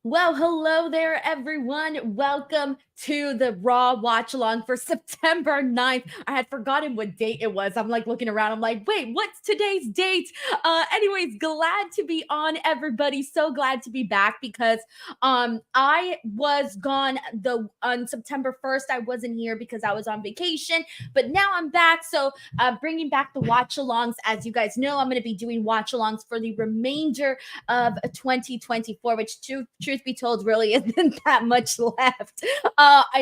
Well, hello there, everyone. Welcome to the Raw Watch Along for September 9th. I had forgotten what date it was. I'm like looking around. I'm like, wait, what's today's date? Anyways, glad to be on, everybody. So glad to be back because I was gone on September 1st. I wasn't here because I was on vacation, but now I'm back. So bringing back the watch alongs. As you guys know, I'm going to be doing watch alongs for the remainder of 2024, which truth be told really isn't that much left.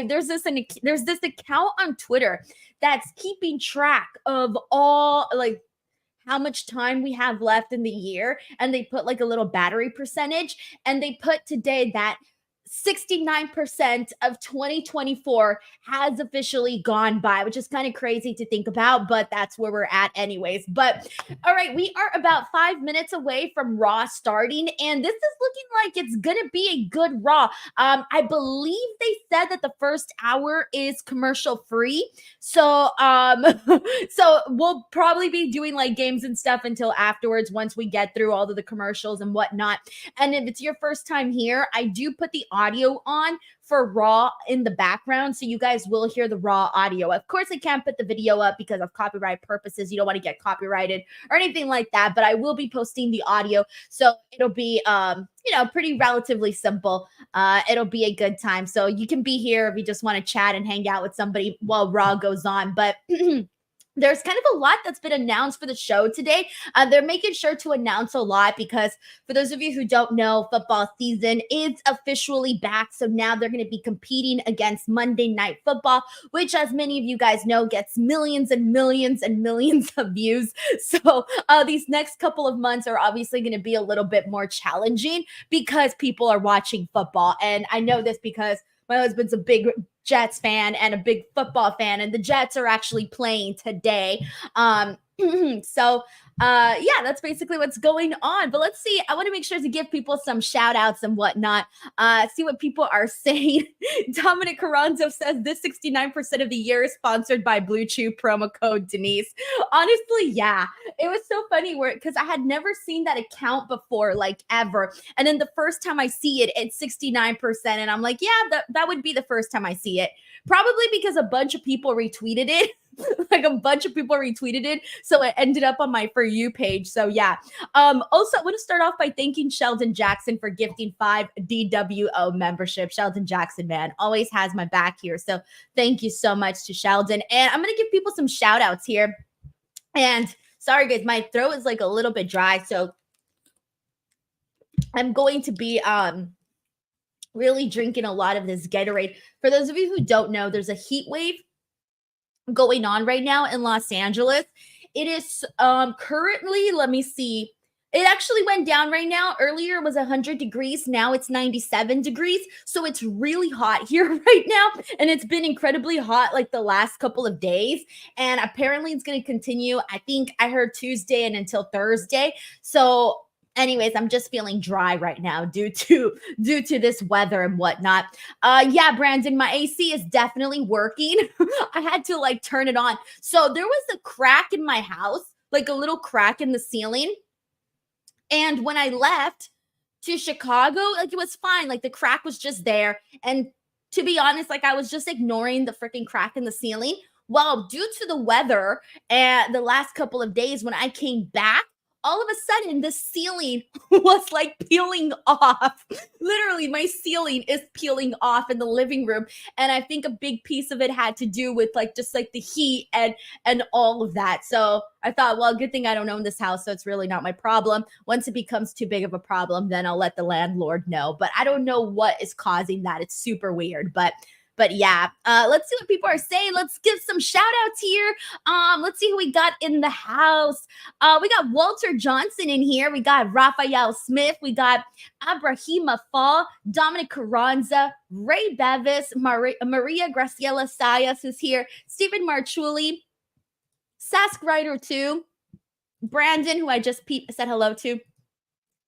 There's this account on Twitter that's keeping track of all like how much time we have left in the year, and they put like a little battery percentage, and they put today that 69% of 2024 has officially gone by, which is kind of crazy to think about, but that's where we're at anyways. But all right, we are about 5 minutes away from Raw starting, and this is looking like it's gonna be a good Raw. I believe they said that the first hour is commercial free, so so we'll probably be doing like games and stuff until afterwards once we get through all of the commercials and whatnot. And if it's your first time here, I do put the audio on for Raw in the background, so you guys will hear the Raw audio. Of course, I can't put the video up because of copyright purposes. You don't want to get copyrighted or anything like that, but I will be posting the audio, so it'll be pretty relatively simple. It'll be a good time, so you can be here if you just want to chat and hang out with somebody while Raw goes on. But there's kind of a lot that's been announced for the show today. They're making sure to announce a lot because for those of you who don't know, football season is officially back. So now they're going to be competing against Monday Night Football, which, as many of you guys know, gets millions and millions and millions of views. So these next couple of months are obviously going to be a little bit more challenging because people are watching football. And I know this because my husband's a big Jets fan and a big football fan, and the Jets are actually playing today. So that's basically what's going on. But let's see. I want to make sure to give people some shout outs and whatnot. See what people are saying. Dominik Mysterio says this 69% of the year is sponsored by Blue Chew promo code Denise. Honestly, yeah. It was so funny because I had never seen that account before, like ever. And then the first time I see it, it's 69%. And I'm like, yeah, that would be the first time I see it. Probably because a bunch of people retweeted it. Like a bunch of people retweeted it, so it ended up on my For You page. So yeah. Also, I want to start off by thanking Sheldon Jackson for gifting 5 DWO membership. Sheldon Jackson, man, always has my back here. So thank you so much to Sheldon. And I'm gonna give people some shout outs here. And sorry guys, my throat is like a little bit dry, so I'm going to be really drinking a lot of this Gatorade. For those of you who don't know, there's a heat wave going on right now in Los Angeles. It is currently, let me see, it actually went down right now. Earlier it was 100 degrees. Now it's 97 degrees. So it's really hot here right now. And it's been incredibly hot like the last couple of days. And apparently it's going to continue. I think I heard Tuesday and until Thursday. So anyways, I'm just feeling dry right now due to this weather and whatnot. Yeah, Brandon, my AC is definitely working. I had to like turn it on. So there was a crack in my house, like a little crack in the ceiling. And when I left to Chicago, like it was fine. Like the crack was just there. And to be honest, like I was just ignoring the freaking crack in the ceiling. Well, due to the weather and the last couple of days when I came back, all of a sudden the ceiling was like peeling off. Literally, my ceiling is peeling off in the living room. And I think a big piece of it had to do with like just like the heat and all of that. So I thought, well, good thing I don't own this house, so it's really not my problem. Once it becomes too big of a problem, then I'll let the landlord know. But I don't know what is causing that. It's super weird. But yeah, let's see what people are saying. Let's give some shout outs here. Let's see who we got in the house. We got Walter Johnson in here. We got Raphael Smith. We got Abrahima Fall, Dominic Carranza, Ray Bevis, Maria Graciela Sayas, who's here, Stephen Marchuli, Sask Rider 2, Brandon, who I just said hello to.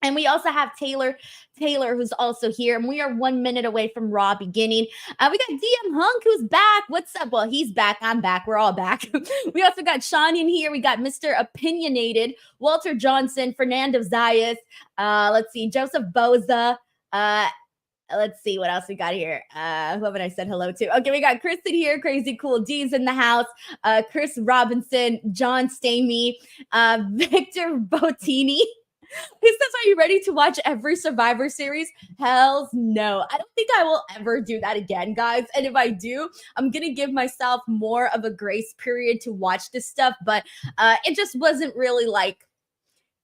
And we also have Taylor, who's also here. And we are 1 minute away from Raw beginning. We got DM Hunk, who's back. What's up? Well, he's back. I'm back. We're all back. We also got Sean in here. We got Mr. Opinionated, Walter Johnson, Fernando Zayas. Let's see, Joseph Boza, Let's see what else we got here. Who haven't I said hello to? Okay, we got Kristen here. Crazy Cool D's in the house. Chris Robinson, John Stamey, Victor Bottini. He says, are you ready to watch every Survivor Series? Hells no. I don't think I will ever do that again, guys. And if I do, I'm going to give myself more of a grace period to watch this stuff. But it just wasn't really like,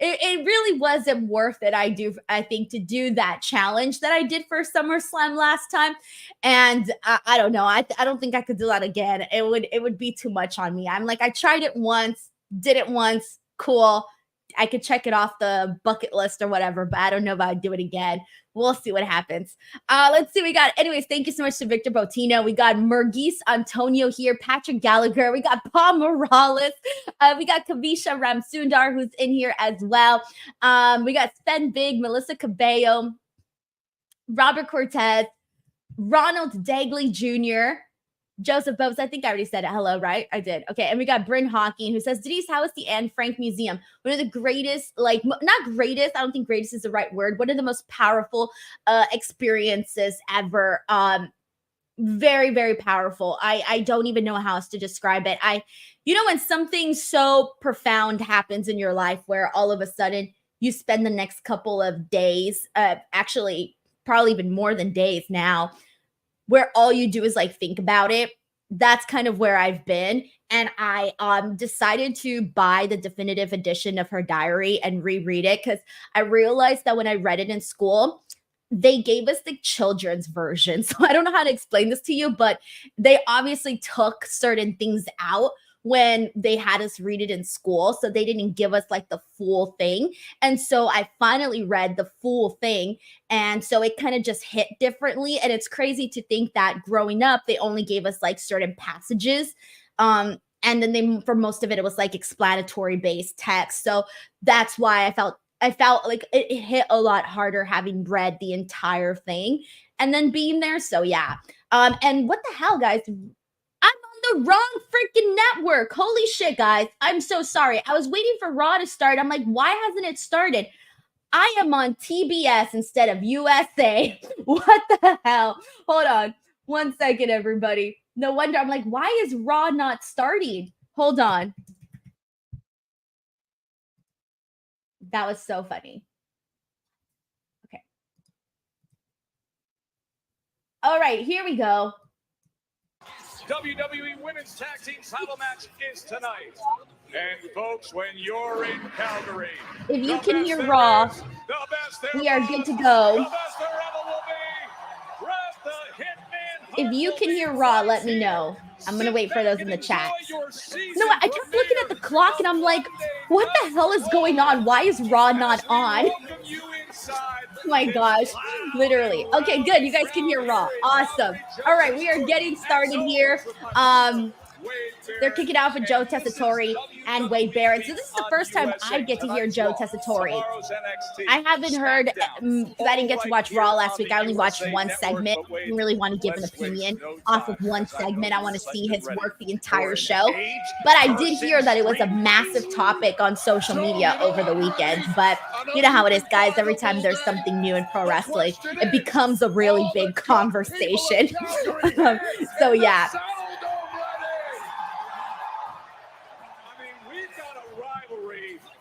it really wasn't worth it. I think to do that challenge that I did for SummerSlam last time. And I don't know. I don't think I could do that again. It would be too much on me. I'm like, I tried it once, did it once. Cool. I could check it off the bucket list or whatever, but I don't know if I'd do it again. We'll see what happens. Let's see. We got, anyways, thank you so much to Victor Botino. We got Murgis Antonio here, Patrick Gallagher. We got Paul Morales. We got Kavisha Ramsundar, who's in here as well. We got Sven Big, Melissa Cabello, Robert Cortez, Ronald Dagley Jr., Joseph Bobes, I think I already said hello, right? I did. Okay, and we got Bryn Hawking, who says, Denise, how is the Anne Frank Museum? One of the greatest, like, not greatest, I don't think greatest is the right word, one of the most powerful experiences ever. Very, very powerful. I don't even know how else to describe it. When something so profound happens in your life where all of a sudden you spend the next couple of days, actually probably even more than days now, where all you do is like think about it. That's kind of where I've been. And I decided to buy the definitive edition of her diary and reread it because I realized that when I read it in school, they gave us the children's version. So I don't know how to explain this to you, but they obviously took certain things out when they had us read it in school. So they didn't give us like the full thing. And so I finally read the full thing. And so it kind of just hit differently. And it's crazy to think that growing up, they only gave us like certain passages. And then for most of it, it was like explanatory based text. So that's why I felt like it hit a lot harder having read the entire thing and then being there. So yeah. And what the hell, guys? The wrong freaking network. Holy shit, guys. I'm so sorry. I was waiting for Raw to start. I'm like, why hasn't it started? I am on TBS instead of USA. What the hell? Hold on. 1 second, everybody. No wonder. I'm like, why is Raw not starting? Hold on. That was so funny. Okay. All right, here we go. WWE Women's Tag Team title match is tonight. And folks, when you're in Calgary, if you can hear Raw, we are good to go. If you can hear Raw, let me know. I'm going to wait for those in the chat. No, I kept looking at the clock and I'm like, what the hell is going on? Why is Raw not on? Oh my gosh, literally. Okay, good. You guys can hear Raw. Awesome. All right, we are getting started here. They're kicking off with Joe Tessitore and Wade Barrett. So this is the first time I get to hear Joe Tessitore. I haven't heard, because I didn't get to watch Raw last week. I only watched one segment. I didn't really want to give an opinion off of one segment. I want to see his work the entire show. But I did hear that it was a massive topic on social media over the weekend. But you know how it is, guys. Every time there's something new in pro wrestling, it becomes a really big conversation. So yeah.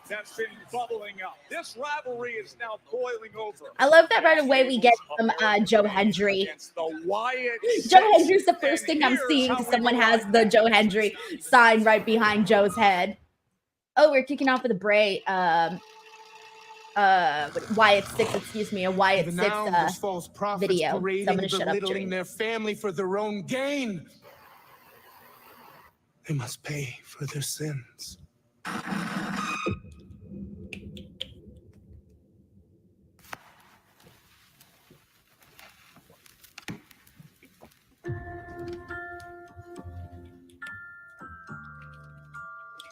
That's been bubbling up. This rivalry is now boiling over. I love that right away we get from Joe Hendry. Joe Hendry's the first thing I'm seeing. Someone has the Joe Hendry sign right behind Joe's head. Oh, we're kicking off with a Bray. Wyatt 6, excuse me, a Wyatt 6 video. So I'm gonna shut up during their family for their own gain. They must pay for their sins.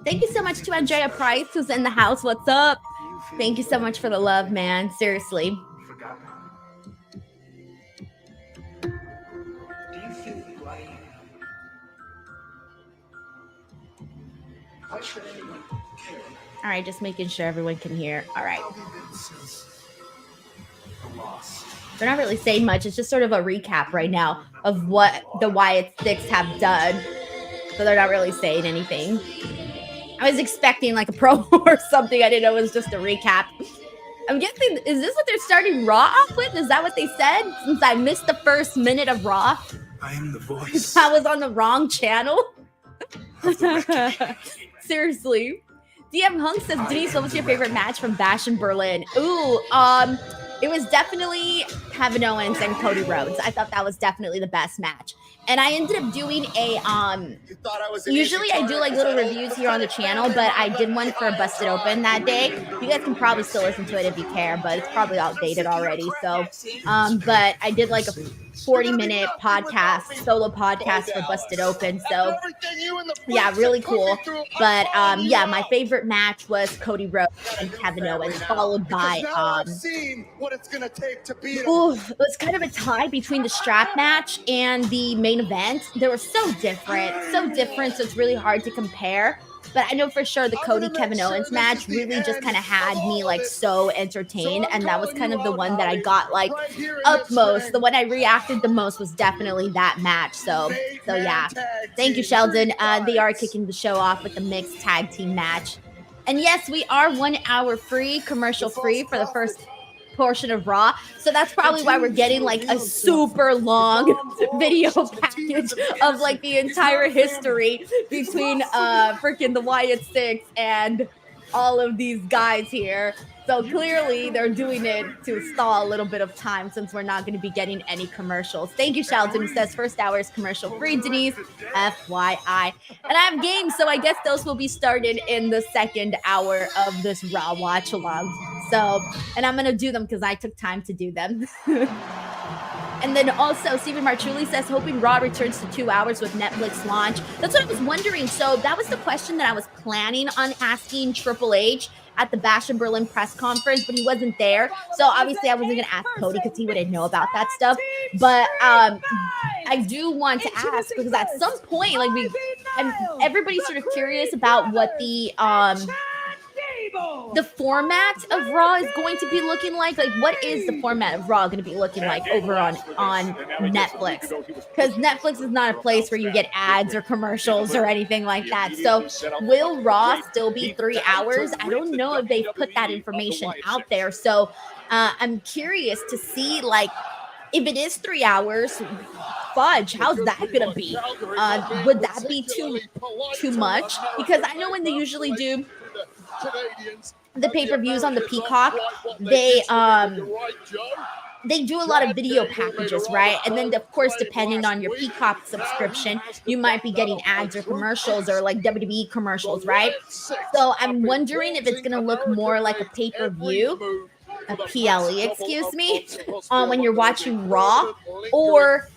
Thank you so much to Andrea Price, who's in the house. What's up? Thank you so much for the love, man. Seriously. Do you feel who I am? Why should anyone care? All right, just making sure everyone can hear. All right. They're not really saying much. It's just sort of a recap right now of what the Wyatt Six have done. So they're not really saying anything. I was expecting like a promo or something. I didn't know it was just a recap. I'm guessing, is this what they're starting Raw off with? Is that what they said? Since I missed the first minute of Raw. I am the voice. I was on the wrong channel. of the reckoning. Seriously. DM Hunk says, Denise, what was your favorite match from Bash in Berlin? Ooh, it was definitely Kevin Owens and Cody Rhodes. I thought that was definitely the best match. And I ended up doing a, usually I do like little reviews here on the channel, but I did one for Busted Open that day. You guys can probably still listen to it if you care, but it's probably outdated already. So, but I did like a 40-minute podcast, solo podcast for Busted Open. So, yeah, really cool. But, yeah, my favorite match was Cody Rhodes and Kevin Owens, followed by, it was kind of a tie between the strap match and the main event. They were so different, so it's really hard to compare. But I know for sure the Cody Kevin Owens match really just kind of had me like so entertained, and that was kind of the one that I got like up most. The one I reacted the most was definitely that match. So yeah. Thank you, Sheldon. They are kicking the show off with the mixed tag team match. And yes, we are 1 hour free, commercial free for the first portion of Raw. So that's probably why we're getting like a super long video package of like the entire history between freaking the Wyatt Six and all of these guys here. So clearly they're doing it to stall a little bit of time since we're not going to be getting any commercials. Thank you, Sheldon. He says first hour is commercial free, Denise. FYI. And I have games, so I guess those will be started in the second hour of this Raw watch along. So, and I'm going to do them because I took time to do them. And then also, Stephen Marchulli says, hoping Raw returns to 2 hours with Netflix launch. That's what I was wondering. So that was the question that I was planning on asking Triple H at the Bash in Berlin press conference, but he wasn't there. So obviously I wasn't going to ask Cody because he wouldn't know about that stuff. But I do want to ask because at some point, like everybody's sort of curious about what the format of Raw is going to be looking like. Like, what is the format of Raw going to be looking like over on Netflix? Because Netflix is not a place where you get ads or commercials or anything like that. So will Raw still be 3 hours? I don't know if they've put that information out there. So I'm curious to see, like, if it is 3 hours, fudge, how's that going to be? Would that be too much? Because I know when they usually do the pay-per-views on the Peacock, they do a lot of video packages, right? And then, of course, depending on your Peacock subscription, you might be getting ads or commercials or like WWE commercials, right? So I'm wondering if it's going to look more like a pay-per-view, a PLE, excuse me, when you're watching Raw, or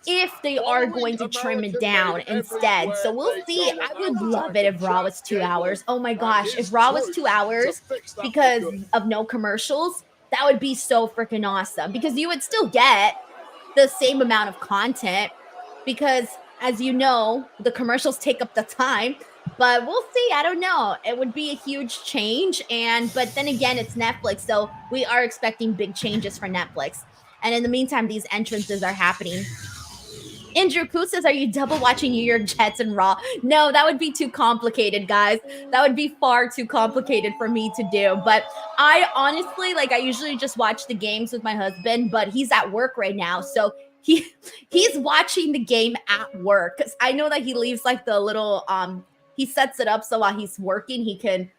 if they are going to trim it down instead. So we'll see. I would love it if Raw was 2 hours. Oh my gosh, if Raw was 2 hours because of no commercials, that would be so freaking awesome, because you would still get the same amount of content because, as you know, the commercials take up the time. But we'll see. I don't know. It would be a huge change. But then again, it's Netflix. So we are expecting big changes for Netflix. And in the meantime, these entrances are happening. Andrew Koo says, are you double watching New York Jets and Raw? No, that would be too complicated, guys. That would be far too complicated for me to do. But I honestly, like, I usually just watch the games with my husband, but he's at work right now. So he's watching the game at work. Because I know that he leaves like the little he sets it up so while he's working, he can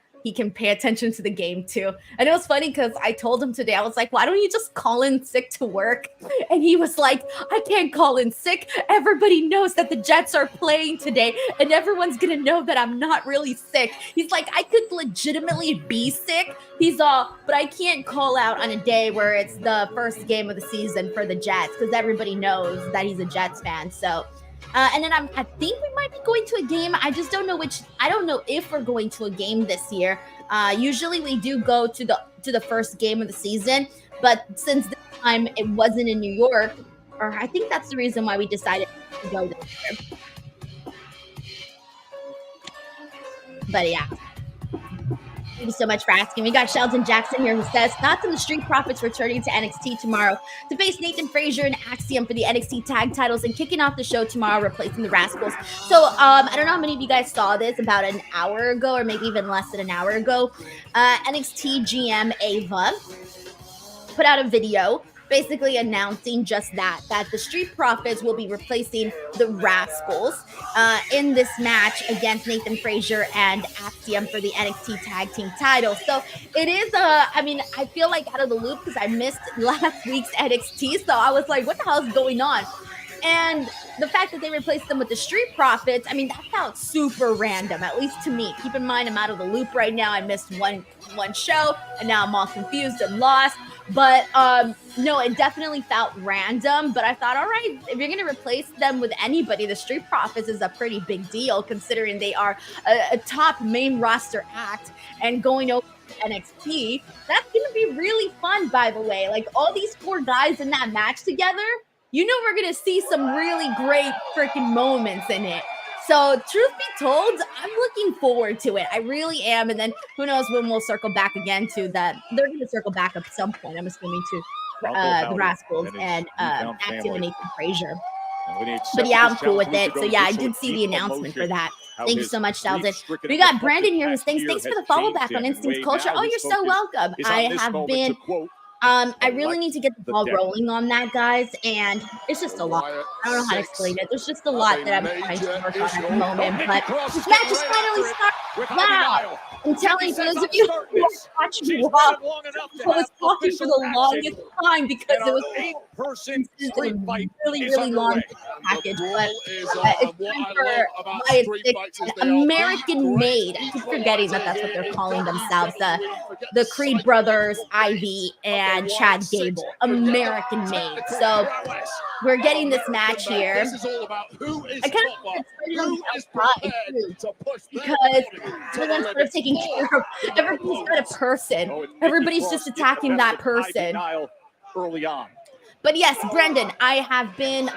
pay attention to the game too. And it was funny because I told him today, I was like, why don't you just call in sick to work? And he was like, I can't call in sick. Everybody knows that the Jets are playing today and everyone's going to know that I'm not really sick. He's like, I could legitimately be sick. He's all, but I can't call out on a day where it's the first game of the season for the Jets because everybody knows that he's a Jets fan. So and then I think we might be going to a game. I just don't know which. I don't know if we're going to a game this year. Usually we do go to the first game of the season, but since this time it wasn't in New York, or I think that's the reason why we decided to go this year. But yeah. Thank you so much for asking. We got Sheldon Jackson here who says, thoughts on the Street Profits returning to NXT tomorrow to face Nathan Frazier and Axiom for the NXT tag titles and kicking off the show tomorrow, replacing the Rascals. So I don't know how many of you guys saw this about an hour ago or maybe even less than an hour ago. NXT GM Ava put out a video basically announcing just that the Street Profits will be replacing the Rascals in this match against Nathan Frazier and Axiom for the NXT Tag Team title. So it is I mean, I feel like out of the loop because I missed last week's NXT, so I was like, what the hell is going on? And the fact that they replaced them with the Street Profits, I mean, that felt super random, at least to me. Keep in mind, I'm out of the loop right now. I missed one show, and now I'm all confused and lost. But no, it definitely felt random. But I thought, all right, if you're going to replace them with anybody, the Street Profits is a pretty big deal, considering they are a top main roster act and going over NXT. That's going to be really fun, by the way. Like, all these 4 guys in that match together, you know we're going to see some really great freaking moments in it. So truth be told, I'm looking forward to it. I really am. And then who knows when we'll circle back again to that. They're going to circle back at some point, I'm assuming, to the Rascals and Axiom and Nathan Frazier. But yeah, I'm cool with it. So yeah, I did see the announcement for that. Thank you so much, Sheldon. We got Brandon here who says, thanks for the follow back on Instincts Culture. Oh, you're so welcome. I have been... I really need to get the ball rolling on that, guys, and it's just a lot. I don't know how to explain it. There's just a lot that I'm trying to work on at the moment, but this match is finally started. Wow. I'm telling you, for those of you who are watching Raw, I was talking for the longest time because it was a really long package, but it's time for Wyatt 6, an American made. I keep forgetting that that's what they're calling themselves, the Creed brothers, Ivy, and Chad Gable, American made. So we're getting this match here. I kind of get started on the outside too, because everyone's sort of taking care of. Everybody's got a person. Everybody's just attacking that person. Early on. But yes, Brendan, I have been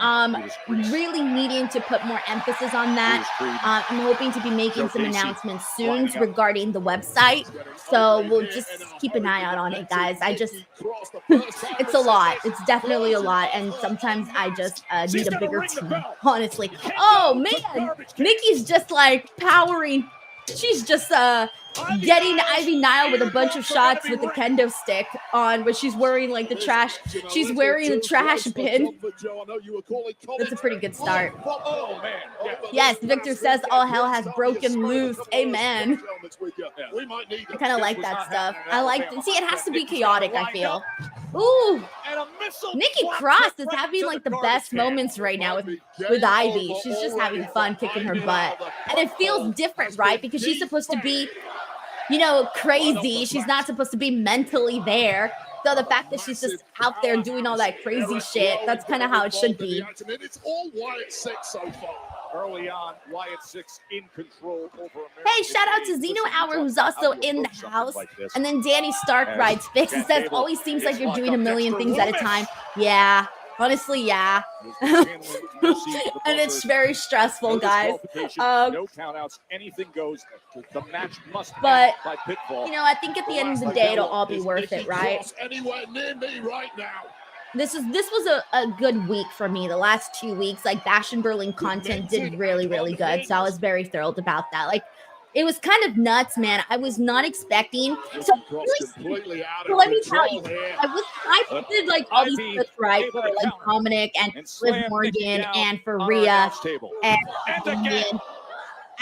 really needing to put more emphasis on that. I'm hoping to be making some announcements soon regarding the website. So we'll just keep an eye out on it, guys. It's a lot. It's definitely a lot. And sometimes I just need a bigger team, honestly. Oh, man. Nikki's just like powering. She's just getting Ivy Nile with a bunch of shots with the kendo stick on, but she's wearing like the trash. She's wearing the trash bin. That's a pretty good start. Yes, Victor says all hell has broken loose. Amen. I kind of like that stuff. I like to see it has to be chaotic, I feel. Ooh, Nikki Cross is having like the best moments right now with Ivy. She's just having fun kicking her butt. And it feels different, right? Because she's supposed to be, you know, crazy. She's not supposed to be mentally there. So the fact that she's just out there doing all that crazy shit, that's kind of how it should be. It's all Wyatt 6 so far. Early on, Wyatt 6 in control over America. Hey, shout out to Zeno Hour, who's also in the house. And then Danny Stark rides Fix. He says, always seems like you're doing a million things at a time. Yeah. Honestly, yeah. And it's very stressful, guys. No countouts, anything goes. The match must end But, by pinfall. you know, I think at the end of the day, it'll all be worth it, right? Anywhere near me right now. This was a good week for me. The last 2 weeks, like Bash and Berlin content did really, really good. So I was very thrilled about that. Like, it was kind of nuts, man. I was not expecting. So let me tell you, I did like all these clips, right, for like Dominik and Liv Morgan and for Rhea and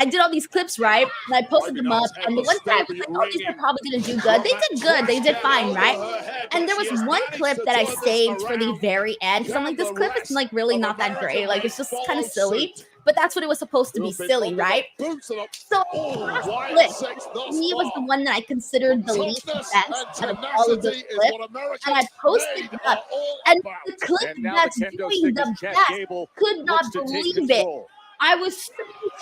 I did all these clips, right? And I posted them up. And the one time I was like, oh, these are probably going to do good. They did good. They did fine, right? And there was one clip that I saved for the very end. Because I'm like, this clip is like really not that great. Like, it's just kind of silly. But that's what it was supposed to be, silly, right? So the clip, me was the one that I considered the least best out of all of those clips. And I posted it up. And the clip that's doing the best could not believe it. I was so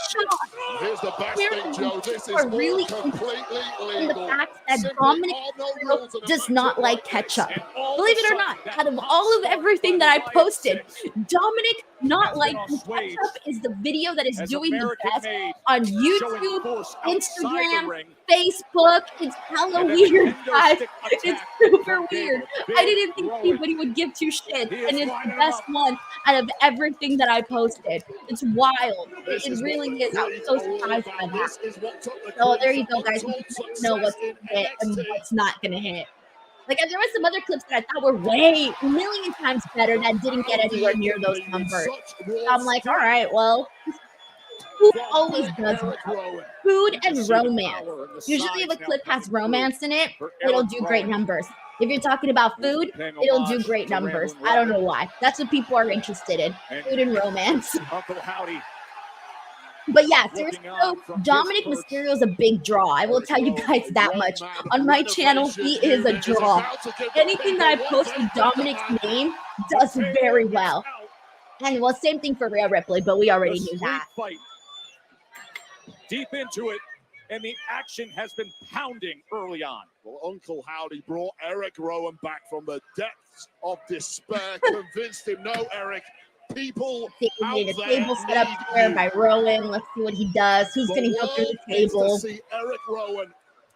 shocked. Here's the best thing, Joe. This is really completely in the legal. fact that Dominik does not like ketchup. Believe it or not, out of all of everything that I posted, Dominik not liking ketchup is the video that is doing the best on YouTube, Instagram, Facebook. It's hella weird, guys. It's super weird. I didn't think anybody would give two shits, and it's the best one out of everything that I posted. It's wild. It really is. I'm so surprised by that. So there you go, guys. You know what's going to hit and what's not going to hit. Like, there were some other clips that I thought were way, a million times better that didn't get anywhere near those numbers. So I'm like, all right, well, food always does well. Food and romance. Usually if a clip has romance in it, it'll do great numbers. If you're talking about food, it'll do great numbers. I don't know why. That's what people are interested in, food and romance. But yeah, seriously though, Dominik Mysterio is a big draw. I will tell you guys that much. On my channel, he is a draw. Anything that I post with Dominik's name does very well. And well, same thing for Rhea Ripley, but we already knew that. Deep into it, and the action has been pounding early on. Well, Uncle Howdy brought Eric Rowan back from the depths of despair, convinced him, no, Eric, people we need a table set up here by Rowan. Let's see what he does. Who's going to go through the table?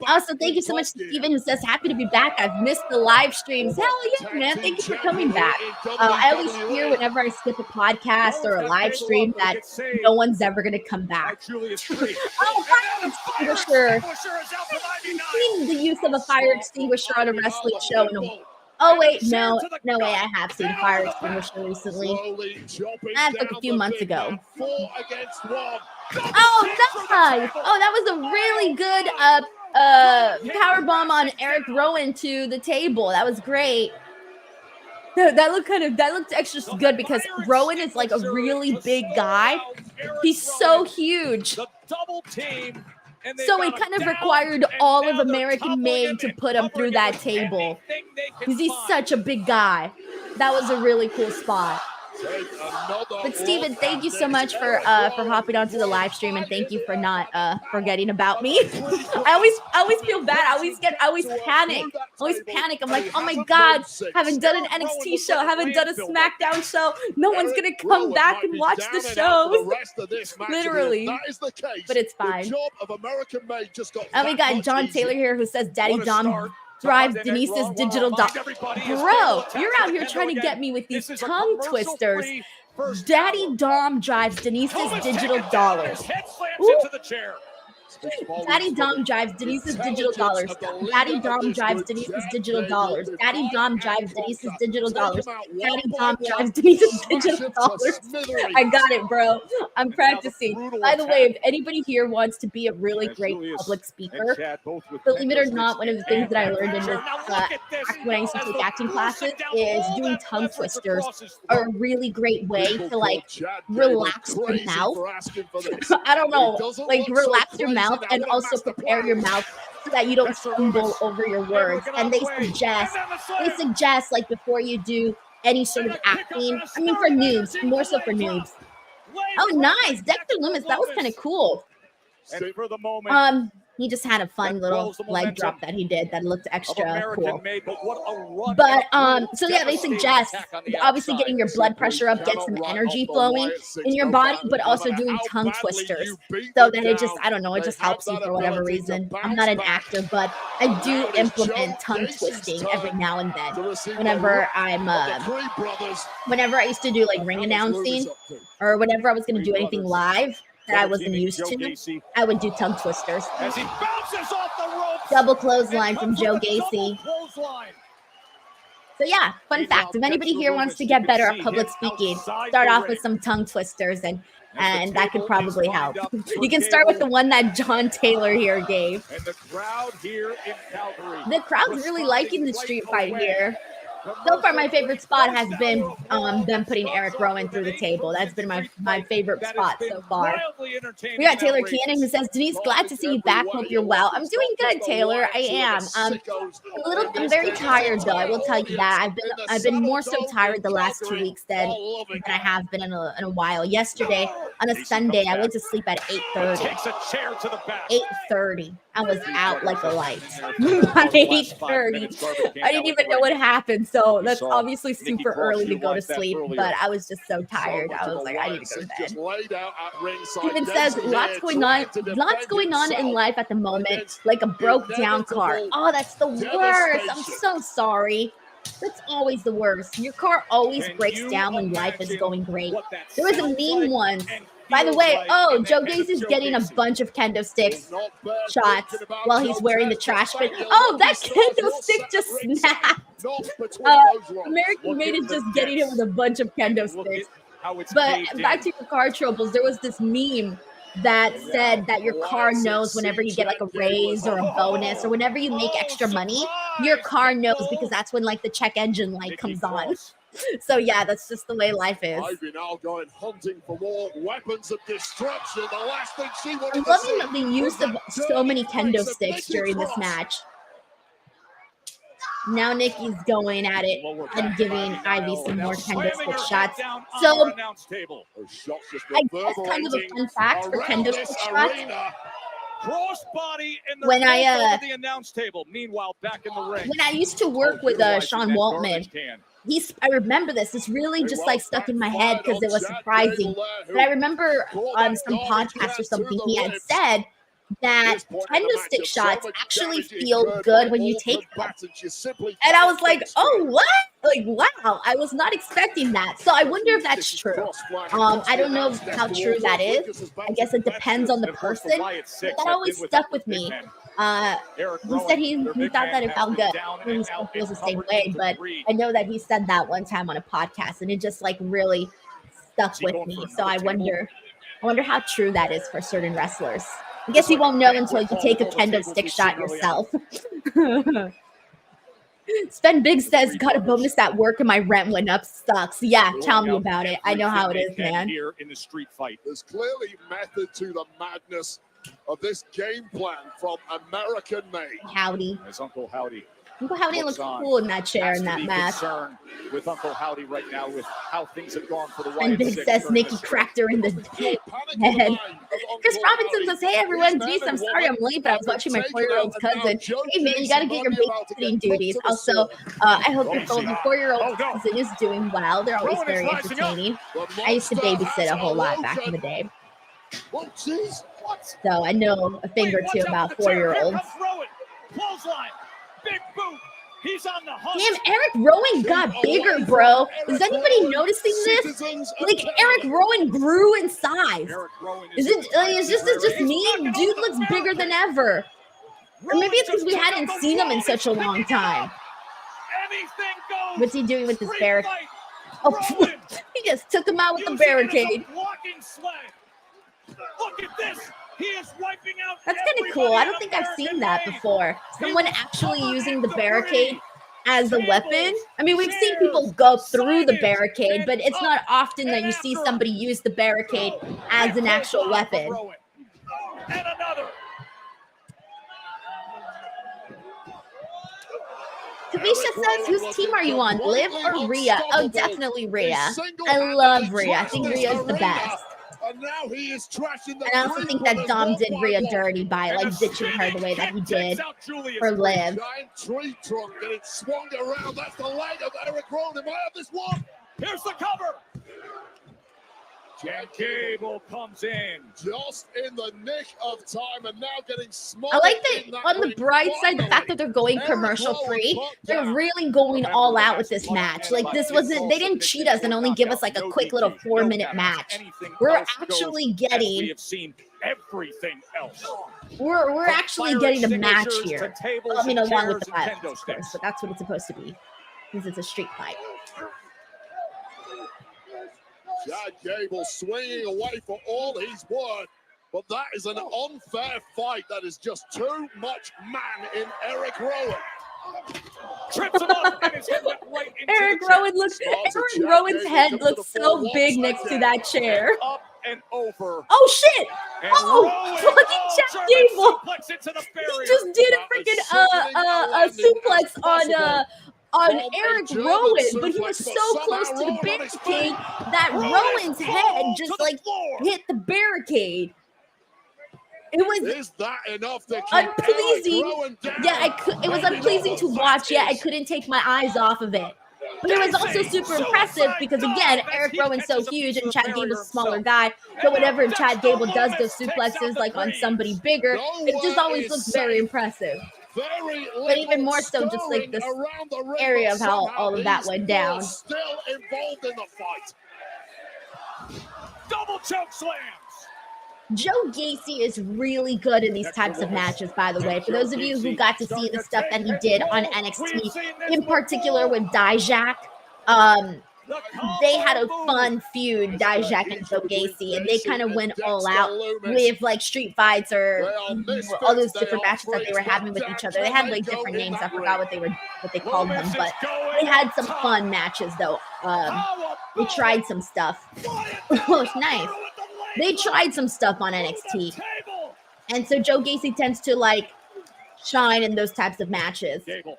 Also, thank you so much to Steven, who says, happy to be back. I've missed the live streams. Hell yeah, man. Thank you for coming back. I always fear whenever I skip a podcast or a live stream that no one's ever going to come back. Oh, fire extinguisher. I've seen the use of a fire extinguisher on a wrestling show in a Oh, wait, no way. I have seen fire extinguisher recently. That's like a few months ago. Oh, that's nice. Oh, that was a really good power bomb on Eric Rowan to the table. That was great. That looked extra good because Rowan is like a really big guy. He's so huge. So it kind of required all of American Made to put him through that table because he's such a big guy. That was a really cool spot. But Steven, thank you so much for hopping onto the live stream, and thank you for not forgetting about me. I always feel bad. I always panic. I'm like, oh my God, haven't done an NXT show, haven't done a SmackDown show. No one's gonna come back and watch the shows. Literally. But it's fine. And we got John Taylor here who says Daddy Dom drives Denise's digital dollars. Bro, you're out here trying to get me with these tongue twisters. Daddy Dom drives Denise's digital dollars. Ooh. Daddy Dom drives Denise's digital dollars. Daddy Dom drives Denise's digital dollars. Daddy Dom drives Denise's digital dollars. Daddy Dom drives Denise's digital dollars. I got it, bro. I'm practicing. By the way, if anybody here wants to be a really great public speaker, believe it or not, one of the things that I learned in this when I used to take acting classes is doing tongue twisters are a really great way to like relax your mouth. I don't know, like relax your mouth and also prepare your mouth so that you don't stumble over your words. And they suggest like before you do any sort of acting, I mean for noobs, more so for noobs. Oh, nice, Dexter Lumis, that was kind of cool. And for the moment, he just had a fun little leg drop that he did that looked extra cool. But so yeah, they suggest obviously getting your blood pressure up, get some energy flowing in your body, but also doing tongue twisters so that it just, I don't know, it just helps you for whatever reason. I'm not an actor, but I do implement tongue twisting every now and then whenever I used to do like ring announcing or whenever I was going to do anything live that I wasn't used to, I would do tongue twisters. As he bounces off the ropes. Double clothesline from Joe Gacy. So yeah, fun fact, if anybody here wants to get better at public speaking, start off with some tongue twisters and that could probably help. You can start with the one that John Taylor here gave. And the crowd here in Calgary. The crowd's really liking the street fight here. So far, my favorite spot has been them putting Eric Rowan through the table. That's been my favorite spot so far. We got Taylor Cannon who says, Denise, glad to see you back. Hope you're well. I'm doing good, Taylor. I am. I'm very tired though. I will tell you that. I've been more so tired the last 2 weeks than I have been in a while. Yesterday, on a Sunday. I went to sleep at 8:30. Takes a chair to the back. 8:30. I was out like a light. By 8:30. I didn't even know what happened. So that's obviously super early to go to sleep. But I was just so tired. I was like, I need to go to bed. Even says lots going on in life at the moment, like a broke down car. Oh, that's the worst. I'm so sorry. That's always the worst. Your car always breaks down when life is going great. There was a meme once. By the way, Joe Gacy's getting a bunch of kendo sticks shots while he's wearing the trash bin. Oh, that kendo stick just snapped. American Made is just getting him with a bunch of kendo sticks. But back to your car troubles, there was this meme that said that your car knows whenever you get like a raise or a bonus or whenever you make extra money, your car knows because that's when like the check engine light comes on. So yeah, that's just the way life is. Ivy now going hunting for more weapons of destruction. The last thing she wanted I'm loving the use of so many kendo sticks during this match. Now Nikki's going at it and giving Ivy some more kendo stick shots. So I guess kind of a fun fact for kendo stick shots. When I used to work with Sean Waltman, I remember this. It's really just like stuck in my head because it was surprising. But I remember on some podcast or something he had said that kendo stick shots actually feel good when you take them. And I was like, oh, what? Like, wow, I was not expecting that. So I wonder if that's true. I don't know how true that is. I guess it depends on the person. But that always stuck with me. He said he thought that it felt good. He still feels the same way, but I know that he said that one time on a podcast, and it just like really stuck with me. So I wonder how true that is for certain wrestlers. I guess you won't know until you take a kendo stick shot yourself. Sven Big says, got a bonus at work and my rent went up. Sucks. Yeah, tell me about it. I know how it is, man. Here in the street fight, there's clearly method to the madness of this game plan from American Made. Howdy. As Uncle Howdy. Uncle Howdy looks cool in that chair in that match. With Uncle Howdy right now with how things have gone for the Wyatt. And Big says Nikki cracked her in the head. Chris Robinson says, hey everyone, Denise, I'm sorry I'm late, but I was watching my 4-year-old's cousin. Hey man, you gotta get your babysitting duties. Also, I hope your 4-year-old cousin is doing well. They're always very entertaining. I used to babysit a whole lot back in the day. So I know a thing or two about 4-year-olds. Big boot. He's on the hunt. Damn, Eric Rowan got bigger, bro. Is anybody noticing this? Like, Eric Rowan grew in size. Is this just me? Dude looks bigger than ever. Or maybe it's because we hadn't seen him in such a long time. What's he doing with this barricade? Oh, he just took him out with the barricade. Look at this. He is wiping out. That's kind of cool. I don't think I've seen that before. Someone actually using the barricade as a weapon. I mean, we've seen people go through the barricade, but it's not often that you see somebody use the barricade as an actual weapon. And another. Kavisha says, whose team are you on, Liv or Rhea? Oh, definitely Rhea. I love Rhea. I think Rhea is the best. And now he is trashing the and I also think that Dom did Rhea dirty by like ditching her the way that he did for Liv. Giant tree trunk getting swung around. That's the leg of Eric Rowan. Am I have this one? Here's the cover. Jan Cable comes in just in the nick of time and now getting small. I like that on the bright side, the fact that they're going commercial free. They're really going all out with this match. Like this wasn't, they didn't cheat us and only give us like a quick little 4-minute match. We're actually getting. We have seen everything else. We're actually getting a match here. I mean, along with the violence, of course, but that's what it's supposed to be because it's a street fight. Chad Gable swinging away for all he's worth, but that is an unfair fight. That is just too much man in Eric Rowan. Trips him up and his head right into Eric Rowan's head looks so big next to that chair. Up and over. Oh shit! Oh, fucking Chad Gable! He just did a freaking suplex on on from a Eric German Rowan, but he suplex, was but so somehow close to the Rowan on his barricade feet. that Rowan Rowan's is head falls just to the like floor. hit the barricade. It was Is that enough to keep unpleasing. Eric Rowan down? Yeah, it was Maybe unpleasing not, to but watch. that Yeah, I is couldn't take my eyes off of it. But it was also super impressive because, again, Eric Rowan's so huge and Chad Gable's a smaller guy. So whenever Chad Gable does those suplexes, like on somebody bigger, it just always looks very impressive. very But even more so just like stirring this around the ring, area but of how somehow all of that these went four down. Still involved in the fight. Double choke slams. Joe Gacy is really good in these types of matches, by the way. For those of you who got to see the stuff that he did on NXT, in particular with Dijak, they had a fun feud, Dijak and Joe Gacy, and they kind of went all out with like street fights or all those different matches that they were having with each other. They had like different names. I forgot what they called them, but they had some fun matches though. They tried some stuff. Oh, it's nice. They tried some stuff on NXT. And so Joe Gacy tends to like shine in those types of matches. Gable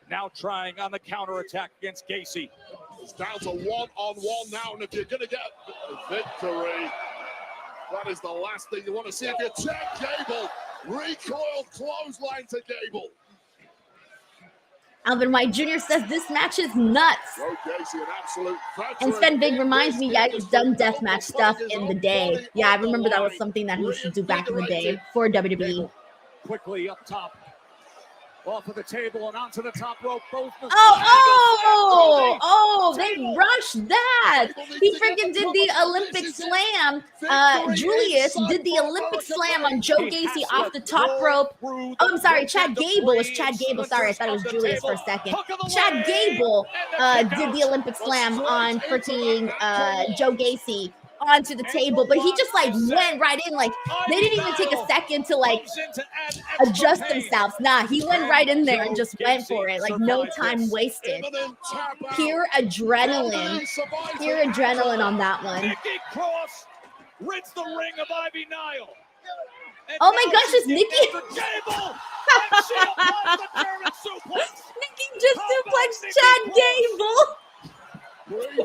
now trying on the counterattack against Gacy. It's down to one-on-one now, and if you're going to get a victory, that is the last thing you want to see. If you check Gable, recoiled clothesline to Gable. Alvin White Jr. says this match is nuts. Joe Gacy, an absolute veteran. And Sven Big in reminds this me, yeah, he's industry. done deathmatch stuff in the day. Yeah, I remember that was something that he used to do back in the day for WWE. Gable quickly up top. Off of the table and onto the top rope. Both Oh, they rushed that. He freaking did the Olympic slam. Julius did the Olympic slam on Joe Gacy off the top rope. Oh, I'm sorry, Chad Gable. It was Chad Gable. Sorry, I thought it was Julius for a second. Chad Gable did the Olympic slam on freaking Joe Gacy onto the table, but he just like went right in. Like they didn't even take a second to like adjust themselves. Nah, he went right in there and just went for it. Like no time wasted. Pure adrenaline on that one. Nikki Cross rids the ring of Ivy Nile. Oh my gosh, it's Nikki. Nikki just suplexed Chad Gable.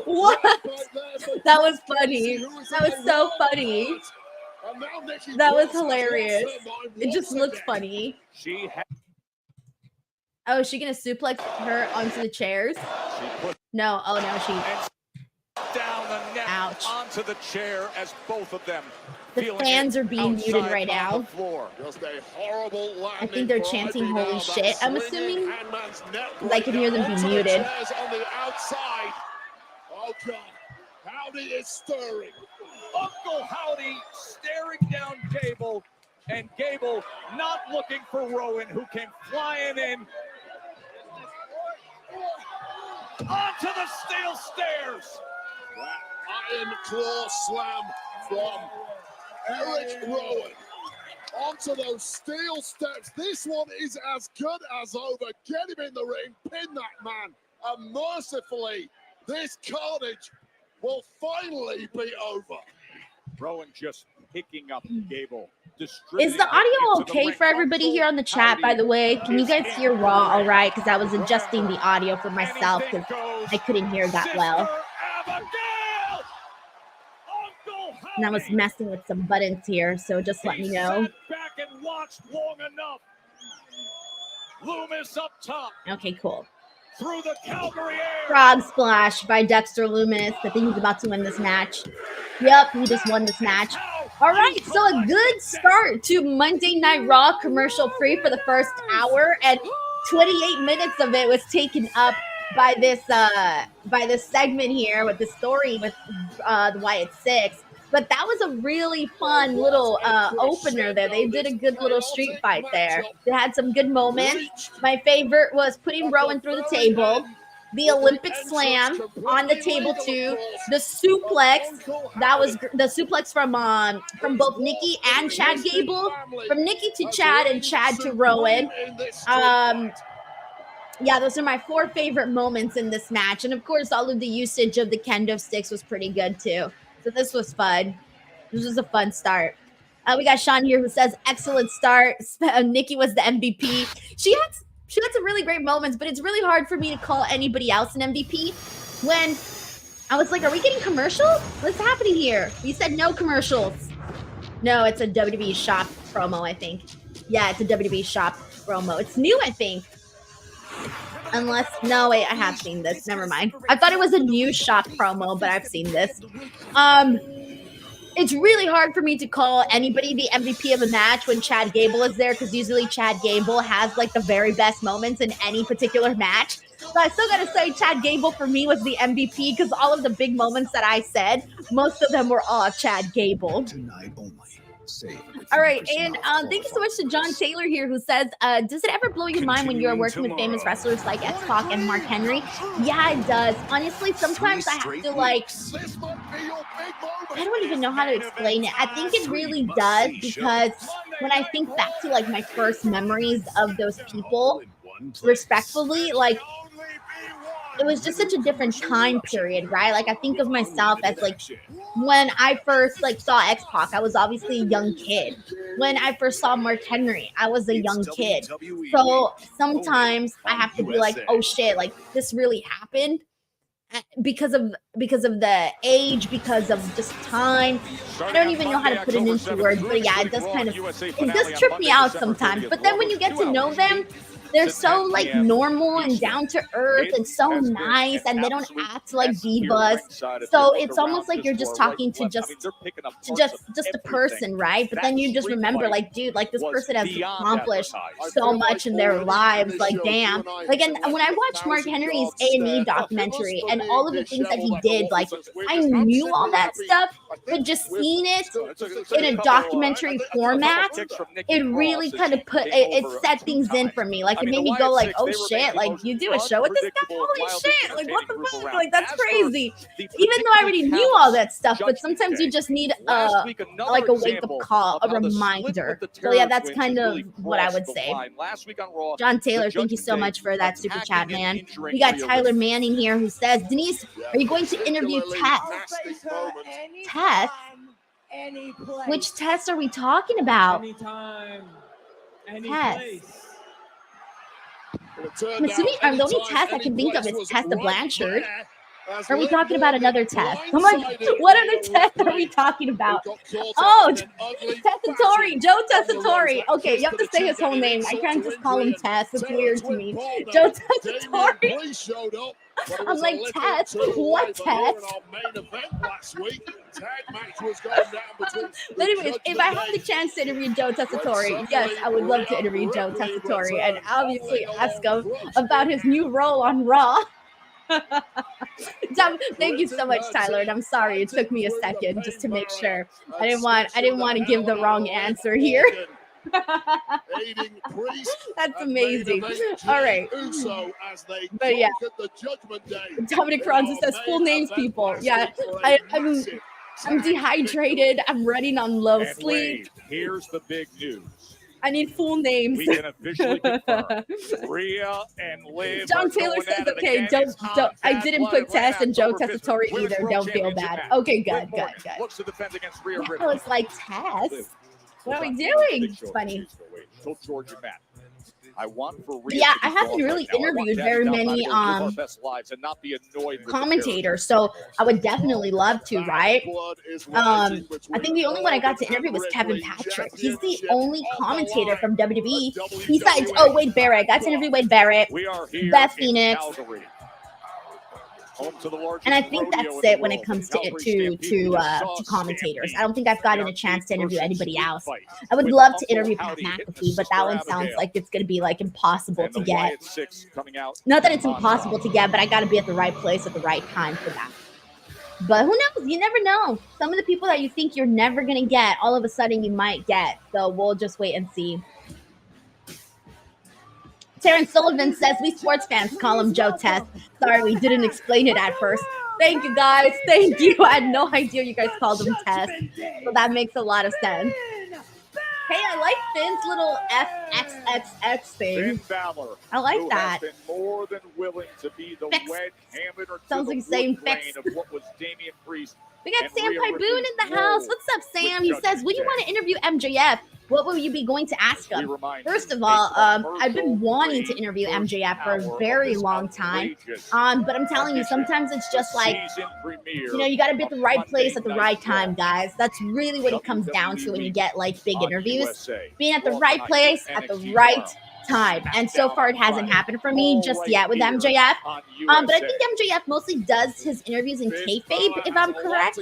What? That was funny. That was so funny. That was hilarious. It just looked funny. Oh, is she gonna suplex her onto the chairs? No. Oh no, she. Down the neck. Ouch. Onto the chair as both of them. The fans are being muted right now. Just a horrible I think they're chanting "Holy shit." I'm assuming. I can hear them be muted. On the outside. Oh God, Howdy is stirring. Uncle Howdy staring down Gable, and Gable not looking for Rowan, who came flying in. Onto the steel stairs. That iron claw slam from Eric Rowan. Onto those steel steps. This one is as good as over. Get him in the ring, pin that man, and mercifully, this carnage will finally be over. Rowan just picking up Gable. Is the audio okay for everybody here on the chat, by the way? Can you guys hear Raw all right? Because I was adjusting the audio for myself because I couldn't hear that well. And I was messing with some buttons here, so just let me know. Back and watched long enough. Loomis up top. Okay, cool. Through the Calgary air. Frog splash by Dexter Loomis. I think he's about to win this match. Yep, he just won this match. All right, so a good start to Monday Night Raw, commercial free for the first hour, and 28 minutes of it was taken up by this segment here with the story with the Wyatt Six. But that was a really fun little opener there. They did a good little street fight there. They had some good moments. My favorite was putting Rowan through the table, the Olympic slam on the table too, the suplex. That was the suplex from both Nikki and Chad Gable, from Nikki to Chad and Chad to Rowan. Yeah, those are my 4 favorite moments in this match. And of course, all of the usage of the kendo sticks was pretty good too. So this was fun. This was a fun start. We got Sean here who says, excellent start. Nikki was the MVP. She she had some really great moments, but it's really hard for me to call anybody else an MVP when I was like, are we getting commercials? What's happening here? You said no commercials. No, it's a WWE shop promo, I think. Yeah, it's a WWE shop promo. It's new, I think. Unless, no, wait, I have seen this. Never mind. I thought it was a new shop promo, but I've seen this. It's really hard for me to call anybody the MVP of a match when Chad Gable is there, because usually Chad Gable has like the very best moments in any particular match. So I still gotta say Chad Gable for me was the MVP, because all of the big moments that I said, most of them were all Chad Gable. Tonight only. All right, and thank you so much to John Taylor here, who says, does it ever blow your mind when you're working with famous wrestlers like X-Pac and Mark Henry? Yeah, it does. Honestly, sometimes I have to like, I don't even know how to explain it. I think it really does, because when I think back to like my first memories of those people, respectfully, like, it was just such a different time period, right? Like, I think of myself as like, when I first like saw X-Pac, I was obviously a young kid. When I first saw Mark Henry, I was a young kid. So sometimes I have to be like, oh shit, like this really happened, because of the age, because of just time. I don't even know how to put it into words, but yeah, it does trip me out sometimes. But then when you get to know them, they're so like normal and down to earth and so nice, and they don't act like divas. So it's almost like you're just talking to just a person, right? But then you just remember, like, dude, like this person has accomplished so much in their lives. Like, damn. Like, and when I watched Mark Henry's A&E documentary and all of the things that he did, like I knew all that stuff, but just seeing it in a documentary format, it really kind of it set things in for me. Like, it made me go like, oh shit, like you do a show with this guy? Holy shit, like what the fuck? Like, that's crazy. Even though I already knew all that stuff, but sometimes you just need like a wake-up call, a reminder. So yeah, that's kind of what I would say. John Taylor, thank you so much for that super chat, man. We got Tyler Manning here, who says, Denise, are you going to interview Tess? Tess? Which Tess are we talking about? Anytime, Tess. I'm assuming the only Tess I can think of is Tessa Blanchard. Are we talking about another Tess? I'm like, what other Tess are we talking about? Oh, Tessatori, Joe Tessatori. Okay, you have to say his whole name. I can't just call him Tess. It's weird to me. Joe Tessatori. I'm like, Tess? What Tess? But anyways, if I have the chance to interview Joe Tessatori, yes, I would love to interview Joe Tessatori and obviously ask him about his new role on Raw. Thank you so much, Tyler, and I'm sorry it took me a second just to make sure. I didn't want to give the wrong answer here. That's amazing. All right. But yeah, Dominic Francis says full names, people. Yeah, I'm dehydrated. I'm running on low sleep. Here's the big news. I need full names. We can officially confirm Rhea and Liv. John Taylor says, okay, don't. I didn't put Tess and Joe Tessatori either. Don't feel bad. Okay, good. Looks to defend against Rhea. Now it's like, Tess, what are we doing? It's funny. Yeah, I haven't really interviewed very many commentators, so I would definitely love to, right? I think the only one I got to interview was Kevin Patrick. He's the only commentator from WWE besides Wade Barrett. I got to interview Wade Barrett, Beth Phoenix. And I think that's it when it comes to commentators. I don't think I've gotten a chance to interview anybody else. I would love to interview Pat McAfee, but that one sounds like it's going to be like impossible to get. Not that it's impossible to get, but I got to be at the right place at the right time for that. But who knows? You never know. Some of the people that you think you're never going to get, all of a sudden you might get. So we'll just wait and see. Terrence Sullivan says, we sports fans call him Joe Tess. Sorry, we didn't explain it at first. Thank you, guys. Thank you. I had no idea you guys called him Tess. So that makes a lot of sense. Hey, I like Finn's little FXXX thing. I like that. More than willing to be the sounds like saying fix. We got Sam Pyboon in the house. What's up, Sam? He says, when do you want to interview MJF? what will you be going to ask him? First of all, I've been wanting to interview MJF for a very long time. But I'm telling you, sometimes it's just like, you know, you got to be at the right place at the right time, guys. That's really what it comes down to when you get like big interviews. Being at the right place at the right time. And so far it hasn't happened for me just yet with MJF. But I think MJF mostly does his interviews in kayfabe, if I'm correct.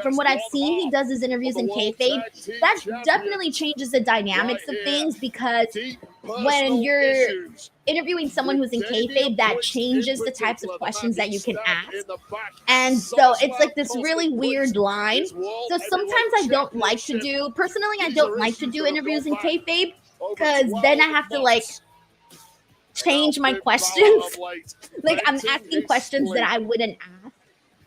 From what I've seen, he does his interviews in kayfabe. That definitely changes the dynamics of things, because when you're interviewing someone who's in kayfabe, that changes the types of questions that you can ask. And so it's like this really weird line. So sometimes I don't like to do, personally, I don't like to do interviews in kayfabe, because then I have to like change my questions. Like I'm asking questions that I wouldn't ask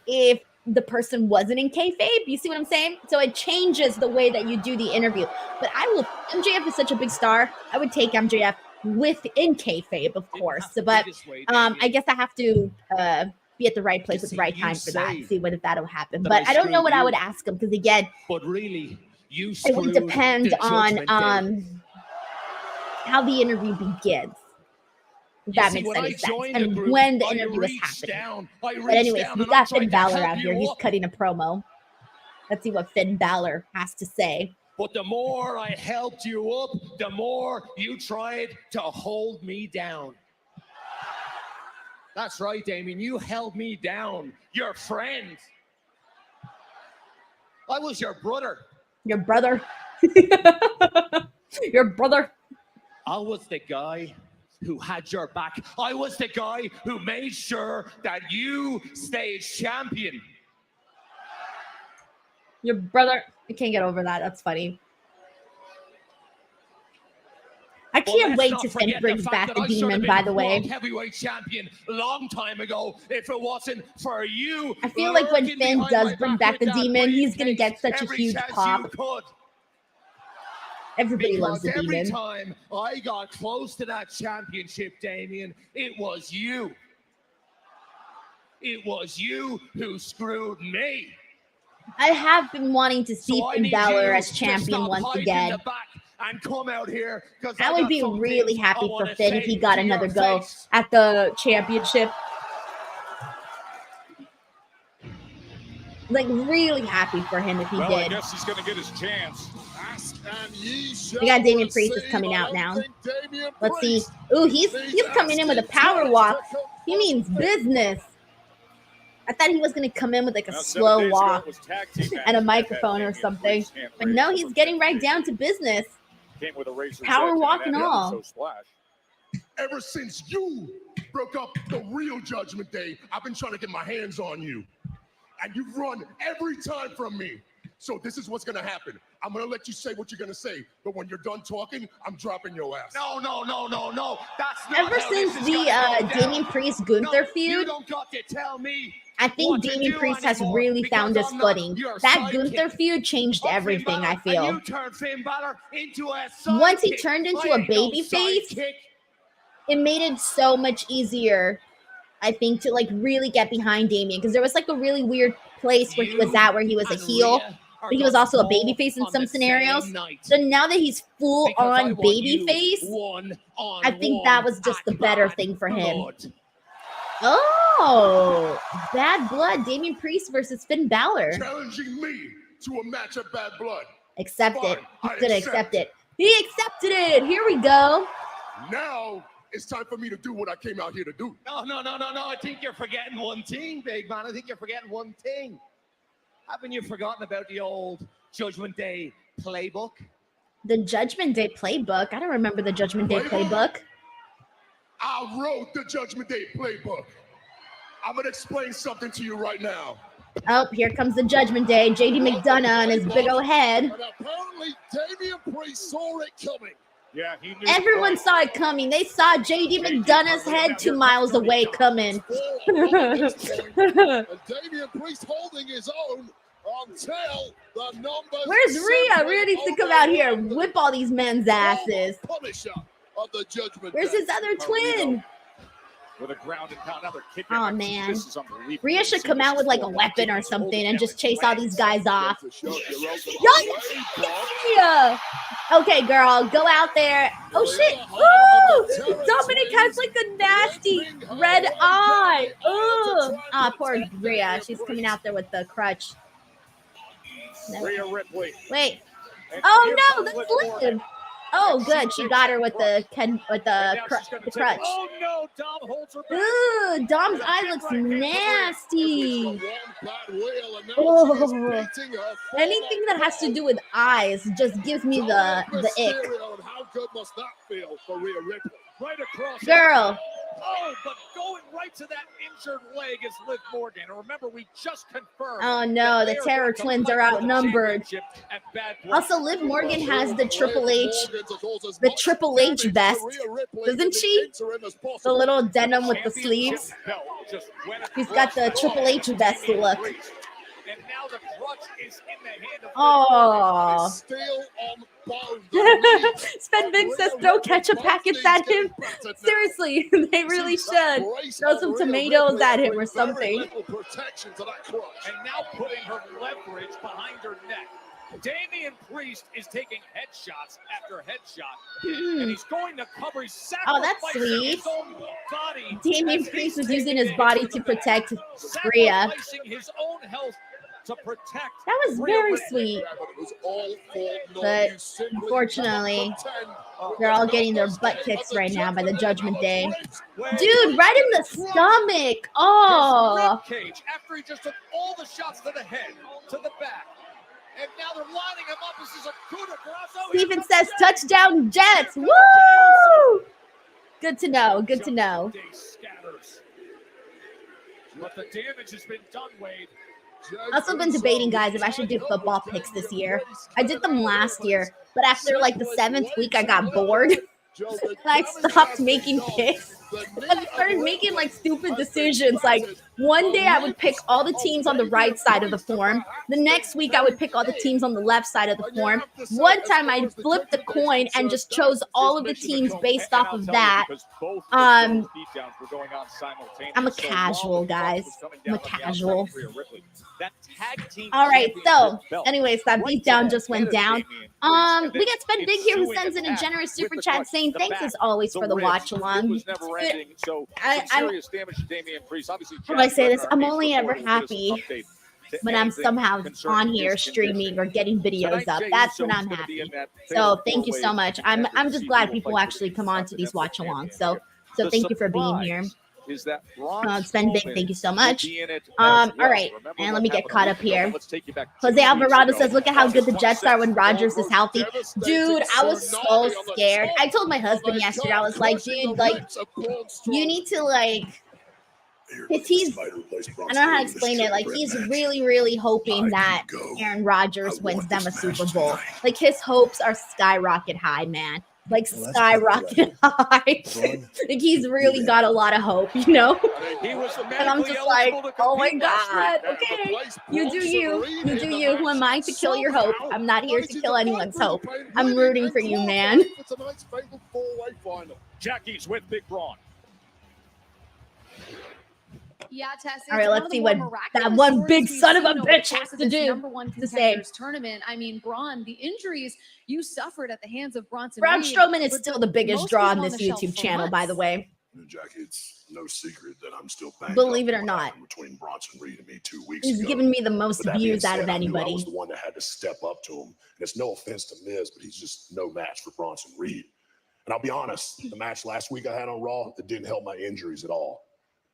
if the person wasn't in kayfabe. You see what I'm saying? So it changes the way that you do the interview. But MJF is such a big star. I would take MJF within kayfabe, of course. But I guess I have to be at the right place at the right time for that. See whether that'll happen. But I don't know what I would ask him, because again, it would depend on how the interview begins. If that makes any sense. And when the interview is happening. But anyways, we got Finn Balor out here. He's cutting a promo. Let's see what Finn Balor has to say. But the more I helped you up, the more you tried to hold me down. That's right, Damien. You held me down. Your friend. I was your brother. Your brother. Your brother. I was the guy who had your back. I was the guy who made sure that you stayed champion. Your brother. I can't get over that. That's funny. I can't wait to Finn brings back the Demon, by the way. Heavyweight champion a long time ago. If it wasn't for you, I feel like when Finn does bring back the Demon, he's going to get such a huge pop. Everybody loves the Demon. Every time I got close to that championship, Damien, it was you. It was you who screwed me. I have been wanting to see Finn Balor as champion once again. And come out here, I would be really happy for Finn if he got another go at the championship. Like, really happy for him if he did. I guess he's going to get his chance. We got Damian Priest is coming out now. Let's see. Ooh, he's coming in with a power walk. He means business. I thought he was going to come in with like a slow walk and a microphone or something. But no, he's getting right down to business. Power walk and all. Ever since you broke up the real Judgment Day, I've been trying to get my hands on you. And you've run every time from me. So this is what's going to happen. I'm going to let you say what you're going to say. But when you're done talking, I'm dropping your ass. No. That's not ever since the Damian Priest Gunther feud, you don't got to tell me. I think Damian Priest has really found his footing. That Gunther feud changed everything, I feel. Once he turned into a babyface, it made it so much easier, I think, to like really get behind Damian. Because there was like a really weird place where he was at, where he was a heel, but he was also a babyface in some scenarios. So now that he's full on babyface, I think that was just the better thing for him. Oh, Bad Blood, Damian Priest versus Finn Balor. Challenging me to a match of Bad Blood. Accept it. He's gonna accept it. He accepted it. Here we go. Now it's time for me to do what I came out here to do. No. I think you're forgetting one thing, big man. I think you're forgetting one thing. Haven't you forgotten about the old Judgment Day playbook? The Judgment Day playbook? I don't remember the Judgment Day playbook. I wrote the Judgment Day playbook. I'm going to explain something to you right now. Oh, here comes the Judgment Day. JD McDonough on his big old head. But apparently, Damian Priest saw it coming. Yeah, he knew. Everyone saw it coming. They saw JD McDonough's head 2 miles away coming. And Damian Priest holding his own until the numbers. Where's Rhea? Rhea needs to come out here and whip all these men's asses. Punisher of the Judgment Where's Day. his other twin? with a ground and pound. Another kick. Oh, man. This is unbelievable. Rhea should come out with like a weapon or something and just chase all these guys off. Yeah. Okay, girl, go out there. Oh shit! Ooh! Dominik has like a nasty red eye. Ooh! Ah, poor Rhea. She's coming out there with the crutch. No. Rhea Ripley. Wait. Oh no, that's Liv. Oh, good. She got her with the crutch. Oh no, Dom holds her back. Ooh, Dom's eye looks nasty. Oh. Anything that has to do with eyes just gives me the ick. How good must that feel for Rhea Ripley? Right across. Girl. Oh, but going right to that injured leg is Liv Morgan. And remember, we just confirmed. Oh no, the Terror Twins are outnumbered. Also, Liv Morgan has the Triple H vest, doesn't she? The little denim with the sleeves. She's got the Triple H vest look. And now the crutch is in the hand of Oh. Sven Big says throw ketchup packets at him. Seriously, they really should. Throw some tomatoes at him or something. And now putting her leverage behind her neck. Damian Priest is taking headshots after headshot. And he's going to cover. He's Oh, that's sweet. his own body. Damian Priest was using his body to protect Rhea. Sacrificing his own health to protect. That was very sweet. But unfortunately, they're all getting their butt kicks right now by the Judgment Day. Dude, right in the stomach. Oh. Cage after he just took all the shots to the head, to the back. And now they're lining him up. This is a coup de grace. Steven says touchdown Jets. Woo! Good to know. Good to know. But the damage has been done, Wade. I've also been debating, guys, if I should do football picks this year. I did them last year, but after like the 7th week, I got bored. And I stopped making picks. I started making like stupid decisions. Like one day I would pick all the teams on the right side of the form. The next week I would pick all the teams on the left side of the form. One time I flipped the coin and just chose all of the teams based off of that. I'm a casual, guys. I'm a casual. All right, so anyways, that beatdown just went down. We got Spend Big here who sends in a generous super chat saying thanks as always for the watch along. How do I say this? I'm only ever happy when I'm somehow on here streaming or getting videos up. That's when I'm happy. So thank you so much. I'm just glad people actually come on to these watch alongs. So thank you for being here. Spend Big, thank you so much. All right, and let me get caught up here. Jose Alvarado says, look at how good the Jets are when Rodgers is healthy. Dude, I was so scared. I told my husband yesterday, I was like, dude, like, you need to, like, he's, I don't know how to explain it. Like, he's really, really hoping that Aaron Rodgers wins them a Super Bowl. Like, his hopes are skyrocket high, man. Like skyrocket high. Like he's really got a lot of hope, you know? And I'm just like, oh my God, okay. You do you. You do you. Who am I to kill your hope? I'm not here to kill anyone's hope. I'm rooting for you, man. Jackie's with Big Braun. Yeah, Tess. All right, let's see what that one big son of a bitch has to do to say. Tournament. I mean, Braun, the injuries you suffered at the hands of Braun Strowman is still the biggest draw on this YouTube channel, by the way. Jackie, it's no secret that I'm still believe it or not. Between Bronson Reed and me 2 weeks He's ago. given me the most views out of anybody. I was the one that had to step up to him. And it's no offense to Miz, but he's just no match for Bronson Reed. And I'll be honest, the match last week I had on Raw, it didn't help my injuries at all.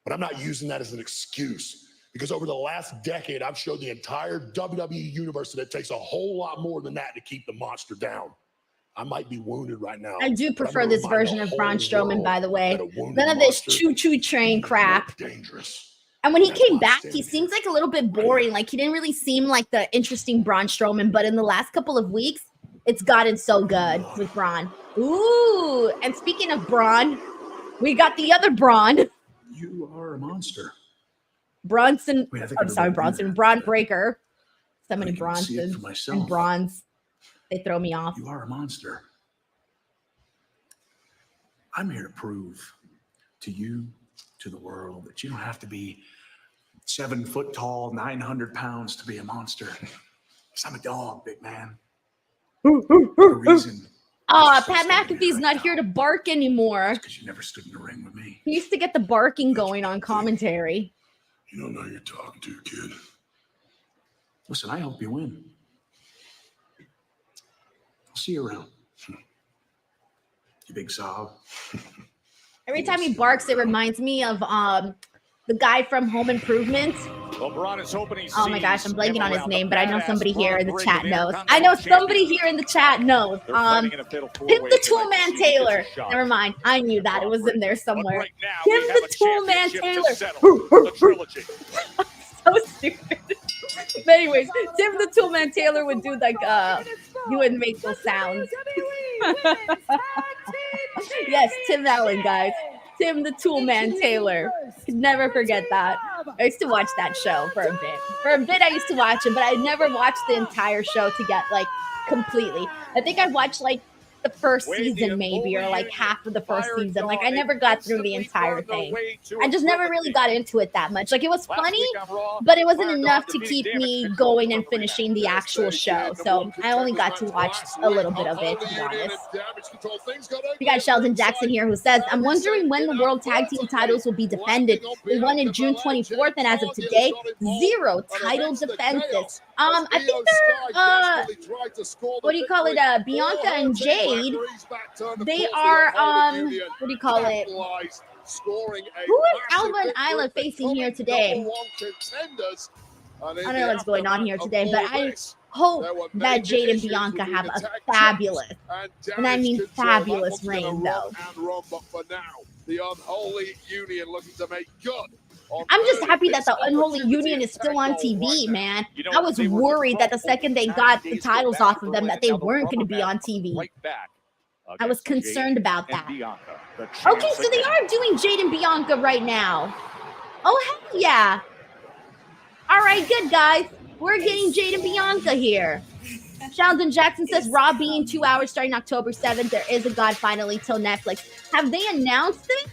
But I'm not using that as an excuse because over the last decade, I've showed the entire WWE universe that it takes a whole lot more than that to keep the monster down. I might be wounded right now. I do prefer this version of Braun Strowman, by the way. None of this choo-choo train crap. Dangerous. And when he came back, he seems like a little bit boring. Like he didn't really seem like the interesting Braun Strowman. But in the last couple of weeks, it's gotten so good with Braun. Ooh, and speaking of Braun, we got the other Braun. You are a monster. Bronson. Wait, I'm sorry, Bronson. Braun Breaker. So many Bronsons and Bronze. They throw me off. You are a monster. I'm here to prove to you, to the world that you don't have to be 7 foot tall, 900 pounds to be a monster. Because I'm a dog, big man. The reason. Pat McAfee's not here to bark anymore. Because you never stood in the ring with me. He used to get the barking going on commentary. You don't know who you're talking to, kid. Listen, I hope you win. I'll see you around. You big sob. Every time he barks, it reminds me of the guy from Home Improvement. LeBron is hoping Oh my gosh, I'm blanking on his name, but I know somebody here in the chat knows. I know somebody here in the chat knows. Tim the Toolman Taylor. Never mind. I knew that. It was in there somewhere. Tim the Toolman Taylor. So stupid. But anyways, Tim the Toolman Taylor would do like he would make those sounds. Yes, Tim Allen, guys. Tim the Toolman Taylor. Could never forget that. I used to watch that show for a bit. For a bit, I used to watch it, but I never watched the entire show to get like completely. I think I watched like the first season maybe, or like half of the first season. Like I never got through the entire thing. I just never really got into it that much. Like it was funny, but it wasn't enough to keep me going and finishing the actual show. So I only got to watch a little bit of it, to be honest. We got Sheldon Jackson here who says, I'm wondering when the World Tag Team titles will be defended. They won in June 24th, and as of today, 0 title defenses. I think they're what do you call it? Bianca and Jade. They are what do you call it? Who is Alba and Isla facing here today? I don't know what's going on here today, but I hope that Jade and Bianca have a fabulous, and I mean fabulous reign, though. The Unholy Union looking to make good. I'm just happy that the Unholy Union is still on TV, man. I was worried that the second they got the titles off of them that they weren't going to be on TV. I was concerned about that. Okay, so they are doing Jade and Bianca right now. Oh, heck yeah. All right, good, guys. We're getting Jade and Bianca here. Sheldon Jackson says, Raw being 2 hours starting October 7th. There is a God finally till Netflix. Have they announced it?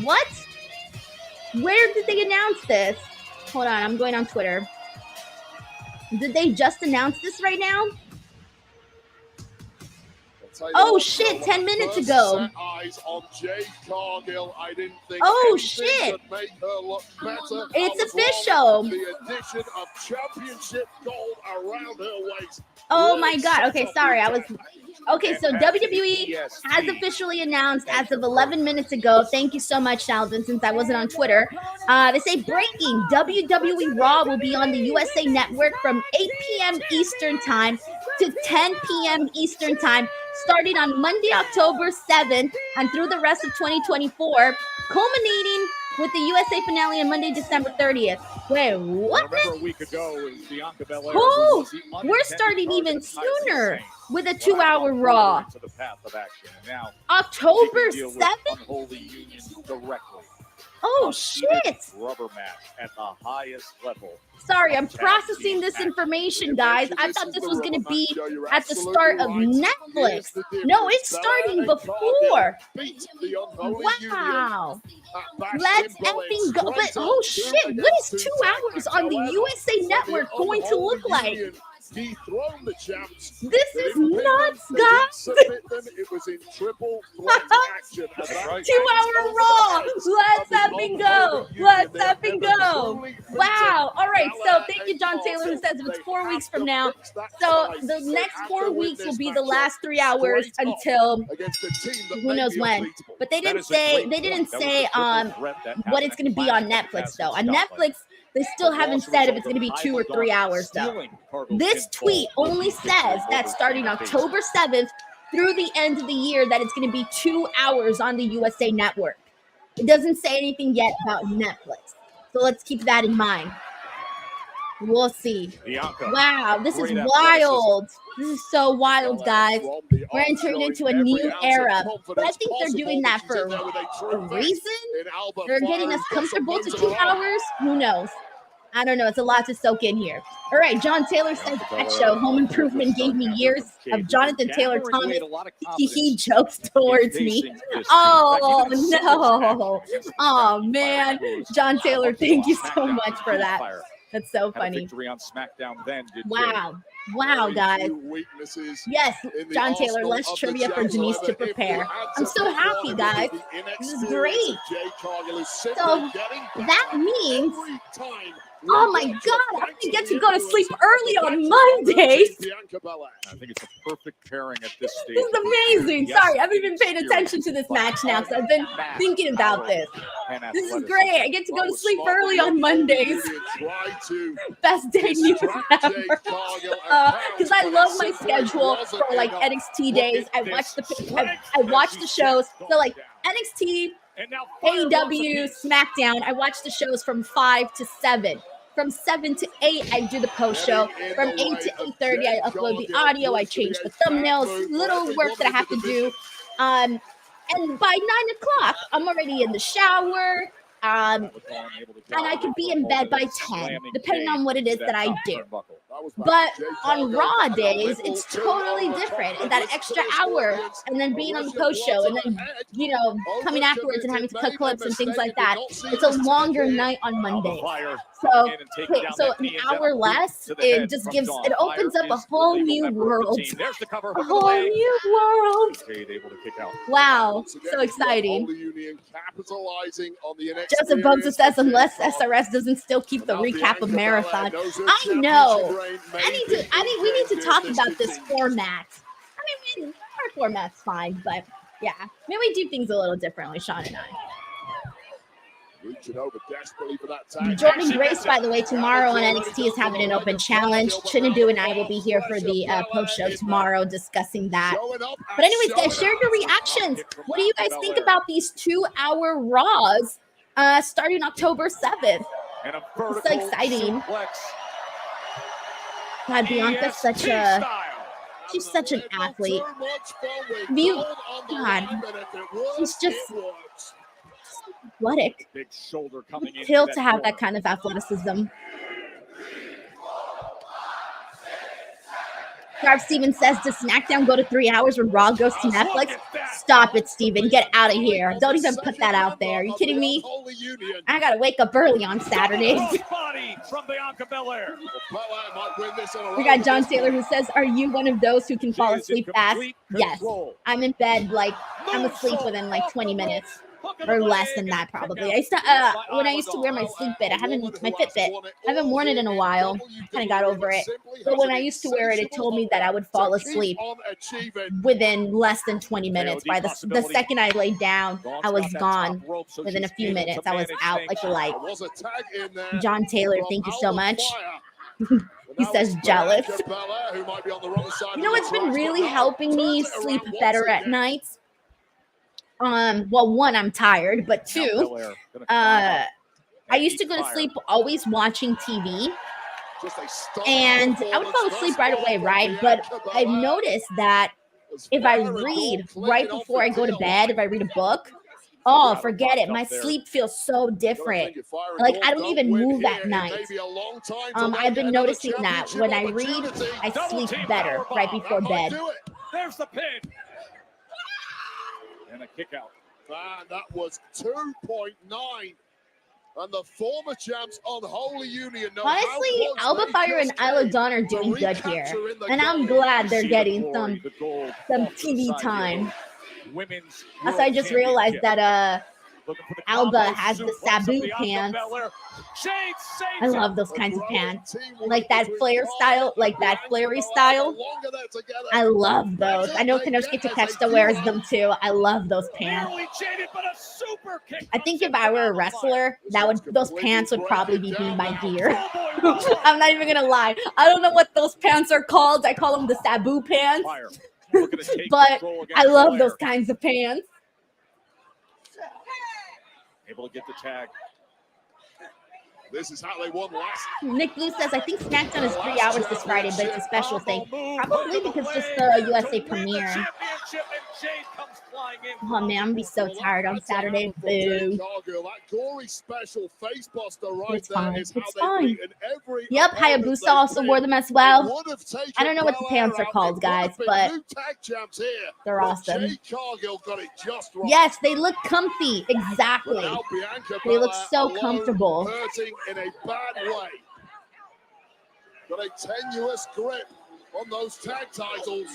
What? Where did they announce this? Hold on, I'm going on Twitter. Did they just announce this right now? Oh shit, 10 minutes ago. Oh shit. It's official. Oh my god. Okay, sorry. Okay, so WWE has officially announced as of 11 minutes ago. Thank you so much, Sheldon, since I wasn't on Twitter. They say breaking, WWE Raw will be on the USA Network from 8 p.m. Eastern Time to 10 p.m. Eastern Time, starting on Monday, October 7th, and through the rest of 2024, culminating with the USA finale on Monday, December 30th. Wait, what? A week ago, Bianca Belair. Oh, we're starting even sooner with a 2-hour Raw. October 7th? Oh, shit. Rubber match at the highest level. Sorry, I'm processing this information, guys. I thought this was going to be at the start of Netflix. No, it's starting before. Wow. Let's effing go. But, oh, shit. What is 2 hours on the USA Network going to look like? Dethrone the champs. This is nuts, guys. It was in triple action. 2-hour Raw. Let's effing go. Let's effing go. Wow. All right. So thank you, John Taylor, who says it's 4 weeks from now. So the next 4 weeks will be the last 3 hours until who knows when. But they didn't say what it's going to be on Netflix though. On Netflix, they still haven't said if it's going to be 2 or 3 hours, though. This tweet only says that starting October 7th through the end of the year that it's going to be 2 hours on the USA Network. It doesn't say anything yet about Netflix. So let's keep that in mind. We'll see. Wow, this is wild. This is so wild, guys. We're entering into a new era. But I think they're doing that for a reason. They're getting us comfortable to 2 hours. Who knows? I don't know. It's a lot to soak in here. All right. John Taylor says that show Home Improvement gave me years of Jonathan Taylor Thomas he jokes towards me. Oh no. Oh man. John Taylor, thank you so much for that. That's so funny. Victory on SmackDown then. Wow. Wow, guys. Yes, John Taylor, less trivia for Denise to prepare. I'm so happy, guys. This is great. So that means, oh my God, I'm going to get to go to sleep early on Mondays. I think it's a perfect pairing at this stage. This is amazing. Sorry, I haven't even paid attention to this match now, so I've been thinking about this. This is great. I get to go to sleep early on Mondays. Best day news ever. Because I love my schedule for like NXT days. I watch the shows. So like NXT, AEW, SmackDown. I watch the shows from 5 to 7. From 7 to 8, I do the post show. From 8 to 8:30, I upload the audio. I change the thumbnails, little work that I have to do. And by 9 o'clock, I'm already in the shower. And I could be in bed by 10, depending on what it is that I do. But on Raw days, it's totally different. That extra hour, and then being on the post show, and then, you know, coming afterwards and having to cut clips and things like that. It's a longer night on Monday. So an hour less, it just gives, it opens up a whole new world. A whole new world. Wow, so exciting. Joseph Bugza says, unless SRS doesn't still keep the recap of Marathon. I know. We need to talk about this format. I mean, our format's fine, but yeah. Maybe we do things a little differently, Sean and I. Jordan Grace, by the way, tomorrow on NXT is having an open challenge. Chinadu and I will be here for the post show tomorrow discussing that. But anyways, guys, share your reactions. What do you guys think about these 2-hour Raws starting October 7th? It's so exciting. God, Bianca's she's such an athlete. God, she's just athletic. Big shoulder coming in. Kill to have that kind of athleticism. Garb Stevens says, does SmackDown go to 3 hours when Raw goes to Netflix? Stop it, Steven. Get out of here. Don't even put that out there. Are you kidding me? I gotta wake up early on Saturdays. We got John Taylor who says, are you one of those who can fall asleep fast? Yes. I'm in bed, like, I'm asleep within like 20 minutes. Or less than that, probably. I used to, when I used to wear my sleep bit, my Fitbit, I haven't worn it in a while. Kind of got over it. But when I used to wear it, it told me that I would fall asleep within less than 20 minutes. By the second I laid down, I was gone. Within a few minutes, I was out like a light. John Taylor, thank you so much. He says jealous. You know what's been really helping me sleep better at nights? Well, one, I'm tired, but two, I used to go to sleep always watching TV, and I would fall asleep right away, right? But I've noticed that if I read right before I go to bed, if I read a book, oh, forget it. My sleep feels so different. Like, I don't even move at night. I've been noticing that when I read, I sleep better right before bed. There's the pin. And a kick out. Man, that was 2.9. And the former champs Unholy Union. Honestly, Alba Fire and Isla Dawn are doing good here. And I'm glad they're getting some TV time. Also, I just realized that Alba has the Sabu pants. I love those kinds of pants. Like that flare style, like that flary style. I love those. I know Kanosuke Takeshita wears them too. I love those pants. I think if I were a wrestler, those pants would probably be my gear. I'm not even gonna lie. I don't know what those pants are called. I call them the Sabu pants. But I love those kinds of pants. Able to get the tag. This is how they won last. Nick Blue says, I think SmackDown is 3 hours this Friday, but it's a special thing. Probably because just the USA premiere. and Jade comes flying in. Oh man, I'm gonna be so tired on Saturday. Boo. Cargill, that gory special face buster right It's there fine. is how It's they fine. beat in every Yep, opponent Hayabusa they also beat. wore them as It well. would have taken I don't know what the Belair pants are out. called, It would guys, have been but new tag champs here. they're But awesome. Jade Cargill got it just right. Yes, they look comfy. But Exactly. now Bianca They look Belair so alone, comfortable. hurting in a bad way. Got a tenuous grip on those tag titles.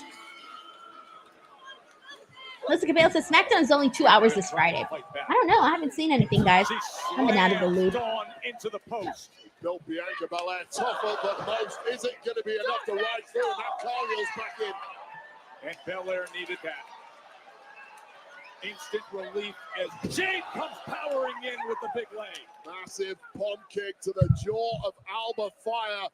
Listen, Cabell says SmackDown is only 2 hours this Friday. I don't know. I haven't seen anything, guys. I've been out of the loop. Dawn into the post. Built Bianca Belair tougher than most. Is it going to be enough to ride through? Now Cargill's back in. And Belair needed that. Instant relief as Jade comes powering in with the big leg. Massive palm kick to the jaw of Alba Fire.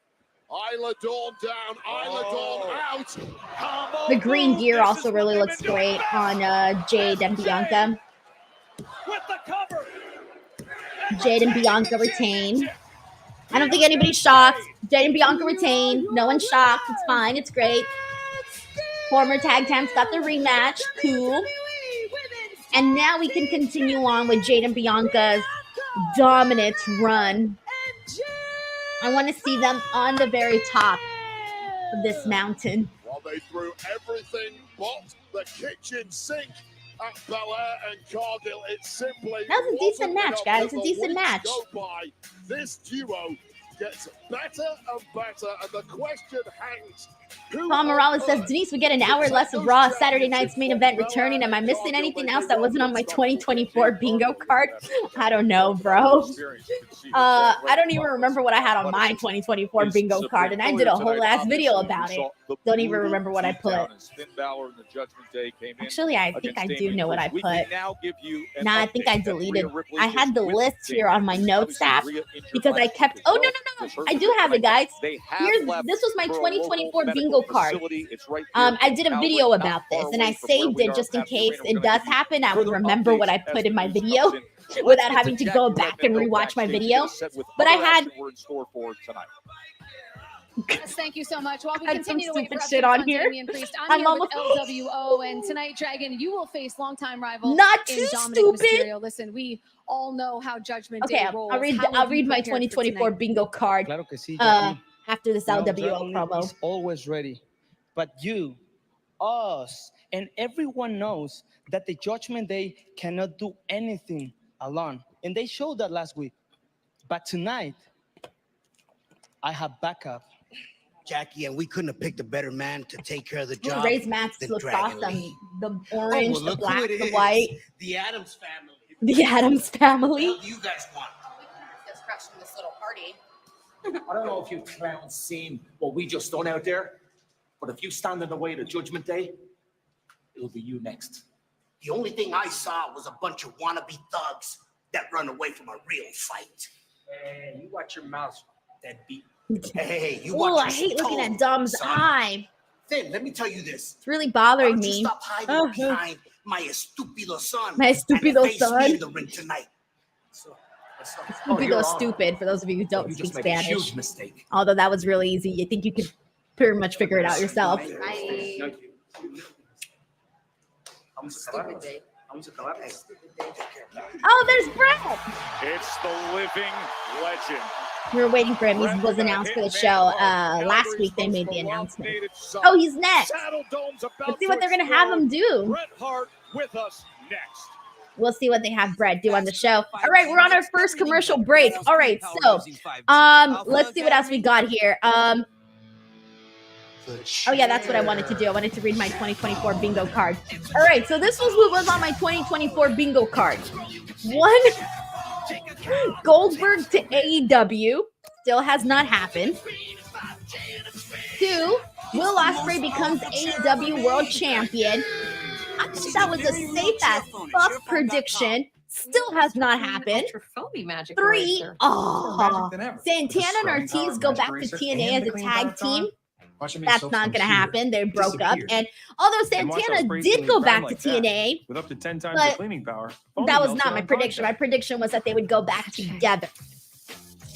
Isla Dawn down, Isla Dawn out. Combo The green move. gear This also is really what looks they've been doing. great on Jade and Bianca. With the cover. Jade and Bianca retain. I don't think anybody's shocked. Jade and Bianca retain. No one's shocked. It's fine. It's great. Former tag teams got the rematch. Cool. And now we can continue on with Jade and Bianca's dominant run. I want to see them on the very top of this mountain. While they threw everything but the kitchen sink at Belair and Cargill, it simply That was a decent wasn't match, enough. guys. As A the decent weeks match. go by, this duo gets better and better, and the question hangs. who Paul Morales on says, earth Denise, we get an hour less of Raw Saturday night's main event returning. Am I missing anything else that wasn't on my 2024 bingo card? I don't know, bro. I don't even remember what I had on my 2024 bingo card, and I did a whole ass video about it. Don't even remember what I put. Actually, I think I do know what I put. Nah, I think I deleted. I had the list here on my notes app because I kept. Oh no! I do have it, guys. Here's this was my 2024 bingo card. I did a video about this, and I saved it just in case it does happen. I would remember what I put in my video without having to go back and rewatch my video. But I had. Yes, thank you so much. While we Had some continue to wait stupid for shit updates on here. Damian Priest, I'm I'm here with almost- LWO, and tonight, Dragon, you will face longtime rival Not in too Dominik stupid. Mysterio. Listen, we all know how Judgment Okay, Day rolls. I'll read. How I'll have read you my prepared for 2024 tonight? bingo card. Claro que sí, After this LWO Dragon promo. is always ready. But you, us, and everyone knows that the Judgment Day cannot do anything alone. And they showed that last week. But tonight, I have backup. Jackie, and we couldn't have picked a better man to take care of the Ooh, job. Ray's mask than looks Dragon awesome. Lee. The orange, well, the look who black, it the is. white, The Addams family. the Addams family. What do you guys want? Just crashing this little party. I don't know if you clowns seen what we just done out there, but if you stand in the way of Judgment Day, it'll be you next. The only thing I saw was a bunch of wannabe thugs that run away from a real fight. Hey, you watch your mouth, deadbeat. Hey, you Oh, watch I your hate looking tone, at Dom's son. eye. Finn, let me tell you this. It's really Why bothering don't you me. stop hiding Oh, behind my estupido son? My estupido and face son. me in the ring tonight. Stupid you're though, on. stupid for those of you who don't You speak just made a Spanish. huge mistake. Although that was really easy. I think you could pretty much figure it out yourself. I Vamos a stupid acabar. day. Vamos a acabar. Stupid day. Oh, there's Bret. It's the living legend. We were waiting for him. He was announced for the show. Last week they made the announcement. Oh, he's next. Let's see what they're gonna have him do. Bret Hart with us next. We'll see what they have Bret do on the show. All right, we're on our first commercial break. All right, so let's see what else we got here. Oh yeah, that's what I wanted to do. I wanted to read my 2024 bingo card. All right, so this was what was on my 2024 bingo card. 1, Goldberg to AEW, still has not happened. 2, Will Ospreay becomes AEW World Champion. I think that was a safe as fuck prediction. Still has not happened. Ultraphobia magic. 3, More oh, magic than ever. Santana and The scrubbing Ortiz power go of back to Magic TNA Eraser as and a the tag cleaning team. power Watch him make That's soap not from going to Cheetor. happen. They broke up. Disappeared. And although And watch Santana Ospreay's did cleaning go the back ground to like that. TNA, With up to 10 times But the cleaning power. that was not my prediction. My prediction was that they would go back together.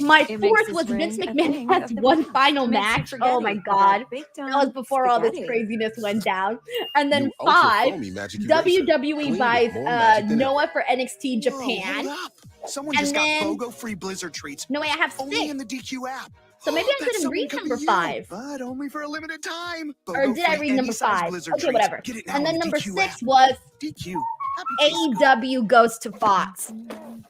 My It makes fourth this was Vince ring a McMahon thing has of the one past. final Makes you match. forget Oh my it. God. Big That was dumb before all this spaghetti. craziness went down. And then New Ultra 5, Foamy Magic Eraser. WWE Clean buys with more magic than Noah for NXT Whoa, Japan. hold up. Someone And just then- got BOGO free Blizzard treats. No way, I have Only 6. in the DQ app. So maybe I That didn't someone read could number be you, 5. but only for a limited time. Or BOGO did I free read number any size 5? Blizzard Okay, treats. whatever. Get it now And then in the number DQ 6 app. was DQ. Happy Disco. AEW goes to Fox.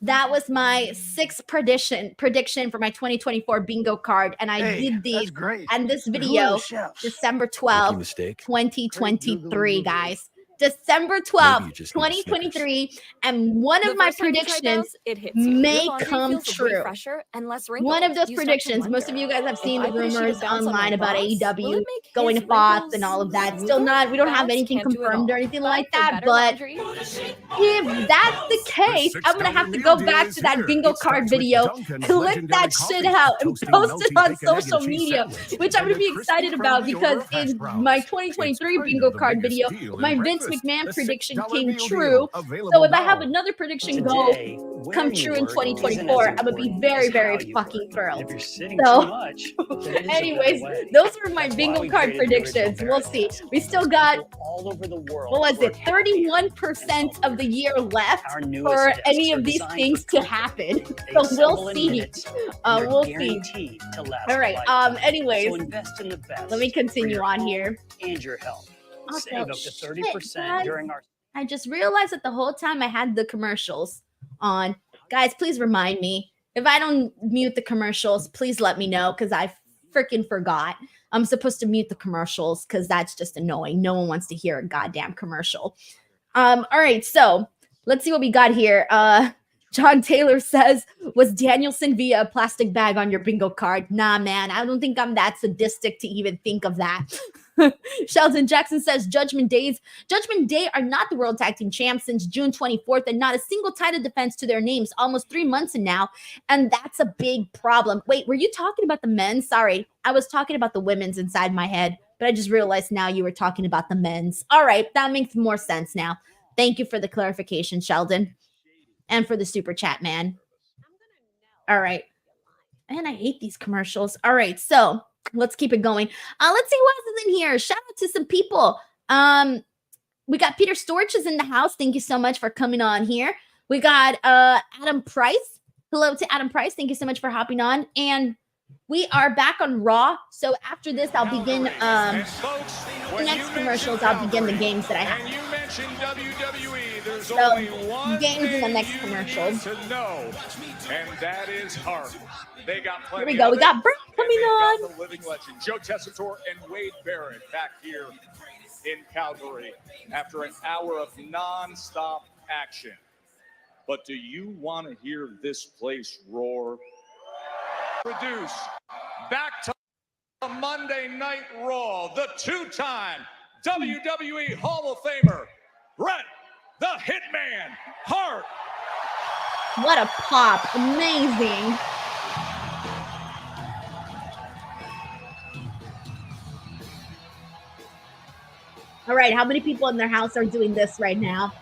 That was my 6th prediction for my 2024 bingo card. And I did these great. and this video December 12th, mistake. 2023, guys. December 12th, 2023. And one of my predictions may come true. One of those predictions, most of you guys have seen the rumors online about AEW going to Fox and all of that. Still not, we don't have anything confirmed or anything like that. But if that's the case, I'm going to have to go back to that bingo card video, clip that shit out, and post it on social media, which I'm going to be excited about because in my 2023 bingo card video, my Vince McMahon prediction came true. So if I have another prediction come true in 2024, I'm gonna be very, very fucking thrilled. So, anyways, those were my bingo card predictions. We'll see. We still got all over the world. what was it? 31% of the year left for any of these things to happen. So we'll see. We'll see. All right. Anyways, let me continue on here. And your health. Save up to Shit, 30% guys. during our. I just realized that the whole time I had the commercials on. Guys, please remind me. If I don't mute the commercials, please let me know because I freaking forgot. I'm supposed to mute the commercials because that's just annoying. No one wants to hear a goddamn commercial. All right, so let's see what we got here. John Taylor says, was Danielson via a plastic bag on your bingo card? Nah, man, I don't think I'm that sadistic to even think of that. Sheldon Jackson says Judgment Day are not the World Tag Team Champs since June 24th and not a single title defense to their names almost 3 months in now. And that's a big problem. Wait, were you talking about the men's? Sorry, I was talking about the women's inside my head, but I just realized now you were talking about the men's. All right, that makes more sense now. Thank you for the clarification, Sheldon. And for the super chat, man. All right. Man, I hate these commercials. All right, so let's keep it going. Let's see who else is in here. Shout out to some people. We got Peter Storch is in the house. Thank you so much for coming on here. We got Adam Price. Hello to Adam Price. Thank you so much for hopping on. And we are back on Raw. So after this, I'll begin the next commercials. I'll begin the games that I have. And you mentioned WWE. There's So, only one games in the thing next you commercials. need to know, and that is heart. They got plenty. Here we go. of We it, got Bret and coming they've on. got the living legend, Joe Tessitore and Wade Barrett, back here in Calgary after an hour of non-stop action. But do you want to hear this place roar? Produce back to Monday Night Raw, the two-time WWE Hall of Famer, Bret the Hitman Hart. What a pop. Amazing. All right, how many people in their house are doing this right now?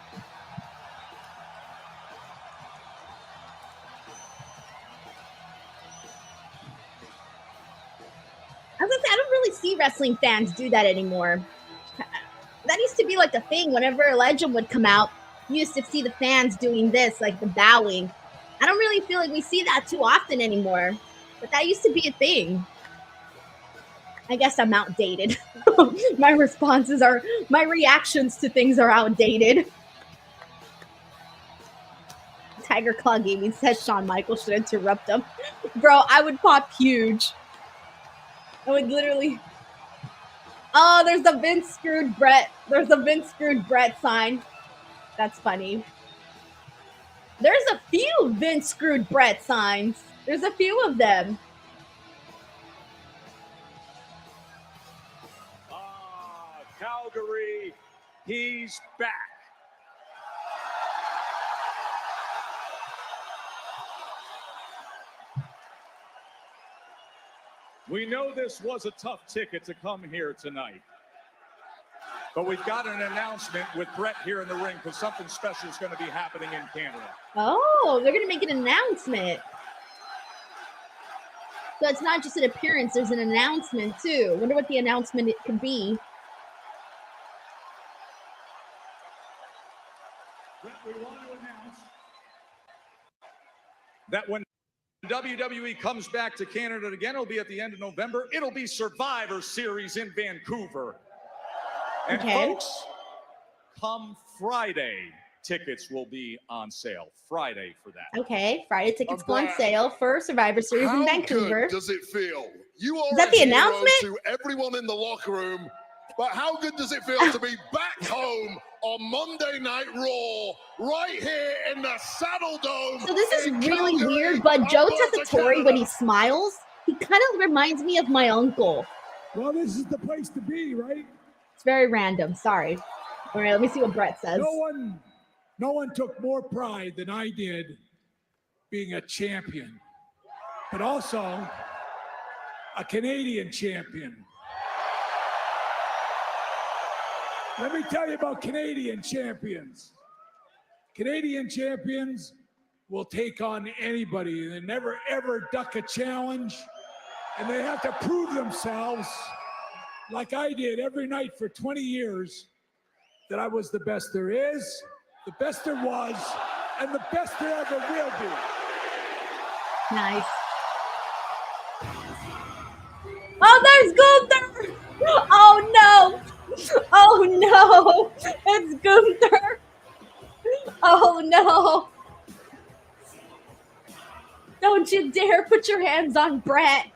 I was gonna say, I don't really see wrestling fans do that anymore. That used to be like a thing. Whenever a legend would come out, you used to see the fans doing this, like the bowing. I don't really feel like we see that too often anymore, but that used to be a thing. I guess I'm outdated. My reactions to things are outdated. Tiger Claw Gaming says Shawn Michaels should interrupt him. Bro, I would pop huge. I would literally. Oh, there's a Vince screwed Bret. There's a Vince screwed Bret sign. That's funny. There's a few Vince screwed Bret signs. There's a few of them. Calgary, he's back. We know this was a tough ticket to come here tonight. But we've got an announcement with Bret here in the ring because something special is going to be happening in Canada. Oh, they're going to make an announcement. So it's not just an appearance, there's an announcement too. Wonder what the announcement it could be. We want to announce that when WWE comes back to Canada again, it'll be at the end of November. It'll be Survivor Series in Vancouver. And folks, come Friday, tickets will be on sale. Friday for that. Okay, Friday tickets go on sale for Survivor Series in Vancouver. How good does it feel? You are Is that the a hero announcement? to everyone in the locker room, but how good does it feel to be back home on Monday Night Raw, right here in the Saddle Dome? So this is in really Calgary, weird, but Joe Alberta, Tessitore, when he Canada. smiles, he kind of reminds me of my uncle. Well, this is the place to be, right? It's very random. Sorry. All right, let me see what Bret says. No one took more pride than I did being a champion, but also a Canadian champion. Let me tell you about Canadian champions. Canadian champions will take on anybody. They never, ever duck a challenge, and they have to prove themselves like I did every night for 20 years that I was the best there is, the best there was, and the best there ever will be. Nice. Oh, there's Gunther! Oh no! Oh no! It's Gunther! Oh no! Don't you dare put your hands on Bret!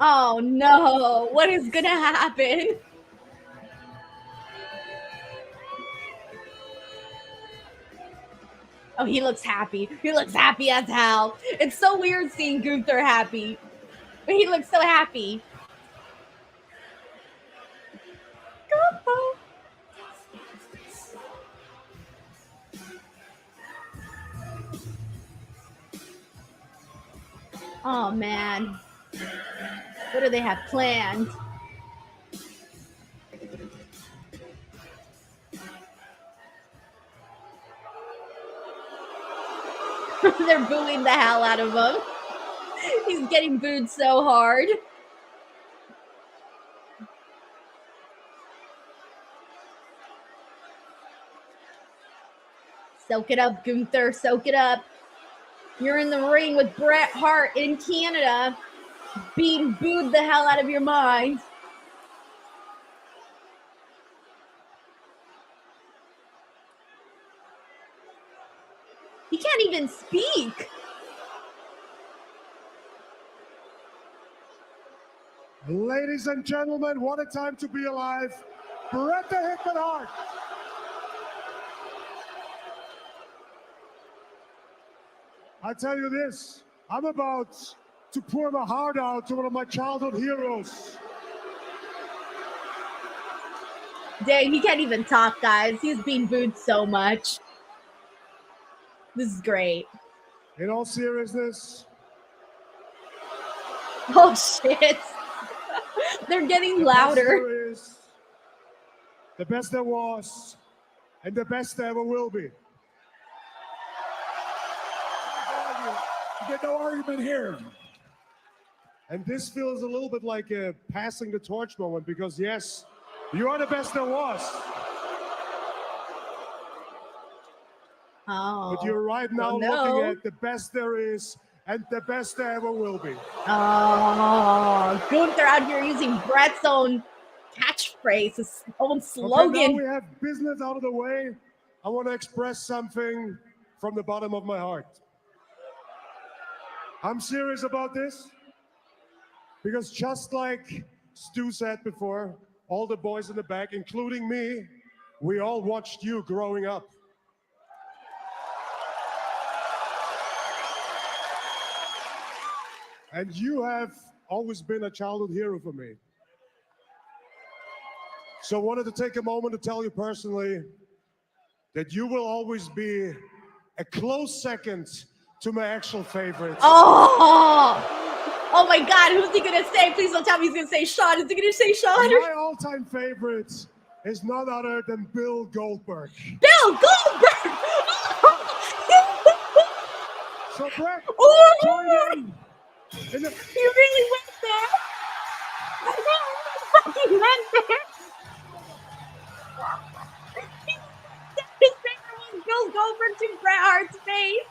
Oh no! What is gonna happen? Oh, he looks happy. He looks happy as hell. It's so weird seeing Gunther happy. But he looks so happy. Oh, man. What do they have planned? They're booing the hell out of him. He's getting booed so hard. Soak it up, Gunther. Soak it up. You're in the ring with Bret Hart in Canada, being booed the hell out of your mind. He can't even speak. Ladies and gentlemen, what a time to be alive. Bret the Hitman Hart. I tell you this, I'm about to pour my heart out to one of my childhood heroes. Dang, he can't even talk, guys. He's being booed so much. This is great. In all seriousness. Oh, shit. They're getting louder. The best there was, and the best there ever will be. You get no argument here. And this feels a little bit like a passing the torch moment because, yes, you are the best there was. Oh. But you're right now no. looking at the best there is and the best there ever will be. Oh, Gunther out here using Bret's own catchphrase, his own slogan. Okay, now we have business out of the way. I want to express something from the bottom of my heart. I'm serious about this because just like Stu said before, all the boys in the back, including me, we all watched you growing up. And you have always been a childhood hero for me. So I wanted to take a moment to tell you personally that you will always be a close second to my actual favorite. Oh my God, who's he gonna say? Please don't tell me he's gonna say Shawn. Is he gonna say Shawn? My all-time favorite is none other than Bill Goldberg. Bill Goldberg! So Bret, Oh, join in. he really went there. I know, he went there. His finger was Bill Goldberg to Bret Hart's face.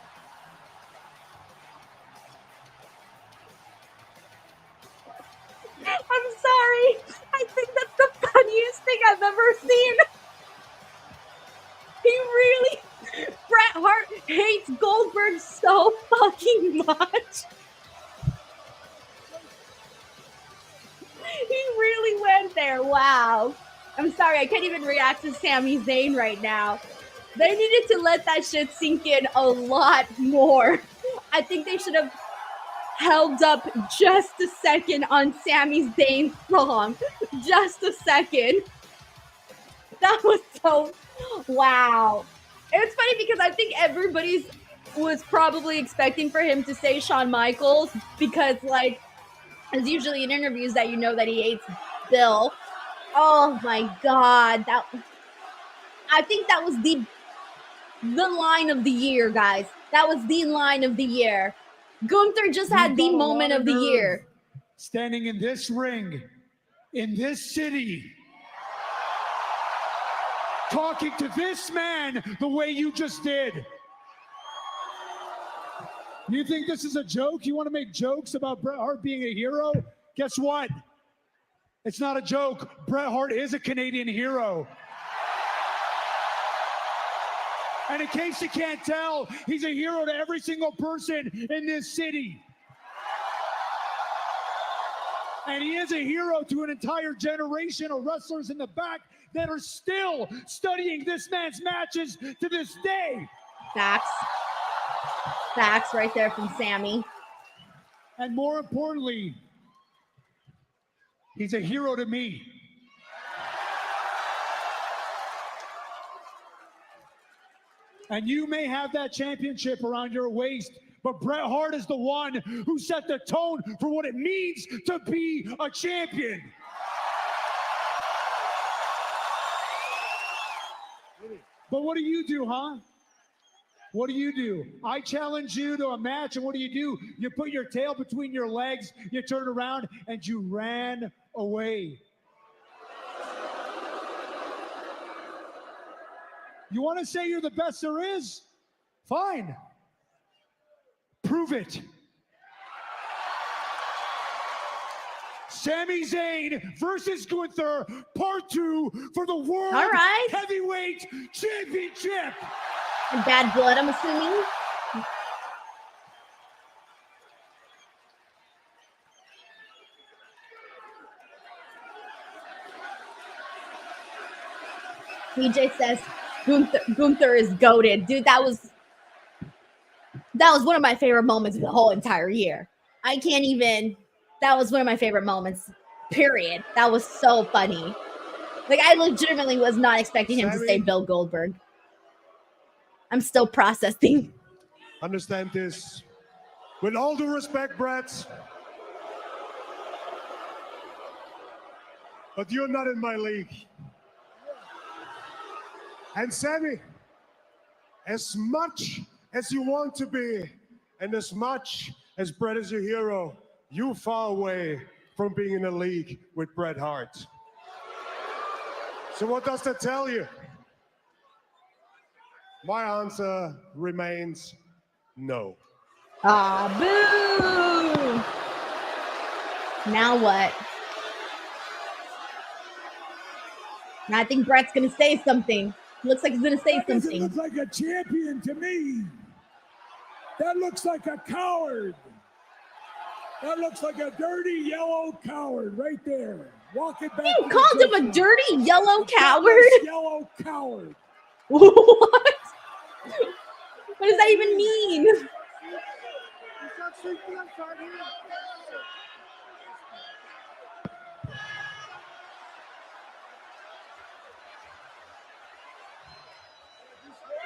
I'm sorry. I think that's the funniest thing I've ever seen. He really, Bret Hart hates Goldberg so fucking much. He really went there. Wow. I'm sorry. I can't even react to Sami Zayn right now. They needed to let that shit sink in a lot more. I think they should have held up just a second on Sami Zayn's song. Just a second. That was so, wow. It's funny because I think everybody was probably expecting for him to say Shawn Michaels because, like, it's usually in interviews that you know that he hates Bill. Oh my God. I think that was the line of the year, guys. That was the line of the year. Gunther just had the moment of the year. Standing in this ring, in this city, talking to this man the way you just did. You think this is a joke? You want to make jokes about Bret Hart being a hero? Guess what? It's not a joke. Bret Hart is a Canadian hero. And in case you can't tell, he's a hero to every single person in this city. And he is a hero to an entire generation of wrestlers in the back that are still studying this man's matches to this day. Facts. Facts right there from Sami. And more importantly, he's a hero to me. And you may have that championship around your waist, but Bret Hart is the one who set the tone for what it means to be a champion. But what do you do, huh? What do you do? I challenge you to a match, and what do? You put your tail between your legs, you turn around, and you ran away. You want to say you're the best there is? Fine. Prove it. Sami Zayn versus Gunther, part 2 for the World Heavyweight Championship. Bad blood, I'm assuming. PJ says Gunther is goated. Dude, that was one of my favorite moments of the whole entire year. That was one of my favorite moments, period. That was so funny. Like, I legitimately was not expecting him to say Bill Goldberg. I'm still processing. Understand this. With all due respect, Bret, but you're not in my league. And Sami, as much as you want to be, and as much as Bret is your hero, you're far away from being in a league with Bret Hart. So what does that tell you? My answer remains no. Ah, boo! Now what? Now I think Bret's gonna say something. Looks like he's gonna say That something. doesn't look like a champion to me. That looks like a coward. That looks like a dirty yellow coward right there. Walking back. You called him a dirty yellow coward? Yellow coward. What? What does that even mean?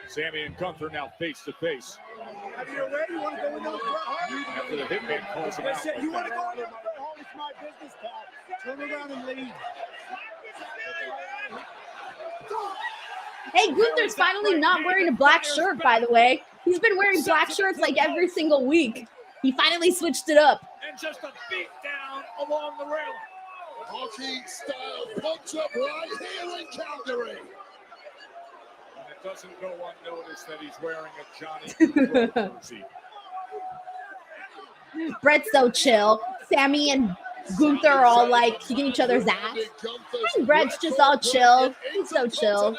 Sami and Gunther now face to face. Are you ready? You want to go into the Bret Hart? After the hitman calls him out. You want to go into the Bret Hart? It's my business, pal. Turn around and leave. Hey, Gunther's finally not wearing a black shirt, by the way. He's been wearing black shirts like every single week. He finally switched it up. And just a beat down along the railing. Hockey style punch up right here in Calgary. And it doesn't go unnoticed that he's wearing a Johnny jersey. Bret's so chill. Sammy and Gunther are all like kicking each other's ass. And Bret's just all chill. He's so chill.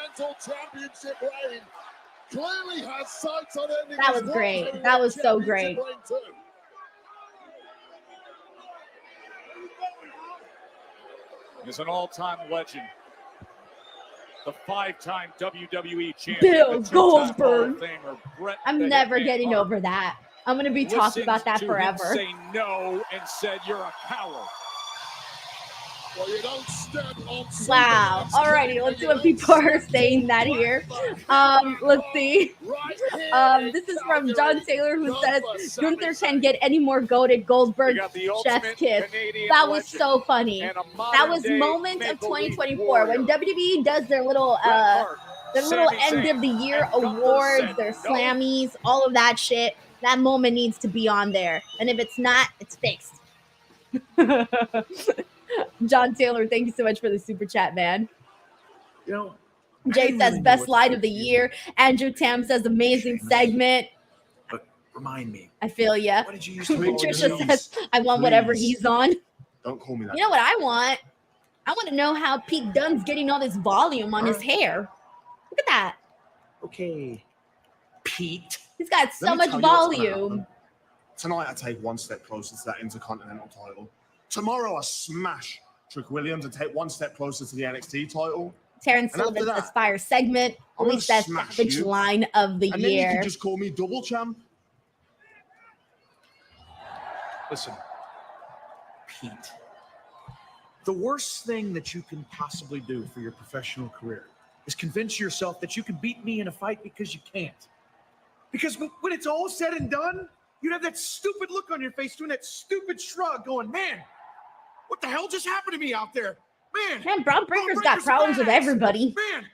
That was great. That was so great. Is an all-time legend. The 5-time WWE champion. Bill the 2-time Hall of Goldberg. Famer, Bret I'm the never Hitman getting Hart over that. I'm going to be talking about that listened to him forever. say no and said you're a coward. Well, you don't step on Wow. Alrighty, let's see what people are saying that here. Let's see. This is from John Taylor, who says Gunther can get any more goated Goldberg chef's kiss. That was so funny. That was moment of 2024 when WWE does their little end of the year awards, their Slammies, all of that shit. That moment needs to be on there, and if it's not, it's fixed. John Taylor, thank you so much for the super chat, man. You know, Jay says best line of the year. Andrew Tam says amazing segment. but remind me. I feel ya. What did you used to call your Patricia knees? says I want whatever Please. he's on. Don't call me that. You know what I want? I want to know how Pete Dunne's getting all this volume on his hair. Look at that. Okay, Pete. He's got so Let me much tell you what's gonna volume. happen. Tonight I take one step closer to that Intercontinental title. Tomorrow I smash Trick Williams and take one step closer to the NXT title. Terrence And after Sullivan that, says fire segment. I'm Only gonna says smash savage you. line of the And then you year. can just call me double champ. Listen, Pete. The worst thing that you can possibly do for your professional career is convince yourself that you can beat me in a fight because you can't. Because when it's all said and done, you'd have that stupid look on your face doing that stupid shrug going, man, what the hell just happened to me out there? Man, Braun Breaker's got problems with everybody. Man,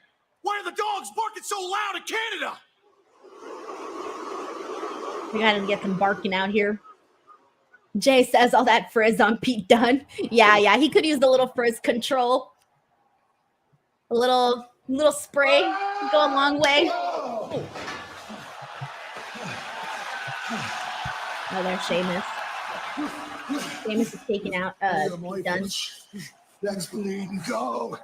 why are the dogs barking so loud in Canada? We gotta get some barking out here. Jay says all that frizz on Pete Dunne. Yeah, he could use a little frizz control. A little spray would go a long way. Oh, there's Sheamus. Sheamus is taking out Pete Dunne. Let's bleed and go.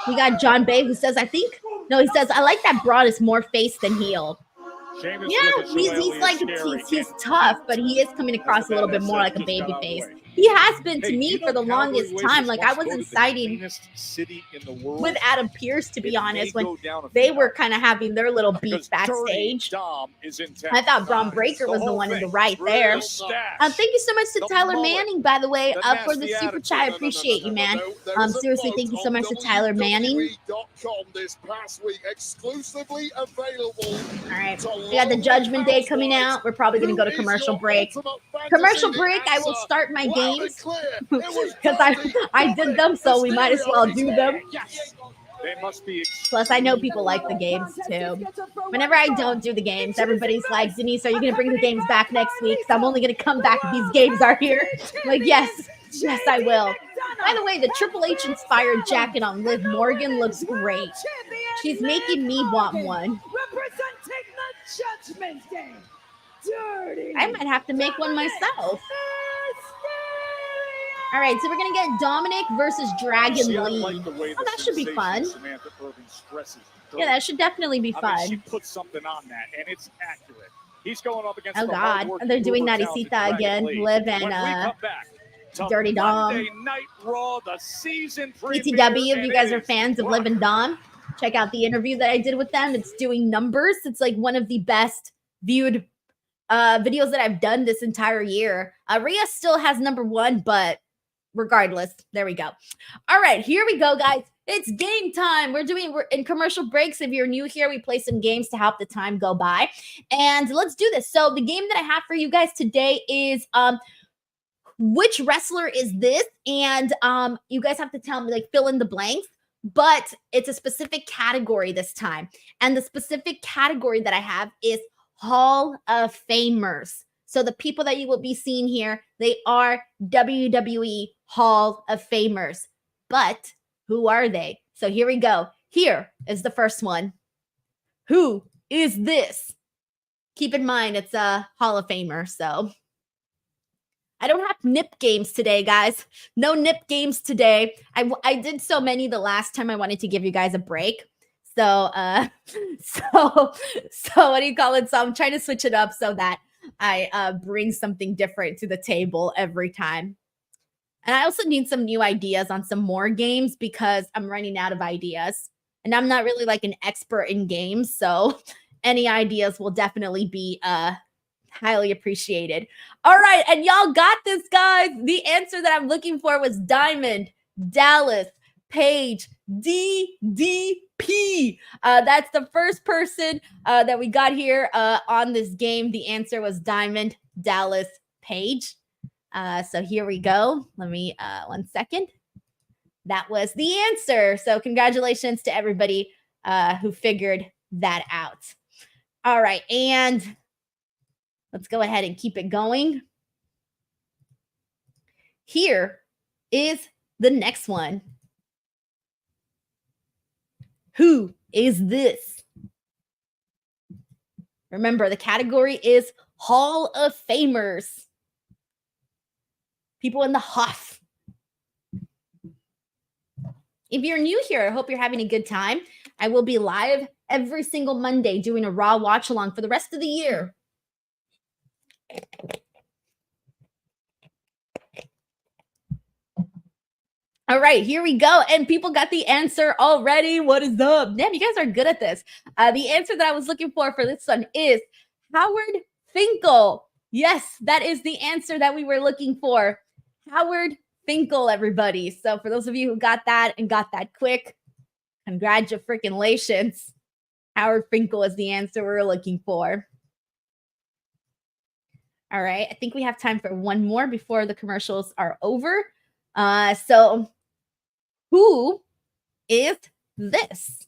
We got John Bay who says, he says, I like that Braun is more face than heel. Sheamus Yeah, with a he's shillelagh like is he's scary. tough, but he is coming across a little bit more like a baby face. He has been to me for the longest time. Like I wasn't siding City in the world. with Adam Pierce, to be It may honest, when go down a they few were kind of having their little beef because Dirty backstage. Dom is in town. I thought Braun Breaker was the whole one in the thing. right there. Real stash. Thank you so much to The Tyler mullet. Manning, by the way, The for the nasty super attitude. chat. I appreciate you, man. Seriously, thank you so much to Tyler Manning. WWE.com this past week, exclusively available. All right, we got the Judgment Day coming out. We're probably going to go to commercial break. Commercial break, I will start my games because I did them, so we might as well do them. They must be. Plus, I know people like the games too. Whenever I don't do the games, everybody's like, Denise, are you going to bring the games back next week? Because I'm only going to come back if these games are here. I'm like, yes, I will. By the way, the Triple H inspired jacket on Liv Morgan looks great. She's making me want one. Representing the Judgment Day. Dirty. I might have to make one myself. All right, so we're going to get Dominik versus Dragon See, I Lee. like the way Oh, the that should be fun. sensation Samantha Irving stresses Yeah, that should definitely be I mean, she fun. put something on that, and it's accurate. He's going up against Oh, the God. hard-working, They're doing uber-talented Natisita again. Dragon Lee. Liv When we and come back to Dirty Dom. Monday Night Raw, the season premiere, ETW, if you guys are and it fans is of Liv and Dom, check out the interview that I did with them. It's doing numbers. It's like one of the best viewed videos that I've done this entire year. Rhea still has number one, but regardless, there we go. All right, here we go, guys. It's game time. We're in commercial breaks. If you're new here, we play some games to help the time go by. And let's do this. So the game that I have for you guys today is which wrestler is this? And you guys have to tell me, like, fill in the blanks. But it's a specific category this time. And the specific category that I have is Hall of Famers. So the people that you will be seeing here, they are WWE Hall of Famers. But who are they? So here we go. Here is the first one. Who is this? Keep in mind, it's a Hall of Famer, so... I don't have nip games today, guys. No nip games today. I did so many the last time I wanted to give you guys a break. So, so what do you call it? So I'm trying to switch it up so that I bring something different to the table every time. And I also need some new ideas on some more games because I'm running out of ideas. And I'm not really like an expert in games. So any ideas will definitely be highly appreciated. All right, and y'all got this, guys. The answer that I'm looking for was Diamond Dallas Page, DDP. That's the first person that we got here on this game. The answer was Diamond Dallas Page. So here we go. Let me 1 second. That was the answer. So congratulations to everybody who figured that out. All right, and let's go ahead and keep it going. Here is the next one. Who is this? Remember, the category is Hall of Famers. People in the huff. If you're new here, I hope you're having a good time. I will be live every single Monday doing a Raw watch along for the rest of the year. All right, here we go. And people got the answer already. What is up? Damn, you guys are good at this. The answer that I was looking for this one is Howard Finkel. Yes, that is the answer that we were looking for. Howard Finkel, everybody. So for those of you who got that and got that quick, congratulations. Howard Finkel is the answer we're looking for. All right, I think we have time for one more before the commercials are over. So who is this?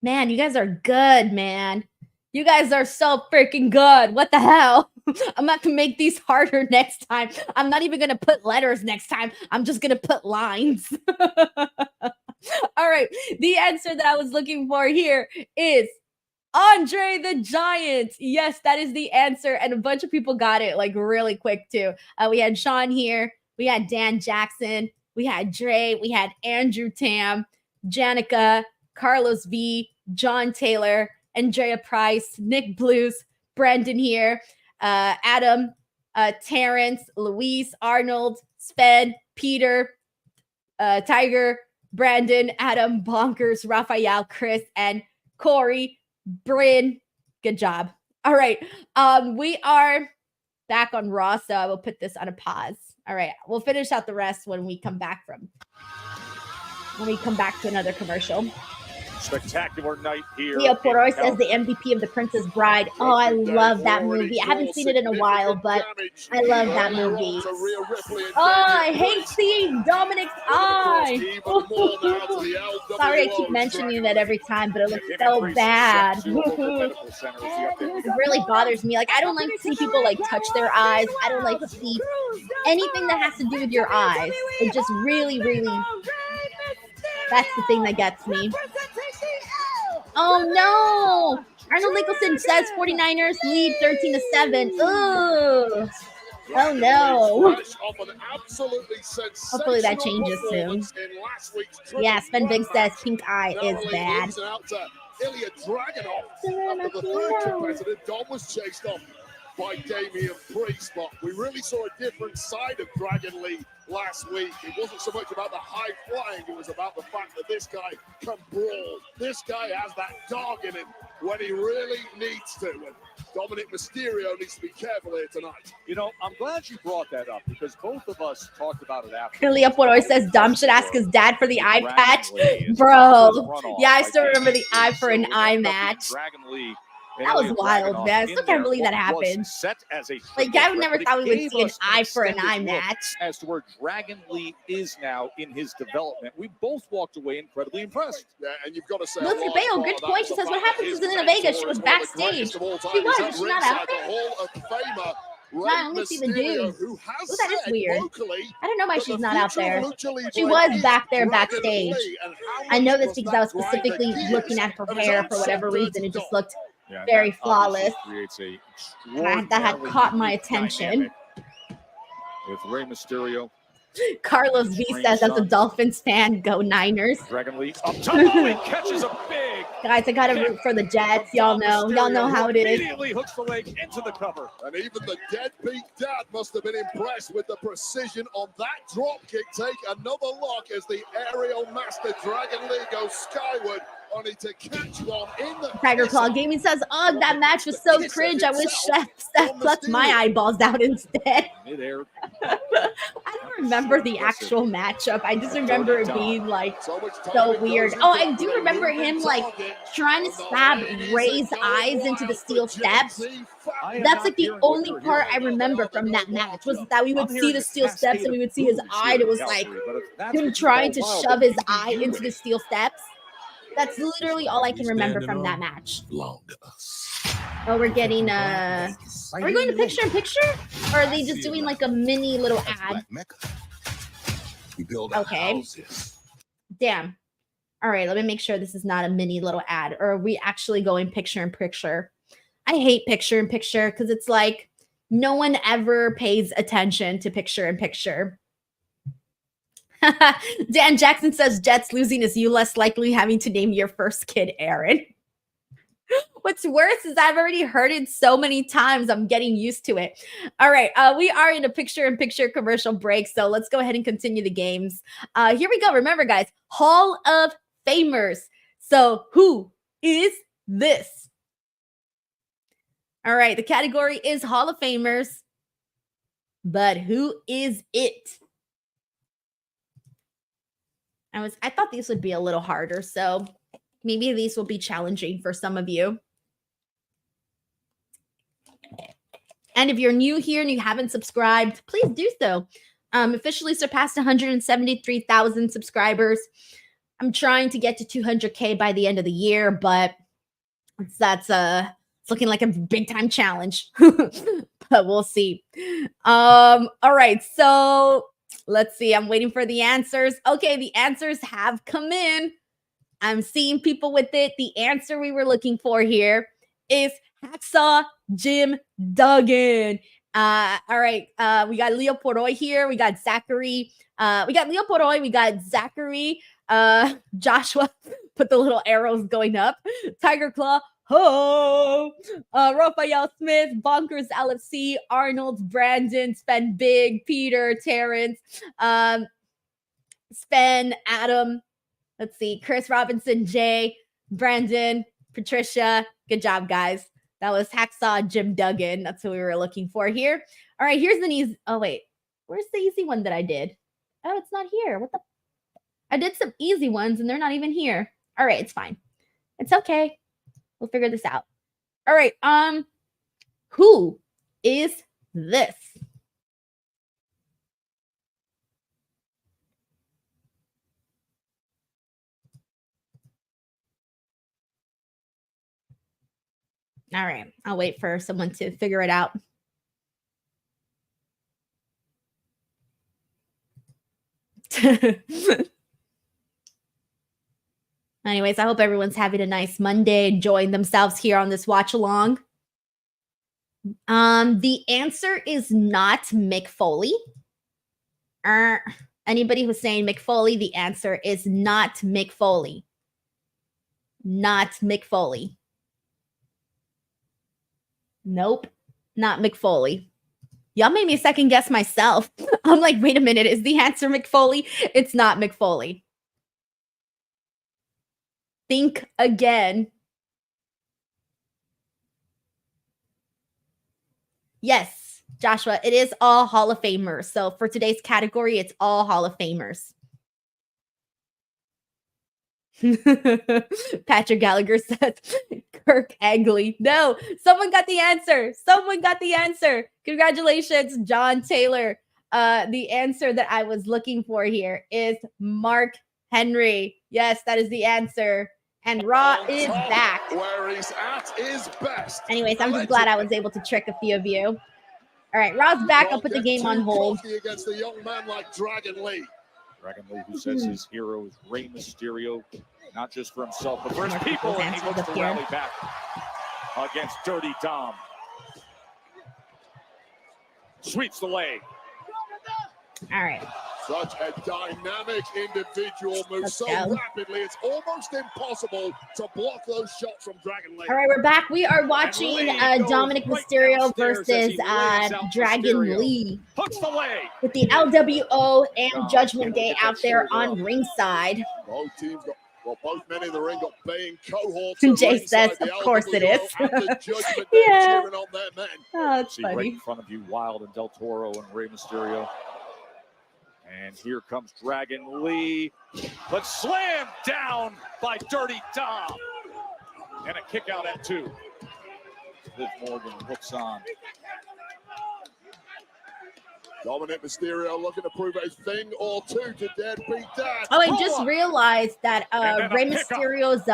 Man, you guys are good, man. You guys are so freaking good. What the hell? I'm about to make these harder next time. I'm not even going to put letters next time. I'm just going to put lines. All right. The answer that I was looking for here is Andre the Giant. Yes, that is the answer. And a bunch of people got it like really quick too. We had Sean here. We had Dan Jackson. We had Dre. We had Andrew Tam, Janica, Carlos V, John Taylor, Andrea Price, Nick Blues, Brandon here, Adam, Terrence, Luis, Arnold, Sven, Peter, Tiger, Brandon, Adam, Bonkers, Raphael, Chris, and Corey, Bryn. Good job. All right. We are back on Raw, so I will put this on a pause. All right. We'll finish out the rest when we come back to another commercial. Spectacular night here. Leo Poroy says the MVP of The Princess Bride. Oh, I love that movie. I haven't seen it in a while, but I love that movie. Oh, I hate seeing Dominik's eye. Sorry, I keep mentioning that every time, but it looks so bad. It really bothers me. Like, I don't like to see people like touch their eyes. I don't like to see anything that has to do with your eyes. It just really, that's the thing that gets me. Oh no! Arnold Nicholson says 49ers lead 13-7. Ooh. Oh no. Hopefully that changes soon. Yeah, Sven Big says pink eye is bad. Ilja Dragunov after the third competitor, Dunne was chased off by Damian Priest, but we really saw a different side of Dragon Lee last week. It wasn't so much about the high flying, it was about the fact that this guy can brawl. This guy has that dog in him. when he really needs to. And Dominik Mysterio needs to be careful here tonight. You know, I'm glad you brought that up because both of us talked about it after. Ilja Poroi says Dom should ask his dad for the eye patch. Bro. Yeah, I still remember the eye for an eye match. That was wild, man. I still can't believe that happened. Like, I would never thought we would see an eye for an eye match. As to where Dragon Lee is now in his development, we both walked away incredibly impressed. Yeah, and you've got to say, Lucy Bale, good point. She says, what happened to Zelina Vega? She was backstage. She was. Is she not out there? I only see the dude. Ooh, that is weird. I don't know why she's not out there. She was back there backstage. I know this because I was specifically looking at her hair for whatever reason. It just looked very flawless. That had caught my attention. With Rey Mysterio. Carlos V says, as a Dolphins fan, go Niners. Dragon Lee up top. He catches a big. Guys, I gotta root for the Jets. Y'all know how it is. Immediately hooks the leg into the cover. And even the deadbeat dad must have been impressed with the precision on that drop kick. Take another look as the aerial master Dragon Lee goes skyward, only to catch one in the Tiger Claw Gaming says, oh, that match was so cringe. I wish Seth plucked my eyeballs out instead. Midair. I don't remember the actual matchup. I just remember it being like so weird. Oh, I do remember him like trying to stab Ray's eyes into the steel steps. That's like the only part I remember from that match was that we would see the steel steps and we would see his eye. And it was like him trying to shove his eye into the steel steps. That's literally all I can remember from that match. Oh, we're getting are we going to picture in picture? Or are they just doing like a mini little ad? Okay. Damn. All right, let me make sure this is not a mini little ad. Or are we actually going picture in picture? I hate picture in picture because it's like no one ever pays attention to picture in picture. Dan Jackson says Jets losing is you less likely having to name your first kid Aaron. What's worse is I've already heard it so many times. I'm getting used to it. All right. We are in a picture-in-picture commercial break, so let's go ahead and continue the games. Here we go. Remember, guys, Hall of Famers. So who is this? All right. The category is Hall of Famers, but who is it? I thought these would be a little harder, so maybe these will be challenging for some of you. And if you're new here and you haven't subscribed, please do so. Officially surpassed 173,000 subscribers. I'm trying to get to 200K by the end of the year, but it's looking like a big time challenge. But we'll see. All right, so let's see. I'm waiting for the answers. Okay, the answers have come in. I'm seeing people with it. The answer we were looking for here is Hacksaw Jim Duggan. All right. We got Leo Poroi here. We got Zachary. We got Leo Poroi. We got Zachary. Joshua put the little arrows going up. Tiger Claw. Ho! Raphael Smith, Bonkers LFC, Arnold, Brandon, Sven Big, Peter, Terrence, Sven, Adam, let's see, Chris Robinson, Jay, Brandon, Patricia. Good job, guys. That was Hacksaw Jim Duggan. That's what we were looking for here. All right, here's the easy. Oh, wait. Where's the easy one that I did? Oh, it's not here. What the? I did some easy ones, and they're not even here. All right, it's fine. It's okay. We'll figure this out. All right. Who is this? All right. I'll wait for someone to figure it out. Anyways, I hope everyone's having a nice Monday, enjoying themselves here on this watch along. The answer is not Mick Foley. Anybody who's saying Mick Foley, the answer is not Mick Foley. Not Mick Foley. Nope, not Mick Foley. Y'all made me second guess myself. I'm like, wait a minute, is the answer Mick Foley? It's not Mick Foley. Think again. Yes, Joshua, it is all Hall of Famers. So for today's category, it's all Hall of Famers. Patrick Gallagher says Kirk Angley. No, someone got the answer. Someone got the answer. Congratulations, John Taylor. The answer that I was looking for here is Mark Henry. Yes, that is the answer. And Raw is back. Where he's at is best. Anyways, I'm just glad I was able to trick a few of you. All right, Raw's back. I'll put the game on hold. Against a young man like Dragon Lee. Dragon Lee, who says his hero is Rey Mysterio, not just for himself, but for his people, and he looks to rally back against Dirty Dom. Sweeps the leg. All right. Such a dynamic individual, moves so rapidly, it's almost impossible to block those shots from Dragon Lee. All right, we're back. We are watching Dominik Mysterio versus Dragon Lee with the LWO and Judgment Day out there on ringside. Both teams got, well, both men in the ring got baying cohorts. Jay says, of course it is. Yeah. On their men. Oh, that's See funny. right in front of you, Wild and Del Toro and Rey Mysterio. And here comes Dragon Lee, but slammed down by Dirty Dom. And a kick out at 2. Liv Morgan hooks on. Dominik Mysterio looking to prove a thing or two to deadbeat Dad. Oh, I just realized that Rey Mysterio's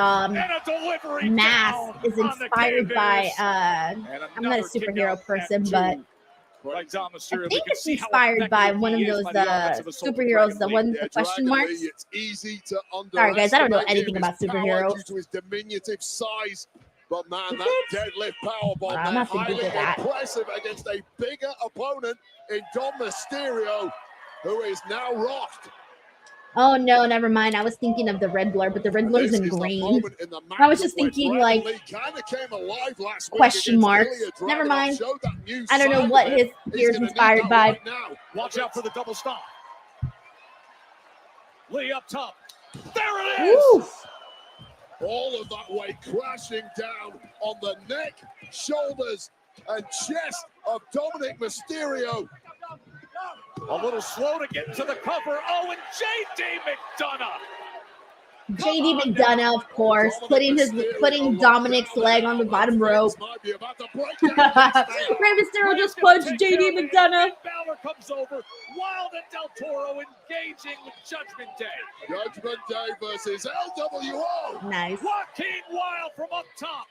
mask is inspired by, I'm not a superhero person, but I think it's inspired by one of those superheroes, the one with the question marks. Sorry, guys, I don't know anything about superheroes. To his diminutive size, but man, that deadlift powerbomb, I'm not highly thinking of that. impressive against a bigger opponent in Dom Mysterio, who is now rocked. Oh no, never mind. I was thinking of the Riddler, but the Riddler's in green. I was just thinking like question marks. Never mind. I don't know what his gear's inspired by. Watch out for the double stomp. Lee up top. There it is. Woo. All of that weight crashing down on the neck, shoulders, and chest of Dominik Mysterio. A little slow to get to the cover. Oh, and J.D. McDonough. JD McDonough, of course, putting Dominik's leg on the bottom rope. Rey Mysterio just punched JD McDonough. Balor comes over. Wild and Del Toro engaging with Judgment Day. Judgment Day versus LWO. Nice. Joaquin Wild from up top.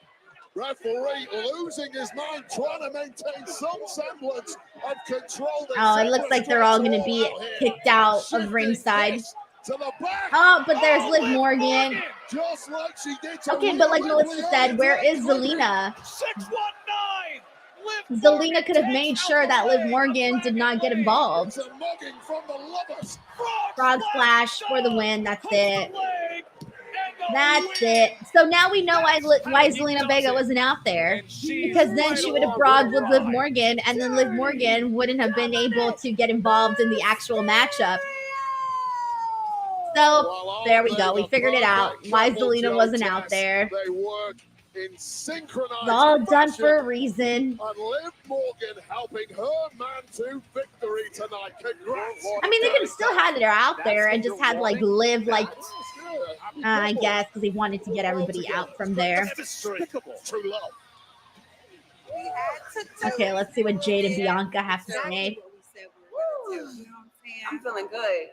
Referee losing his mind, trying to maintain some semblance of control. Oh, it looks like they're all going to be kicked out of ringside. Oh, but there's Liv Morgan. Just like she did to Okay, but like Melissa said, where is Zelina? 619. Zelina could have made sure that Liv Morgan did not get involved. Frog splash for the win. That's it. That's it. So now we know why Zelina Vega wasn't out there, because then she would have brawled with Liv Morgan, and then Liv Morgan wouldn't have been able to get involved in the actual matchup. So there we go. We figured it out. Why Zelina wasn't out there. They work in synchronized It's all done fashion, for a reason. and Liv Morgan helping her man to victory tonight. Congrats. I mean, they could have still had it out there and just had like Liv, like I guess, because he wanted to get everybody out from there. True love. Okay, let's see what Jade and Bianca have to say. I'm feeling good.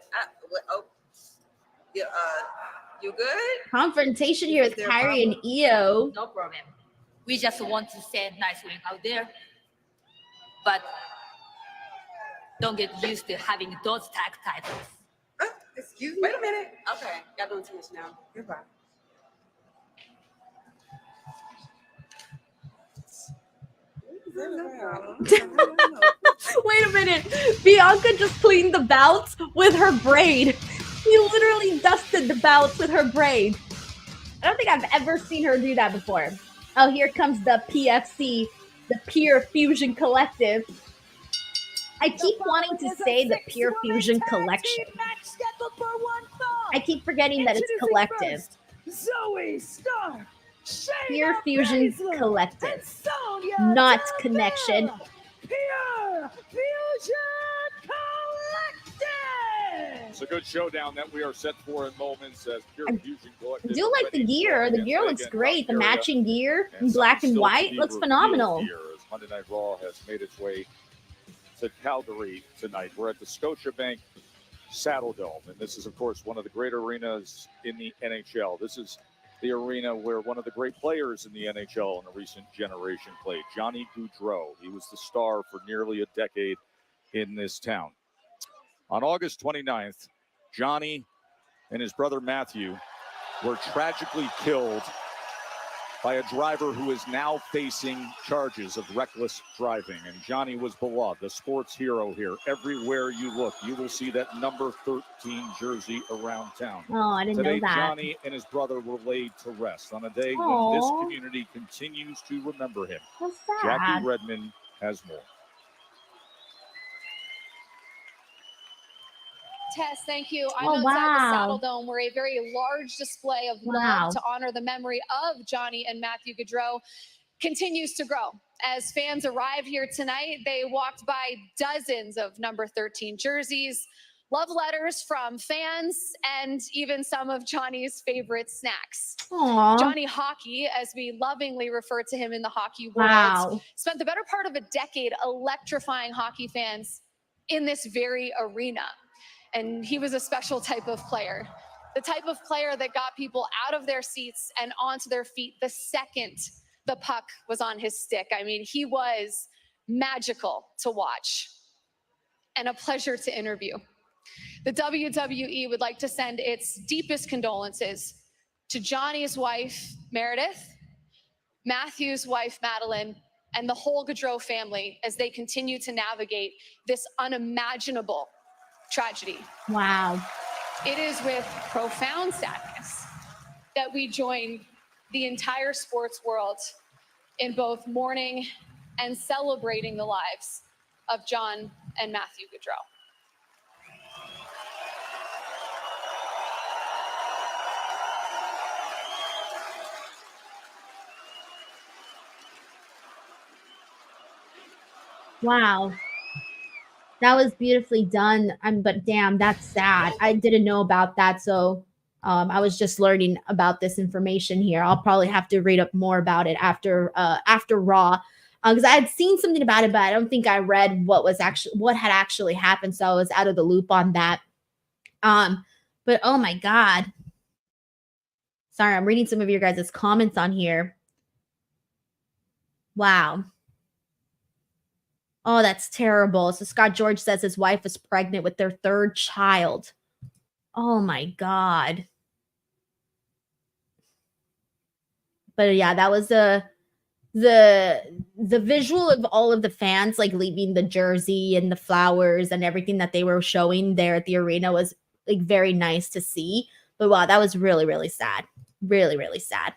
You good? Confrontation here with Kyrie and Io. No problem. We just want to send nice win out there. But don't get used to having those tag titles. Excuse me. Wait a minute. Okay, y'all doing too much now. Goodbye. Wait a minute. Bianca just cleaned the belts with her braid. She literally dusted the belts with her braid. I don't think I've ever seen her do that before. Oh, here comes the PFC, the Pure Fusion Collective. I keep wanting to say the Pure Fusion Collection. I keep forgetting that it's collective. Zoe Stark, Pure Fusion Collective, not connection. Fusion Collective! It's a good showdown that we are set for in moments as Pure Fusion Collective. I do like the gear. The gear looks great. The matching gear in black and white looks phenomenal. Here as Monday Night Raw has made its way to Calgary tonight. We're at the Scotiabank Saddle Dome, and this is, of course, one of the great arenas in the NHL. This is the arena where one of the great players in the NHL in a recent generation played, Johnny Gaudreau. He was the star for nearly a decade in this town. On August 29th, Johnny and his brother Matthew were tragically killed by a driver who is now facing charges of reckless driving. And Johnny was beloved, a sports hero here. Everywhere you look, you will see that number 13 jersey around town. Oh, I didn't Today, know that. Johnny and his brother were laid to rest on a day when this Aw. community continues to remember him. How sad. Jackie Redmond has more. Tess, thank you. I'm Oh, outside the wow. Saddle Dome where a very large display of Wow. love to honor the memory of Johnny and Matthew Gaudreau continues to grow. As fans arrive here tonight, they walked by dozens of number 13 jerseys, love letters from fans, and even some of Johnny's favorite snacks. Aw. Johnny Hockey, as we lovingly refer to him in the hockey world, Wow. spent the better part of a decade electrifying hockey fans in this very arena. And he was a special type of player, the type of player that got people out of their seats and onto their feet the second the puck was on his stick. I mean, he was magical to watch and a pleasure to interview. The WWE would like to send its deepest condolences to Johnny's wife, Meredith, Matthew's wife, Madeline, and the whole Gaudreau family as they continue to navigate this unimaginable tragedy. Wow. It is with profound sadness that we join the entire sports world in both mourning and celebrating the lives of John and Matthew Gaudreau. Wow. That was beautifully done. But damn, that's sad. I didn't know about that. So I was just learning about this information here. I'll probably have to read up more about it after Raw. Because I had seen something about it, but I don't think I read what had actually happened. So I was out of the loop on that. But oh my God. Sorry, I'm reading some of your guys' comments on here. Wow. Oh, that's terrible. So Scott George says his wife is pregnant with their third child. Oh my God. But yeah, that was the visual of all of the fans like leaving the jersey and the flowers and everything that they were showing there at the arena was like very nice to see. But wow, that was really, really sad. Really, really sad.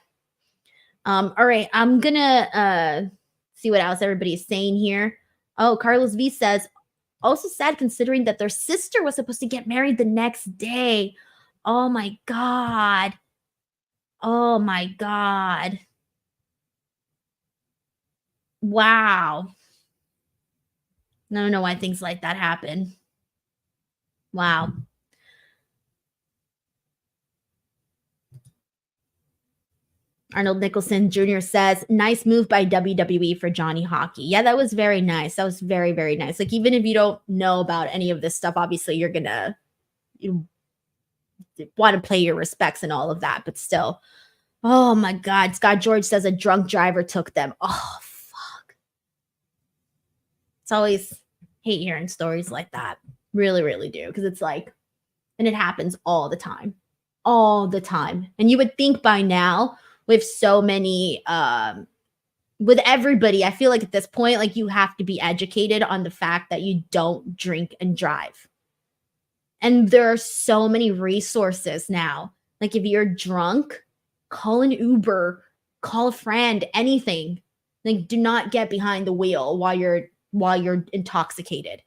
All right, I'm gonna see what else everybody's saying here. Oh, Carlos V says, also sad considering that their sister was supposed to get married the next day. Oh my God. Oh my God. Wow. I don't know why things like that happen. Wow. Arnold Nicholson Jr. says, nice move by WWE for Johnny Hockey. Yeah, that was very nice. That was very, very nice. Like, even if you don't know about any of this stuff, obviously you're going to want to pay your respects and all of that. But still, oh my God. Scott George says a drunk driver took them. Oh, fuck. It's always hate hearing stories like that. Really, really do. Because it's like, and it happens all the time. All the time. And you would think by now, with so many, with everybody, I feel like at this point, like you have to be educated on the fact that you don't drink and drive. And there are so many resources now. Like if you're drunk, call an Uber, call a friend, anything. Like do not get behind the wheel while you're intoxicated.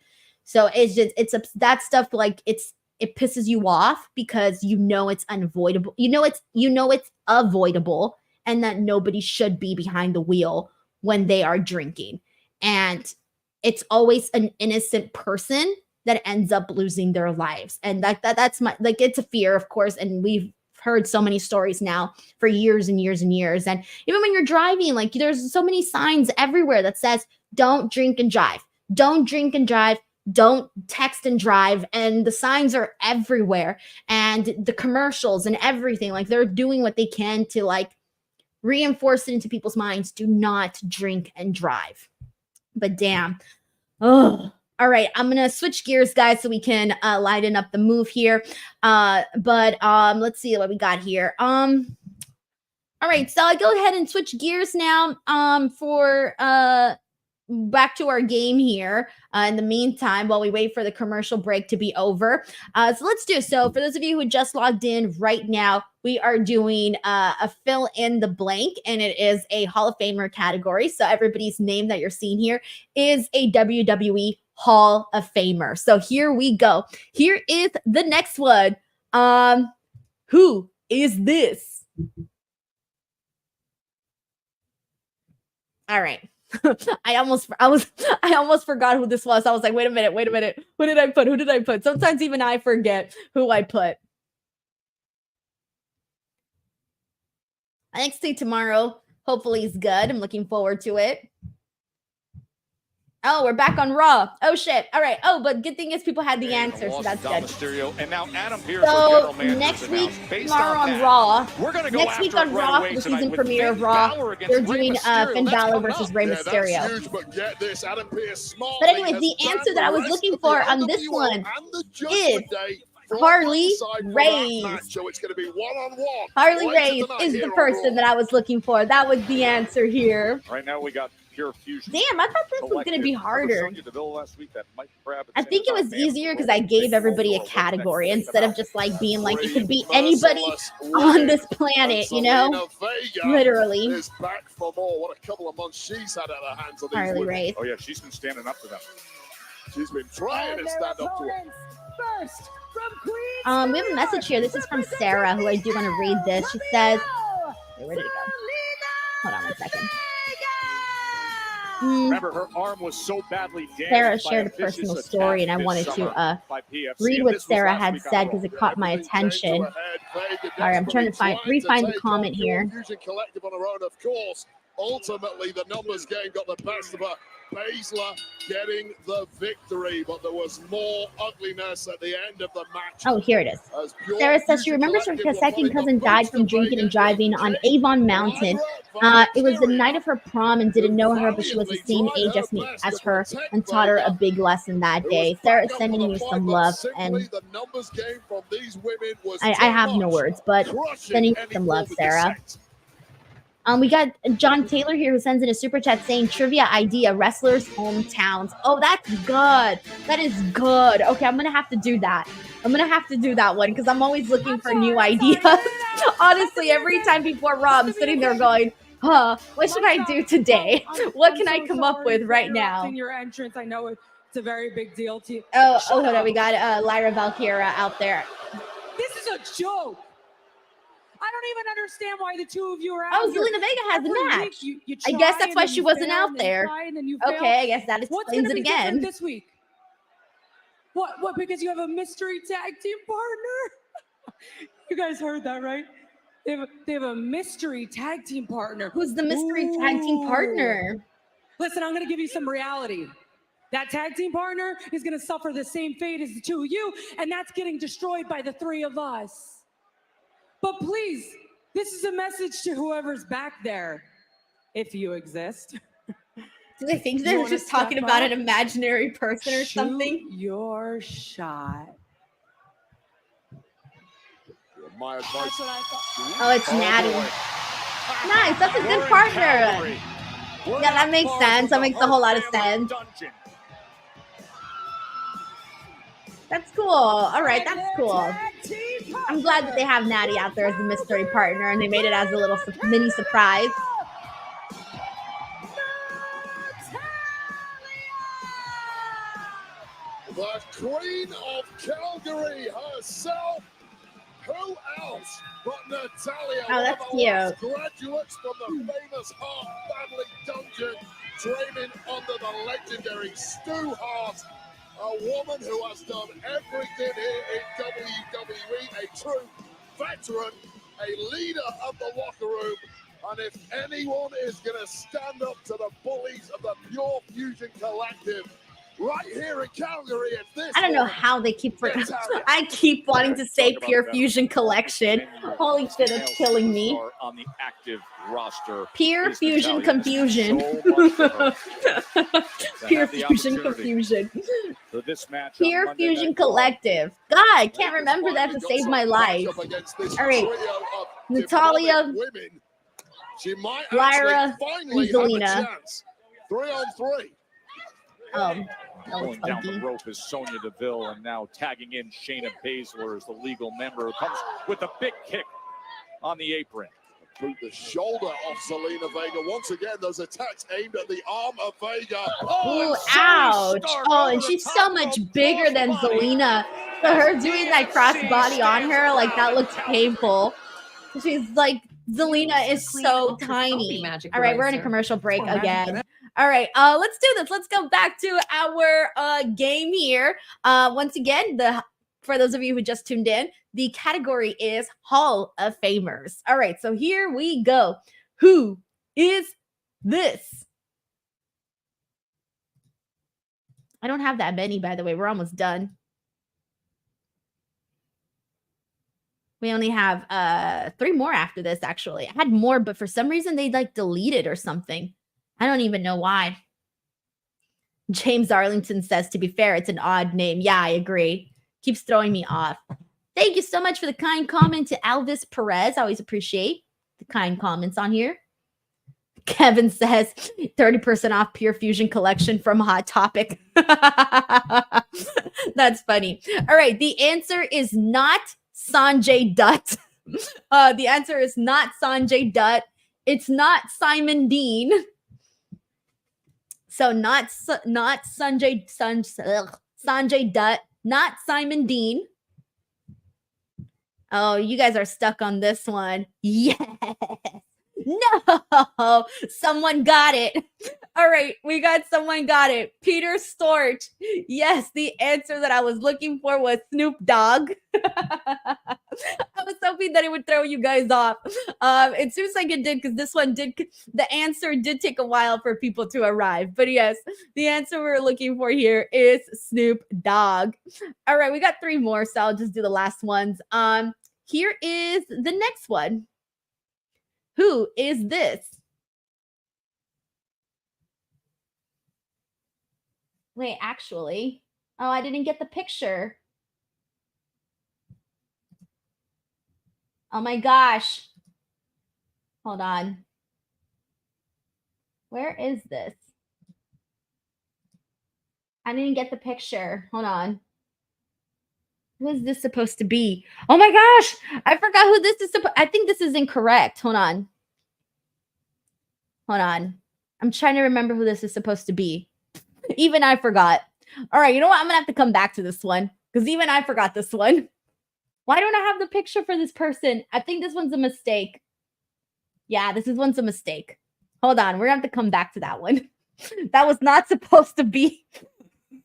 So it's that stuff like it pisses you off because you know it's unavoidable. You know it's avoidable and that nobody should be behind the wheel when they are drinking. And it's always an innocent person that ends up losing their lives. And that's my, like, it's a fear, of course. And we've heard so many stories now for years and years and years. And even when you're driving, like, there's so many signs everywhere that says, don't drink and drive, don't drink and drive, don't text and drive. And the signs are everywhere, and the commercials and everything, like, they're doing what they can to like reinforce it into people's minds. Do not drink and drive. But damn. Oh, all right. I'm going to switch gears, guys, so we can lighten up the move here. But let's see what we got here. All right. So I'll go ahead and switch gears now for back to our game here in the meantime while we wait for the commercial break to be over. So let's do so. For those of you who just logged in right now, we are doing a fill in the blank, and it is a Hall of Famer category. So everybody's name that you're seeing here is a WWE Hall of Famer. So here we go. Here is the next one. Who is this? All right. I almost forgot who this was. I was like, wait a minute. Who did I put? Sometimes even I forget who I put. NXT tomorrow, hopefully is good. I'm looking forward to it. Oh, we're back on Raw. Oh, shit. All right. Oh, but good thing is people had the answer, so that's good. Mysterio, and now Adam Pearce, so next week, tomorrow on Raw, we're gonna go next week on Raw, for the season premiere of Raw, they're doing Finn Balor versus Rey Mysterio. Huge, but get this, Adam Pearce But anyways, the answer that I was looking for on this one is Harley Race. So it's going to be one-on-one. Harley Race is the person that I was looking for. That was the answer here. Right now we got Pure Fusion. Damn, I thought this was going to be harder. I think it was easier because I gave everybody a category instead of just like being like, it could be anybody on this planet, you know? Literally. Is back for more. What a couple of months she's had at the hands of these Harley women. Race. Oh yeah, she's been standing up to them. She's been trying to stand up to them. First, from Queens, we have a message here. This is from Sarah, who I do want to read this. She says, wait, where did it go? Hold on 1 second. Remember, her arm was so badly damaged. Sarah shared a personal story, and I wanted to read what Sarah had said because it caught my attention. All right, I'm trying to re-find the comment here. Fusion Collective on her own, of course. Ultimately, the numbers game got the best of her. Baszler getting the victory, but there was more ugliness at the end of the match. Oh, here it is. Sarah says she remembers her second cousin died from drinking and driving on Avon Mountain. It was the night of her prom and didn't know her, but she was the same age as her and taught her a big lesson that day. Sarah is sending you some love, and I have no words, but sending you some love, Sarah. We got John Taylor here who sends in a super chat saying trivia idea, wrestlers' hometowns. Oh, that's good. That is good. Okay, I'm going to have to do that. I'm going to have to do that one because I'm always looking for new ideas. Honestly, every time before Raw, I'm sitting there going, what should I do today? What can I come up with right now? Your entrance, I know it's a very big deal to you. Oh, hold on. We got Lyra Valkyria out there. This is a joke. I don't even understand why the two of you are out. Oh, Zelina Vega has a match. I guess that's why she wasn't out there. Okay, I guess that explains it again. This week. What? Because you have a mystery tag team partner? You guys heard that, right? They have a mystery tag team partner. Who's the mystery tag team partner? Listen, I'm going to give you some reality. That tag team partner is going to suffer the same fate as the two of you, and that's getting destroyed by the three of us. But please, this is a message to whoever's back there, if you exist. Do they think they're just talking about an imaginary person or something? Your shot. My advice. Oh, it's Natty. Nice, that's a good partner. Yeah, that makes sense. That makes a whole lot of sense. That's cool. All right, that's cool. I'm glad that they have Natty out there as the mystery partner, and they made it as a little mini surprise. The Queen of Calgary herself. Who else but Natalya? Oh, that's cute. Graduates from the famous Hart family dungeon. training under the legendary Stu Hart, a woman who has done everything here in WWE, a true veteran, a leader of the locker room. And if anyone is going to stand up to the bullies of the Pure Fusion Collective, right here in Calgary, it's this. I don't know how they keep. I keep wanting to say Pure Fusion Collection. Holy shit, it's killing me. On the active roster. Pure Fusion Confusion. Pure Fusion Confusion. For this match, Pure Fusion Collective. God, I can't remember that to save my life. All right, Natalia, Lyra, and Zelina. 3-on-3. Going down the rope is Sonya Deville, and now tagging in Shayna Baszler as the legal member, who comes with a big kick on the apron. Boot the shoulder off Zelina Vega. Once again, those attacks aimed at the arm of Vega. Ooh, ouch. Oh, and she's so much bigger than Zelina. So her doing that crossbody on her, like, that looks painful. She's like, Zelina is so tiny. All right, we're in a commercial break again. All right, let's do this. Let's go back to our game here. Once again, for those of you who just tuned in, the category is Hall of Famers. All right, so here we go. Who is this? I don't have that many, by the way. We're almost done. We only have 3 more after this, actually. I had more, but for some reason they like deleted or something. I don't even know why. James Arlington says, to be fair, it's an odd name. Yeah, I agree. Keeps throwing me off. Thank you so much for the kind comment to Alvis Perez. I always appreciate the kind comments on here. Kevin says 30% off Pure Fusion Collection from Hot Topic. That's funny. All right. The answer is not Sanjay Dutt. The answer is not Sanjay Dutt. It's not Simon Dean. So not Sanjay Dutt, not Simon Dean. Oh, you guys are stuck on this one. Yes. No, someone got it. All right, we got someone got it. Peter Storch. Yes, the answer that I was looking for was Snoop Dogg. I was hoping that it would throw you guys off. It seems like it did, because this one did. The answer did take a while for people to arrive. But yes, the answer we're looking for here is Snoop Dogg. All right, we got 3 more, so I'll just do the last ones. Here is the next one. Who is this? Wait, actually. Oh, I didn't get the picture. Oh my gosh. Hold on. Where is this? I didn't get the picture. Hold on. Who is this supposed to be? Oh my gosh. I forgot who this is. I think this is incorrect. Hold on. Hold on. I'm trying to remember who this is supposed to be. Even I forgot. All right. You know what? I'm going to have to come back to this one, because even I forgot this one. Why don't I have the picture for this person? I think this one's a mistake. Yeah, this one's a mistake. Hold on. We're going to have to come back to that one. That was not supposed to be.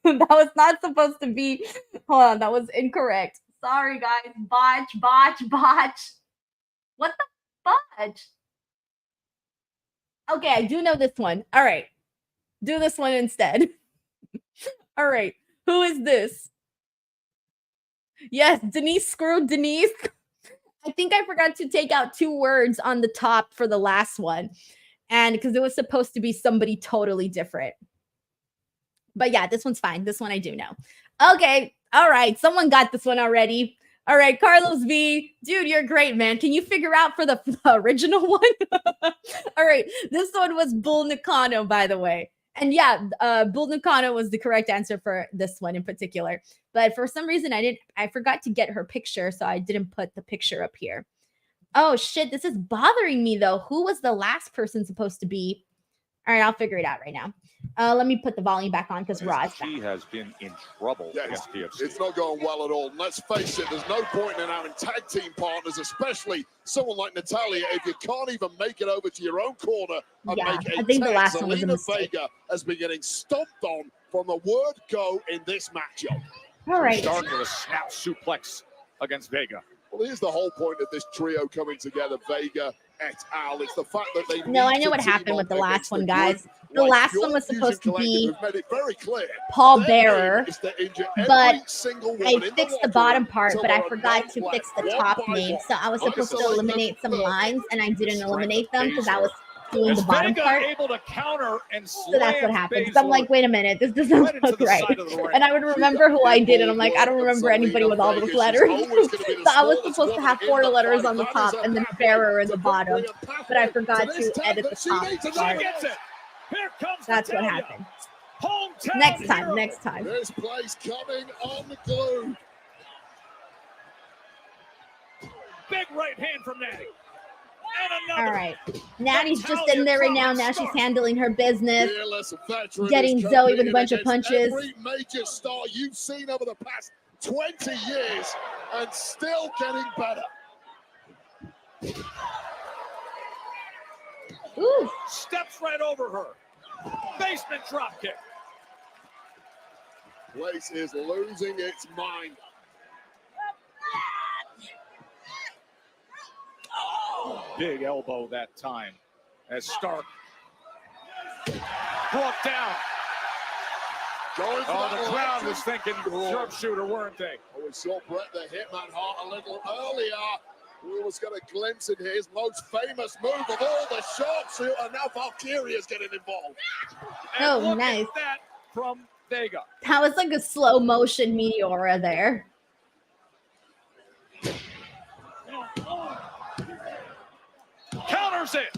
That was not supposed to be. Hold on. That was incorrect. Sorry, guys. Botch. What the fudge? Okay, I do know this one. All right. Do this one instead. All right. Who is this? Yes, Denise screwed Denise. I think I forgot to take out 2 words on the top for the last one. And because it was supposed to be somebody totally different. But yeah, this one's fine. This one I do know. Okay. All right. Someone got this one already. All right. Carlos V. Dude, you're great, man. Can you figure out for the original one? All right. This one was Bull Nakano, by the way. And yeah, Bull Nakano was the correct answer for this one in particular. But for some reason, I forgot to get her picture, so I didn't put the picture up here. Oh, shit. This is bothering me, though. Who was the last person supposed to be? All right. I'll figure it out right now. Let me put the volume back on because Raw is back. She has been in trouble against PFC. It's not going well at all. And let's face it, there's no point in having tag team partners, especially someone like Natalia, if you can't even make it over to your own corner and make a I think the tag. last one was a Zelina mistake. Vega has been getting stomped on from the word go in this matchup. All right. Stark with a snap suplex against Vega. Well, here's the whole point of this trio coming together, Vega et al. It's the fact that they No, I need know to what team happened with up the last against one, the guys. group The like last your one was Fusion supposed to Collective be have made it very clear. Paul Their Bearer, aim is to injure but every single woman I in the fixed the locker bottom room part, till but I they're forgot to non-black, fix the one top by name. one. So I was supposed to Isolate eliminate some the lines, and I didn't Strength eliminate them because I Baszler. was doing the bottom Vega part. able to counter and So that's what slam happened. So I'm like, Baszler wait a minute, this doesn't right into look the right. side of the ring. And I would remember who I did, and I'm like, I don't remember anybody with all those letters. So I was supposed to have 4 letters on the top and then Bearer in the bottom, but I forgot to edit the top part. That's what happened. Next time, next time. This place coming unglued. Big right hand from Natty. All right. Natty's just in there right now. Now she's handling her business, Fearless veteran getting is Zoe with a competing bunch of against punches. Every major star you've seen over the past 20 years and still getting better. Ooh. Steps right over her. Basement drop kick. Place is losing its mind. Big elbow that time as Stark brought down. Going for The that crowd left was thinking sharpshooter, weren't they? We saw Bret the Hitman Hart a little earlier. We was going to glimpse in his most famous move of all, the sharpshooter, and now Valkyria is getting involved. Oh, Look nice. at that from Vega. That was like a slow motion meteora there. Counters it.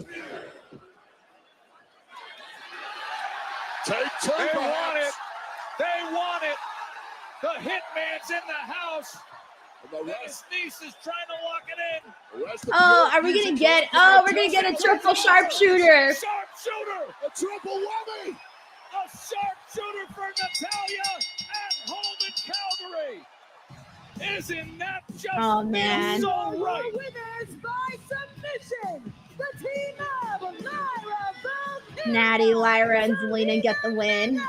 Take two. They want it. They want it. The Hitman's in the house. His niece is trying to lock it in. Oh, are we gonna get? Oh, we're gonna get a triple sharpshooter. Sharpshooter. A triple whammy. A sharpshooter for Natalia at home in Calgary. Isn't that just Oh, man. so right? Winners by submission, the team of Lyra, Valkyria, Natty, Lyra, and Zelina get the win.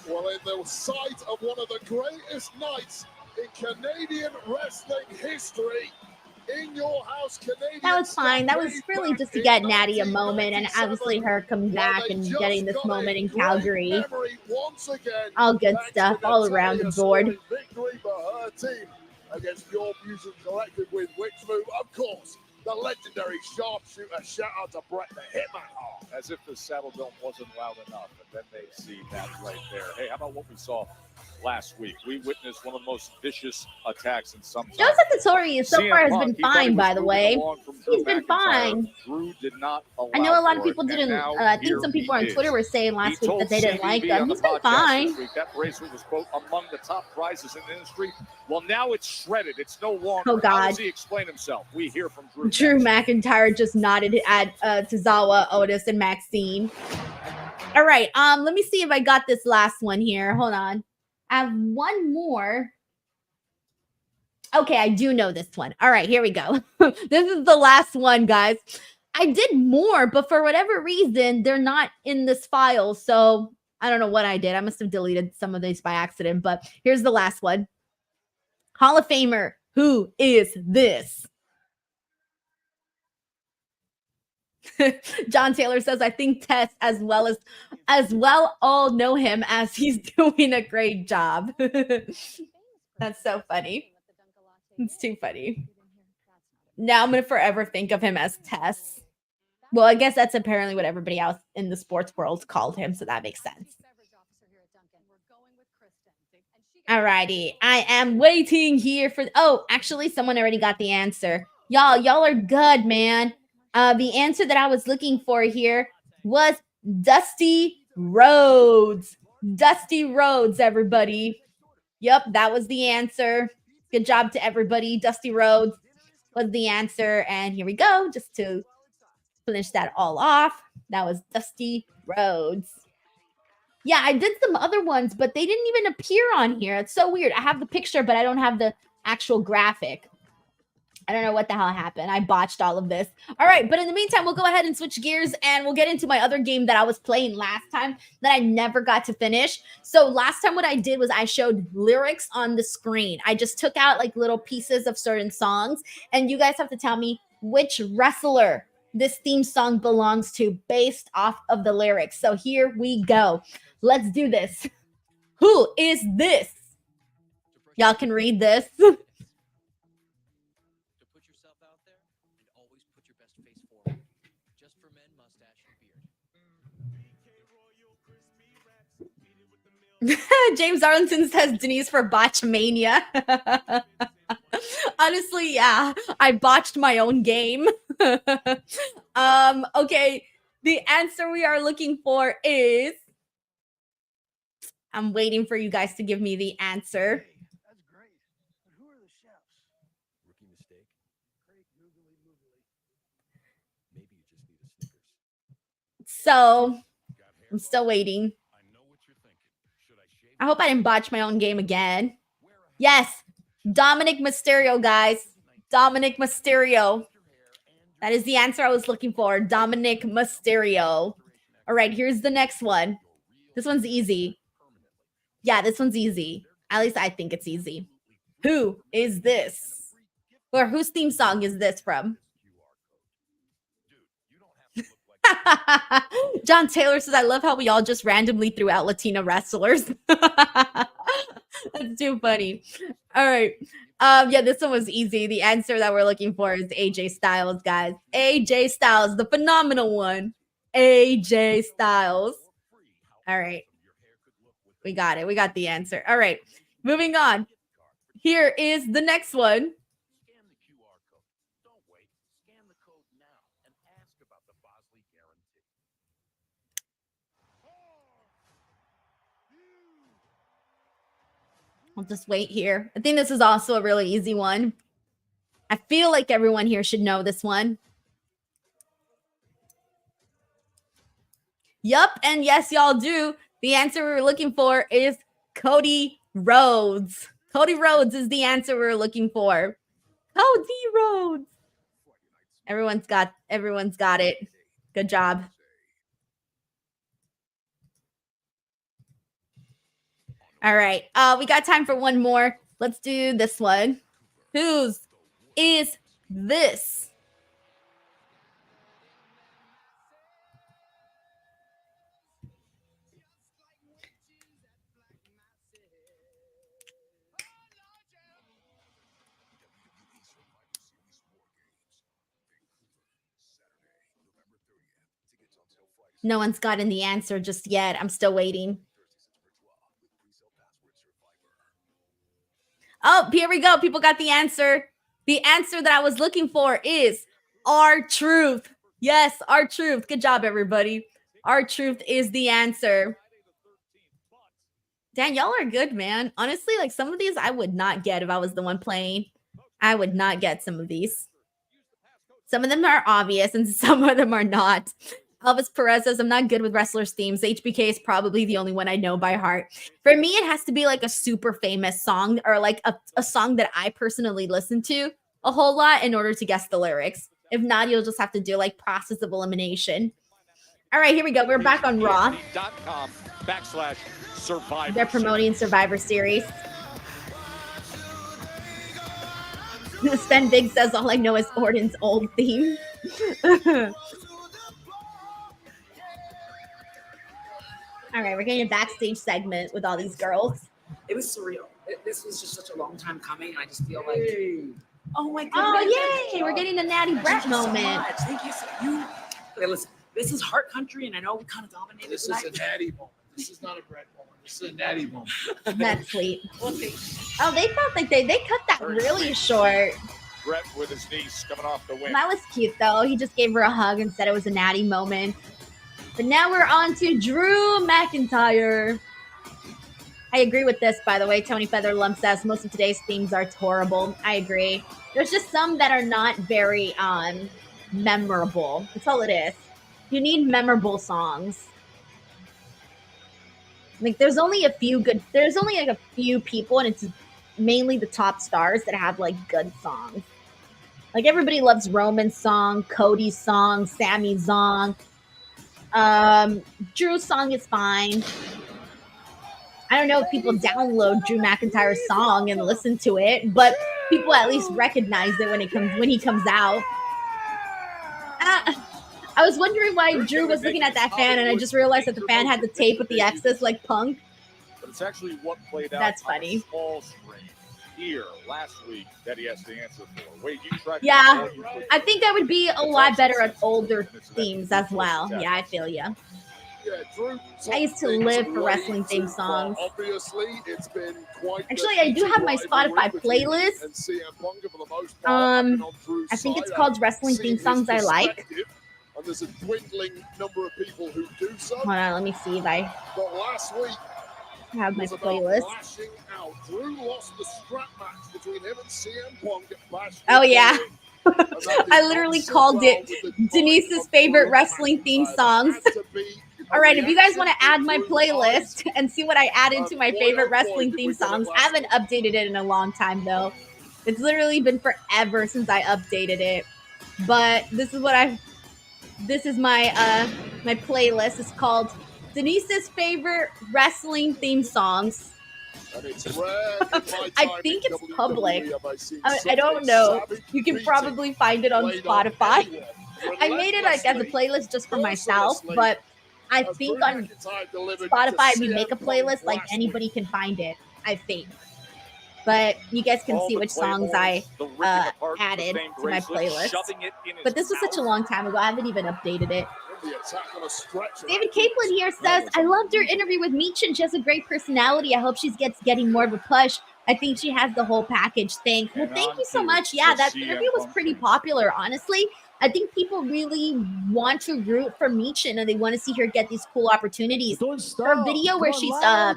Well, in the sight of one of the greatest nights in Canadian wrestling history, in your house, Canadian. That was fine. That was really just to get Natty a moment, and obviously her coming back and getting this moment in Calgary. All good stuff, all around the board. Victory for her team against your Fusion Collective with which move, of course, the legendary sharpshooter. Shout out to Bret the Hitman Hart. As if the Saddle Dome wasn't loud enough, and then they see that right there. Hey, how about what we saw last week? We witnessed one of the most vicious attacks in some time. Joseph Vittori so CM far has Punk, been he thought he fine, was by the moving way. along from Drew He's been McIntyre. fine. Drew did not allow I know a lot of for people it, and didn't. now I think here some people he on is. Twitter were saying last He week that they told didn't like CBB him. on the He's been podcast fine. this week That bracelet was, quote, among the top prizes in the industry. Well, now it's shredded. It's no longer. Oh, How God. does he explain himself? We hear from Drew. Drew next. McIntyre just nodded at Tozawa, Otis, and Maxine. All right, let me see if I got this last one here. Hold on. I have one more. Okay, I do know this one. All right, here we go. This is the last one, guys. I did more, but for whatever reason, they're not in this file. So I don't know what I did. I must have deleted some of these by accident, but here's the last one. Hall of Famer, who is this? John Taylor says, I think Tess as well all know him as he's doing a great job. That's so funny. It's too funny. Now I'm going to forever think of him as Tess. Well, I guess that's apparently what everybody else in the sports world called him, so that makes sense. Alrighty, I am waiting here for... Oh, actually, someone already got the answer. Y'all are good, man. The answer that I was looking for here was Dusty Rhodes. Dusty Rhodes, everybody. Yep, that was the answer. Good job to everybody. Dusty Rhodes was the answer. And here we go, just to Finish that all off. That was Dusty Rhodes. Yeah, I did some other ones, but they didn't even appear on here. It's so weird. I have the picture, but I don't have the actual graphic. I don't know what the hell happened. I botched all of this. All right, but in the meantime, we'll go ahead and switch gears and we'll get into my other game that I was playing last time that I never got to finish. So last time what I did was I showed lyrics on the screen. I just took out like little pieces of certain songs and you guys have to tell me which wrestler this theme song belongs to based off of the lyrics. So here we go. Let's do this. Who is this? Y'all can read this. James Arlington says Denise for Botchamania. Honestly, yeah, I botched my own game. Okay, the answer we are looking for is. I'm waiting for you guys to give me the answer. That's great. But who are the chefs? Rookie mistake. Great googly moogly. Maybe you just need a Snickers. So, I'm still waiting. I hope I didn't botch my own game again. Yes, Dominik Mysterio, guys. Dominik Mysterio. That is the answer I was looking for. Dominik Mysterio. All right, here's the next one. This one's easy. Yeah, this one's easy. At least I think it's easy. Who is this? Or whose theme song is this from? John Taylor says, I love how we all just randomly threw out Latina wrestlers. That's too funny. All right. Yeah, this one was easy. The answer that we're looking for is AJ Styles, guys. AJ Styles, the phenomenal one. AJ Styles. All right. We got it. We got the answer. All right. Moving on. Here is the next one. I'll just wait here. I think this is also a really easy one. I feel like everyone here should know this one. Yup, and yes, y'all do. The answer we were looking for is Cody Rhodes. Cody Rhodes is the answer we were looking for. Cody Rhodes. Everyone's got it. Good job. All right. We got time for one more. Let's do this one. Whose is this? No one's gotten the answer just yet. I'm still waiting. Oh, here we go. People got the answer. The answer that I was looking for is R-Truth. Yes, R-Truth. Good job, everybody. R-Truth is the answer. Dan, y'all are good, man. Honestly, like some of these I would not get if I was the one playing. I would not get some of these. Some of them are obvious and some of them are not. Elvis Perez says, I'm not good with wrestlers' themes. HBK is probably the only one I know by heart. For me, it has to be like a super famous song or like a song that I personally listen to a whole lot in order to guess the lyrics. If not, you'll just have to do like process of elimination. All right, here we go. We're back on Raw. .com/Survivor. They're promoting Survivor Series. Sven Big says, all I know is Orton's old theme. All right, we're getting a backstage segment with all these girls. It was surreal. This was just such a long time coming. I just feel like, oh my goodness. Oh, yay. We're getting a Natty Brett moment. So much. Thank you. Okay, listen, this is Hart Country, and I know we kind of dominated. This is a Natty moment. This is not a Brett moment. This is a Natty moment. That's sweet. Oh, they felt like they cut that really short. Brett with his niece coming off the win. That was cute, though. He just gave her a hug and said it was a Natty moment. But now we're on to Drew McIntyre. I agree with this, by the way. Tony Featherlump says most of today's themes are horrible. I agree. There's just some that are not very memorable. That's all it is. You need memorable songs. Like there's only like a few people, and it's mainly the top stars that have like good songs. Like everybody loves Roman's song, Cody's song, Sammy's song. Drew's song is fine. I don't know if people download Drew McIntyre's song and listen to it, but people at least recognize it when he comes out. I was wondering why Drew was looking at that fan, and I just realized that the fan had the tape with the X's like Punk. But it's actually what played out. That's funny. On a small screen here last week that he has to answer for. Wait, you tried. Yeah, I think I would be a lot better at older themes as well. Yeah, I feel you. I used to live for wrestling theme songs. Obviously, it's been quite. Actually, I do have my Spotify playlist. I think it's called Wrestling Theme Songs I Like. And there's a dwindling number of people who do so. Hold on, let me see if I But last week have my was about playlist. lashing out. Drew lost the strap match between him and CM Punk at Bash. Oh yeah. I literally called it Denise's favorite wrestling theme songs. All right, if you guys want to add my playlist and see what I add into my favorite wrestling theme songs, I haven't updated it in a long time though. It's literally been forever since I updated it. But this is my my playlist. It's called Denise's favorite wrestling theme songs. I think it's public. I don't know. You can probably find it on Spotify. I made it like as a playlist just for myself, but I think on Spotify, if you make a playlist, like anybody can find it, I think. But you guys can see which songs I added to my playlist. But this was such a long time ago, I haven't even updated it. David Capelin here says, I loved her interview with Michin. She has a great personality. I hope she's getting more of a push. I think she has the whole package. Thanks. Well, thank you so much. Yeah, that interview was pretty popular, honestly. I think people really want to root for Michin and they want to see her get these cool opportunities. Her video where she's the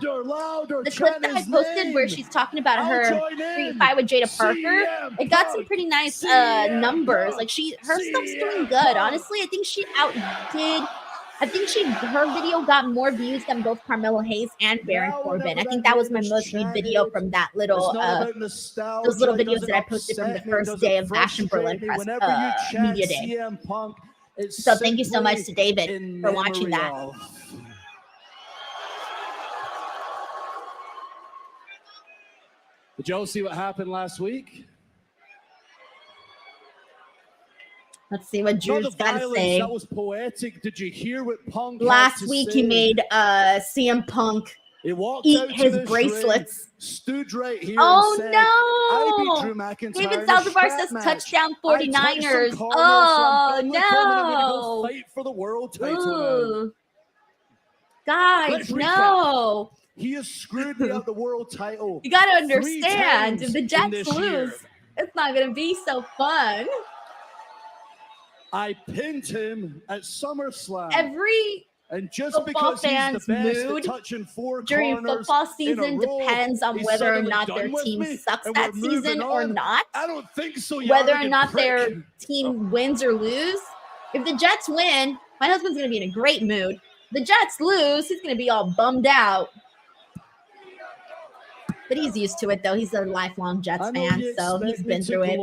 clip that I posted where she's talking about her street fight with Jada Parker, it got some pretty nice numbers. Like her stuff's doing good. Honestly, I think she outdid. I think her video got more views than both Carmelo Hayes and Baron Corbin. I think that was my most viewed video from that little those little videos that I posted from the first day of Fashion Berlin press media day. So thank you so much to David for watching that. Did y'all see what happened last week? Let's see what Drew's got to say. That was poetic. Did you hear what Punk last week he made CM Punk eat his bracelets. Stood right here oh and said, no! I beat Drew McIntyre. David Saldivar says touchdown 49ers. Oh no! Fight for the world title. Guys, no! He has screwed me out the world title. You gotta understand, if the Jets lose, it's not gonna be so fun. I pinned him at SummerSlam. And just because he's the best at touching four during football season depends on whether or not their team sucks that season or not. I don't think so. Whether or not their team wins or lose. If the Jets win, my husband's gonna be in a great mood. If the Jets lose, he's gonna be all bummed out. But he's used to it, though. He's a lifelong Jets fan, so he's been through it.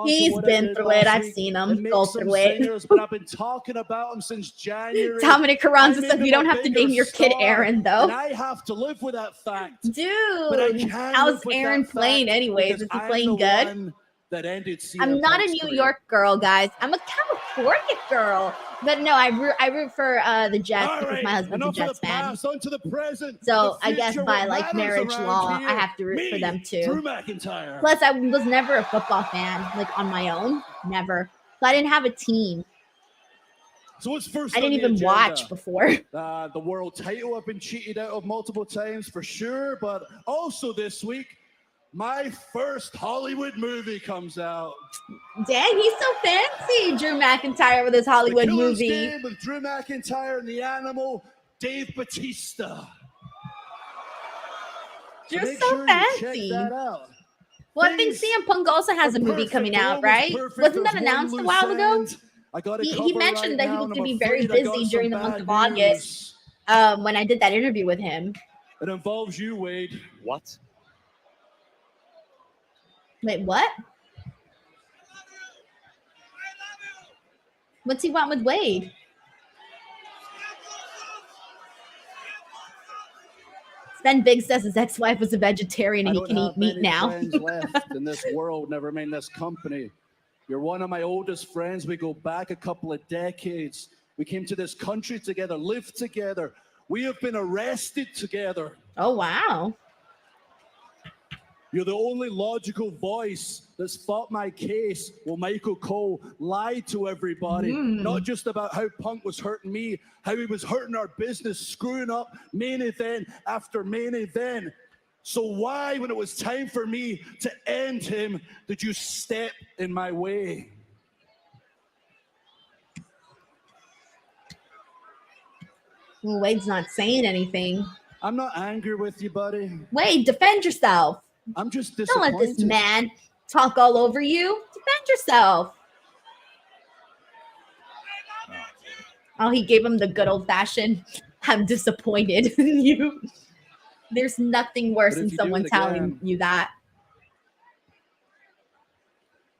He's been through it. I've seen him go through it. But I've been talking about him since January. Dominic Carranza said, you don't have to name your kid Aaron, though. And I have to live with that fact. Dude, how's Aaron playing anyways? Is he playing good? I'm not a New York girl, guys. I'm a California girl. But no, I root for the Jets because my husband's a Jets fan. So I guess by like marriage law, I have to root for them too. Drew McIntyre. Plus, I was never a football fan, like on my own. Never. So I didn't have a team. So what's first? I didn't even watch before. The world title I've been cheated out of multiple times for sure. But also this week, my first Hollywood movie comes out. Dang, he's so fancy, Drew McIntyre with his Hollywood movie. Game with Drew McIntyre and the Animal, Dave Bautista. You're so fancy. Check that out. Well, I think CM Punk also has a movie coming out, right? Wasn't that announced a while ago? He mentioned that he was going to be very busy during the month of August when I did that interview with him. It involves you, Wade. What? Wait, what? What's he want with Wade? Then Big says his ex-wife was a vegetarian and he can eat meat now. Friends left in this world, never mind this company. You're one of my oldest friends. We go back a couple of decades. We came to this country together, lived together. We have been arrested together. Oh, wow. You're the only logical voice that's fought my case while Michael Cole lied to everybody, not just about how Punk was hurting me, how he was hurting our business, screwing up main event after main event. So why, when it was time for me to end him, did you step in my way? Well, Wade's not saying anything. I'm not angry with you, buddy. Wade, defend yourself. I'm just Don't disappointed. let this man talk all over you. Defend yourself. Oh, he gave him the good old-fashioned, I'm disappointed in you. There's nothing worse than someone telling you that.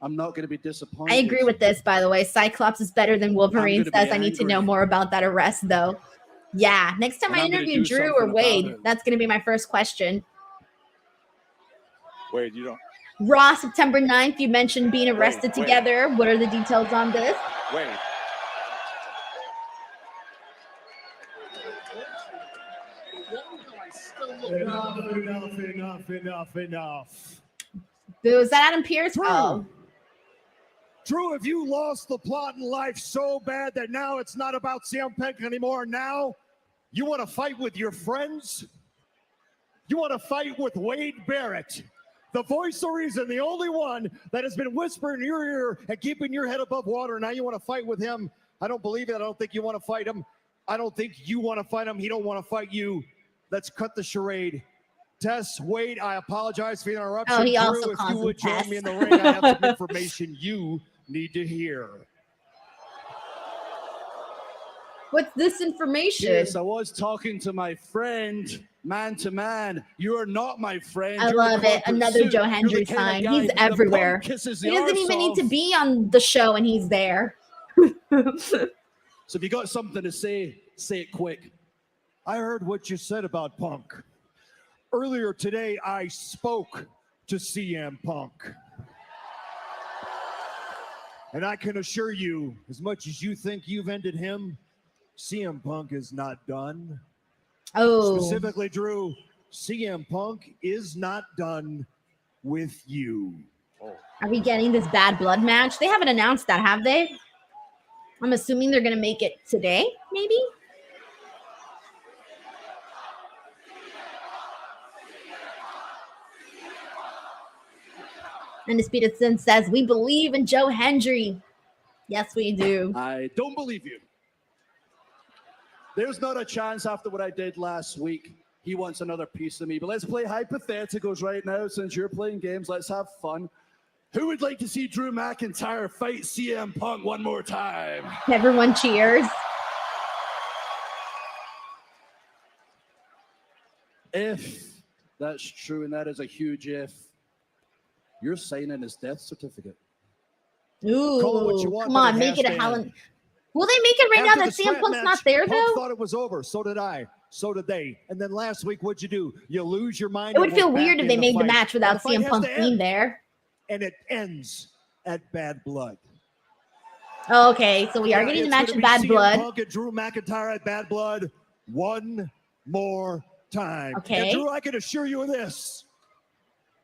I'm not going to be disappointed. I agree with this, by the way. Cyclops is better than Wolverine says. I need to know more about that arrest, though. Yeah, next time I interview Drew or Wade, that's going to be my first question. Wade, you don't. Raw, September 9th, you mentioned being arrested together. What are the details on this? Wade. Enough. Dude, was that Adam Pearce? Oh. Drew, have you lost the plot in life so bad that now it's not about CM Punk anymore? Now you want to fight with your friends? You want to fight with Wade Barrett, the voice of reason, the only one that has been whispering in your ear and keeping your head above water. Now you want to fight with him? I don't believe it. I don't think you want to fight him. I don't think you want to fight him. He don't want to fight you. Let's cut the charade. Tess, Wade, I apologize for the interruption. Oh, he Drew, also if calls you him would join Tess. me in the ring, I have some information you need to hear. What's this information? Yes, I was talking to my friend, man to man. You are not my friend. I You're love a it. corporate Another suit. Joe You're the Hendry kind of sign. guy He's the everywhere. punk kisses the He doesn't arse even need to of. be on the show, and he's there. So if you got something to say it quick. I heard what you said about Punk. Earlier today, I spoke to CM Punk. And I can assure you, as much as you think you've ended him, CM Punk is not done. Oh. Specifically, Drew, CM Punk is not done with you. Are we getting this bad blood match? They haven't announced that, have they? I'm assuming they're going to make it today, maybe? Undisputed Sin says, we believe in Joe Hendry. Yes, we do. I don't believe you. There's not a chance after what I did last week. He wants another piece of me. But let's play hypotheticals right now. Since you're playing games, let's have fun. Who would like to see Drew McIntyre fight CM Punk one more time? Everyone cheers. If that's true, and that is a huge if, you're signing his death certificate. Ooh, Call it what you want, come but on, it make has it a to Hell end. in... Will they make it right After now the that CM scrap Punk's match, not there, Punk though? thought it was over. So did I. So did they. And then last week, what'd you do? You lose your mind. It would and feel went back weird if in they made the fight. match And without the fight CM has Punk to being end. there. And it ends at Bad Blood. Oh, okay, so we are Yeah, getting the it's match gonna in be Bad CM Blood. Punk and Drew McIntyre at Bad Blood one more time. Okay. And Drew, I can assure you of this.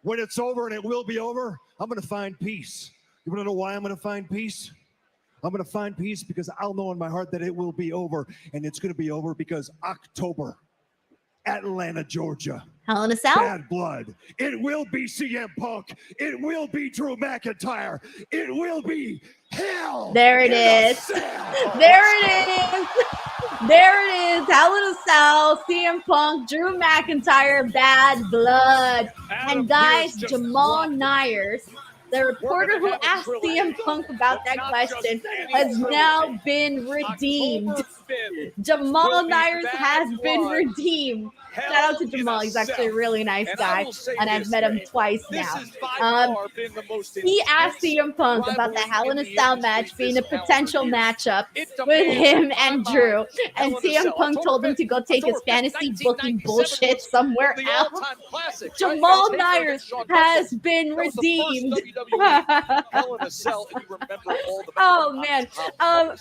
When it's over, and it will be over, I'm going to find peace. You want to know why I'm going to find peace? I'm going to find peace because I'll know in my heart that it will be over. And it's going to be over because October Atlanta, Georgia. Hell in a Cell? Bad Blood. It will be CM Punk. It will be Drew McIntyre. It will be Hell. There it is. There it is. There it is. Hell in a Cell, CM Punk, Drew McIntyre, Bad Blood. And guys, Jamal Nyers, the reporter who asked CM Punk about that question, has now been redeemed. Jamal Nyers has been redeemed. Shout out to Jamal. He's actually a really nice guy, and I've met him twice now. He asked CM Punk about the Hell in a Cell match being a potential matchup with him and Drew, and CM Punk told him to go take his fantasy booking bullshit somewhere else. Jamal Nyers has been redeemed. Oh man, I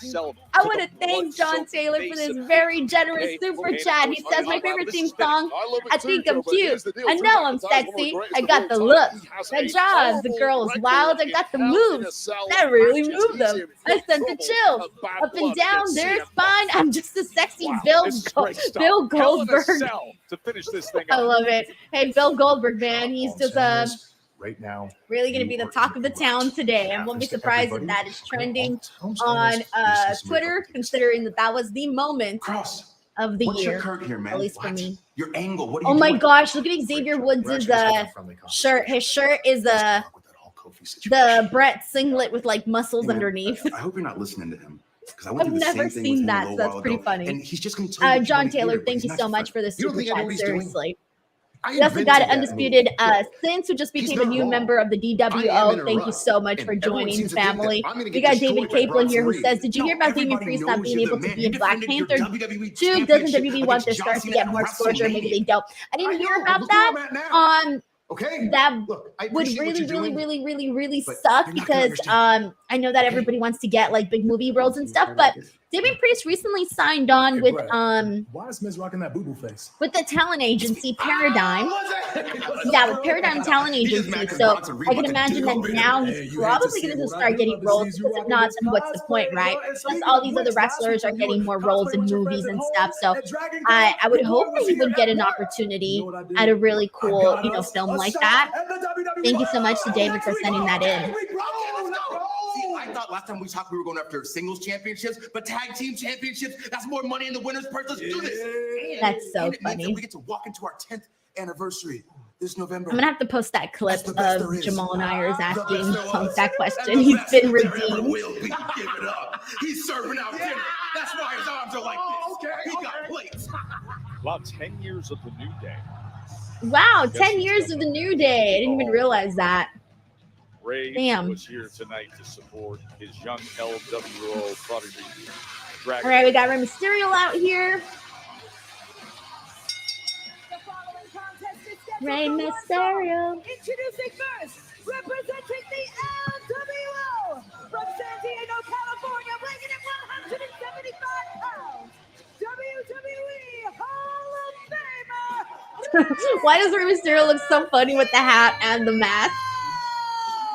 want to thank John Taylor for this very generous super chat. He says, my favorite theme song, I think I'm cute, I know I'm sexy, I got the looks, the jaws, the girl is wild, I got the moves that really move them, I sent the chill up and down their spine, I'm just a sexy Bill Goldberg. To finish this thing I love it. Hey, Bill Goldberg, man, he's just right now, really going to be the talk of the town today. I won't be surprised if that is trending on Twitter, considering that was the moment of the year, at least for me. Your angle. What are you Oh my doing? gosh, look at Xavier Woods' shirt. His shirt is the Bret singlet with like muscles underneath. I hope you're not listening to him. I've never seen that, so that's pretty funny. And he's just going to tell you John Taylor, thank you so much for the super think I know chat. what he's doing? Seriously. We also got an undisputed Since, who just became a new member of the DWO. Thank you so much for joining, family. We got David Capelin here who says, did you hear about Damian Priest not being able to be in Black Panther 2? Doesn't WWE want their stars to get more exposure? Maybe they don't. I didn't hear about that. Okay. That would really suck because I know that everybody wants to get like big movie roles and stuff, but Damian Priest recently signed on with why is Miz rocking that boo-boo face? with the talent agency Paradigm. Yeah, with Paradigm Talent Agency. So I can imagine that now he's probably going to start getting roles. Because if not, then what's the point, right? Plus, all these other wrestlers are getting more roles in movies and stuff. So I would hope that he would get an opportunity at a really cool, film like that. Thank you so much to David for sending that in. I thought last time we talked we were going after singles championships, but tag team championships, that's more money in the winner's purse. Let's do this. That's so funny. We get to walk into our 10th anniversary this November. I'm gonna have to post that clip of Jamal Nyers asking Punk that question. He's been redeemed. Give it up. He's serving out dinner. That's why his arms are like this. He got plates. About 10 years of the New Day. Wow, 10 years of the New Day. I didn't even realize that. Ray Damn. was here tonight to support his young LWO prodigy. Dragunov. All right, we got Rey Mysterio out here. Rey Mysterio. Introducing first, representing the LWO from San Diego, California, weighing in at 175 pounds, WWE Hall of Famer. Why does Rey Mysterio look so funny with the hat and the mask?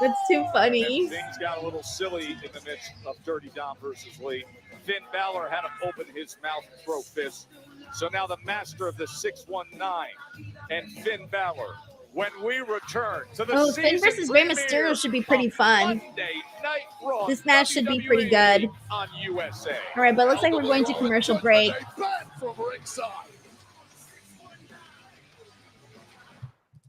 That's too funny. And things got a little silly in the midst of Dirty Dom versus Lee. Finn Balor had to open his mouth and throw fists. So now the master of the 619 and Finn Balor. When we return to the Finn versus Rey Mysterio should be pretty fun. This match should be pretty good. On USA. All right, but it looks like we're going to commercial break.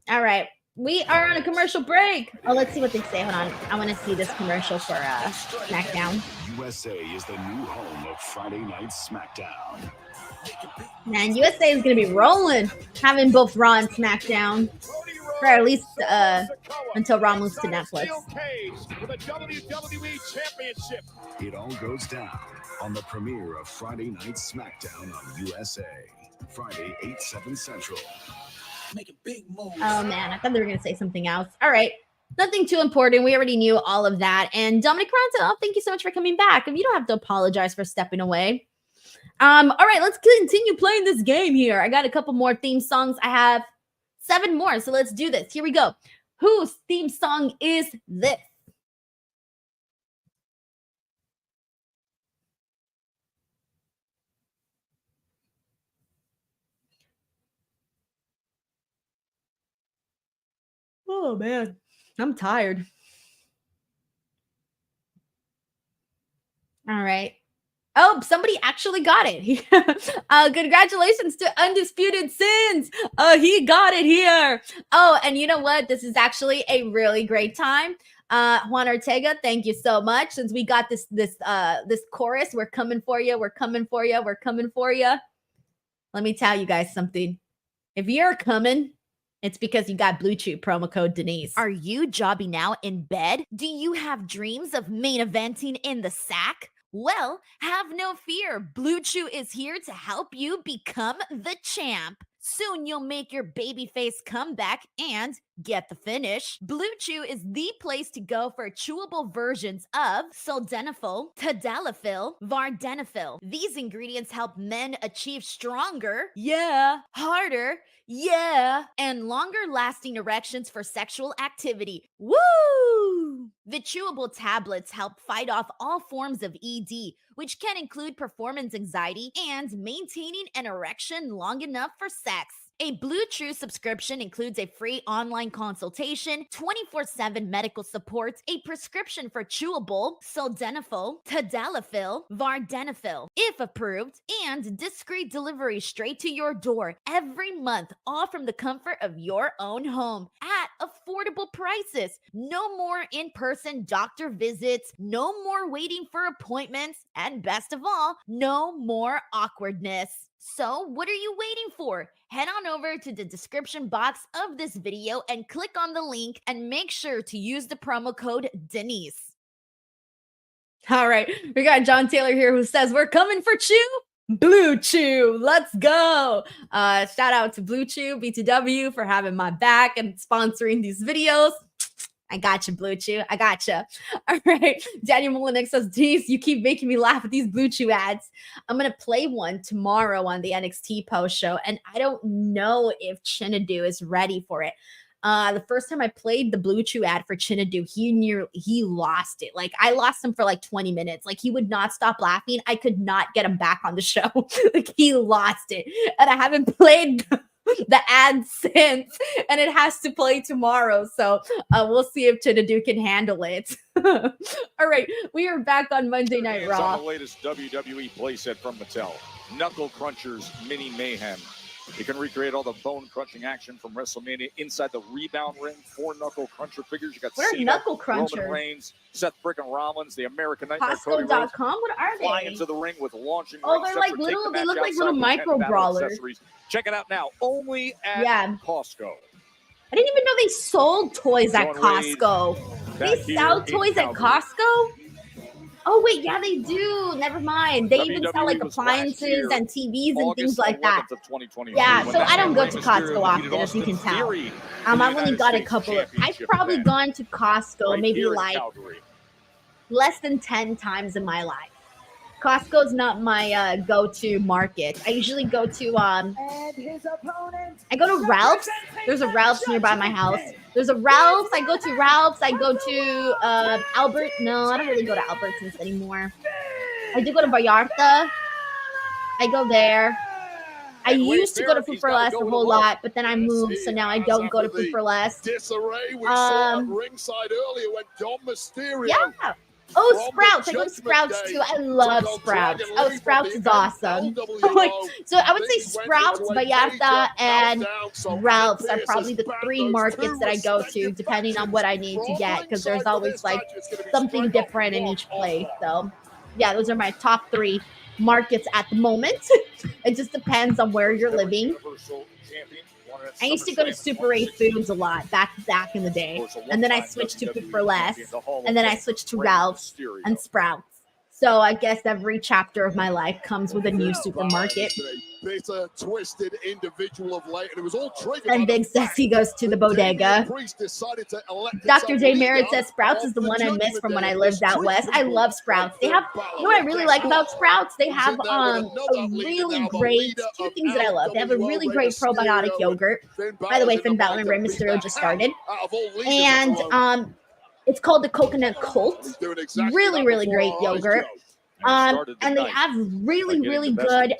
All right. We are on a commercial break. Oh, let's see what they say. Hold on. I want to see this commercial for SmackDown. USA is the new home of Friday Night SmackDown. Man, USA is going to be rolling, having both Raw and SmackDown. For at least until Raw moves to Netflix. It all goes down on the premiere of Friday Night SmackDown on USA. Friday, 8/7 Central. Making big moves. Oh man, I thought they were gonna say something else. All right, nothing too important. We already knew all of that. And Dominik Mysterio, thank you so much for coming back. You don't have to apologize for stepping away. All right, let's continue playing this game here. I got a couple more theme songs. I have 7 more, so let's do this. Here we go. Whose theme song is this? Oh man, I'm tired. All right. Oh, somebody actually got it. Congratulations to Undisputed Sins. He got it here. Oh, and you know what? This is actually a really great time. Juan Ortega, thank you so much. Since we got this chorus, we're coming for you. We're coming for you. We're coming for you. Let me tell you guys something. If you're coming, it's because you got Blue Chew promo code Denise. Are you jobbing now in bed? Do you have dreams of main eventing in the sack? Well, have no fear. Blue Chew is here to help you become the champ. Soon you'll make your babyface comeback and get the finish. Blue Chew is the place to go for chewable versions of sildenafil, tadalafil, vardenafil. These ingredients help men achieve stronger, harder, and longer lasting erections for sexual activity. Woo! The chewable tablets help fight off all forms of ED, which can include performance anxiety and maintaining an erection long enough for sex. A Blue Chew subscription includes a free online consultation, 24/7 medical support, a prescription for chewable, sildenafil, tadalafil, vardenafil, if approved, and discreet delivery straight to your door every month, all from the comfort of your own home at affordable prices. No more in-person doctor visits, no more waiting for appointments, and best of all, no more awkwardness. So what are you waiting for? Head on over to the description box of this video and click on the link and make sure to use the promo code Denise. All right, we got John Taylor here who says, we're coming for Chew. Blue Chew, let's go. Shout out to Blue Chew, BTW, for having my back and sponsoring these videos. I got you, Blue Chew. I got you. All right. Daniel Molinik says, Denise, you keep making me laugh with these Blue Chew ads. I'm going to play one tomorrow on the NXT post show, and I don't know if Chinadu is ready for it. The first time I played the Blue Chew ad for Chinadu, he lost it. Like, I lost him for like 20 minutes. Like, he would not stop laughing. I could not get him back on the show. Like, he lost it. And I haven't played the ad since, and it has to play tomorrow. So we'll see if Chinadu can handle it. All right, we are back on Monday Night Raw. On the latest WWE playset from Mattel, Knuckle Crunchers Mini Mayhem. You can recreate all the bone-crunching action from WrestleMania inside the rebound ring. 4 Knuckle Cruncher figures. You got What are Cena, Knuckle Crunchers? Roman Reigns, Seth freaking Rollins, the American Nightmare, Cody Rhodes. Costco.com? What are they? Fly into the ring with launching Oh, rings they're set like for take little, the they match look like little outside with micro 10 battle brawlers. accessories. Check it out now, only at Costco. I didn't even know they sold toys at John Wade Costco. back They here sell in toys at Calgary. Costco? Oh, wait, yeah, they do. Never mind. They even sell like WWE was appliances last year, and TVs and things August like that. 11th of 2023, Yeah, when so that I don't go Rey to Mysterio Costco often, defeated as you can Austin tell. Theory I've for the only United got a States couple. I've Championship probably event gone to Costco right maybe here in like Calgary. less than 10 times in my life. Costco's not my go-to market. I usually go to And his opponent. I go to Ralph's. There's a Ralph's nearby my house. There's a Ralph's. I go to Ralph's. I go to Albert. No, I don't really go to Albertsons anymore. I do go to Vallarta. I go there. I used to go to Food for Less a whole lot, but then I moved, so now I don't go to Food for Less. Disarray we saw at ringside earlier when Dom Mysterio. Yeah. Oh, Sprouts. I go to Sprouts too. I love Sprouts. Oh, Sprouts is awesome. So I would say Sprouts, Vallarta, and Ralph's are probably the 3 markets that I go to, depending on what I need to get, because there's always like something different in each place. So yeah, those are my top 3 markets at the moment. It just depends on where you're living. I used to go to Super 8 Foods a lot back in the day, and then I switched to Food for Less, and then I switched to Ralph's and Sprouts. So I guess every chapter of my life comes with a new supermarket. Bitter, twisted individual of late, and it was all triggered. And Big Sassy goes to the bodega. Dr. J. Merritt says Sprouts is the one I miss from when I lived out west. I love Sprouts. They have, you know what I really like about Sprouts? They have a really great, 2 things that I love. They have a really great probiotic yogurt. By the way, Finn Balor and Rey Mysterio just started. And it's called the Coconut Cult. Really, really great yogurt. And they have really, really good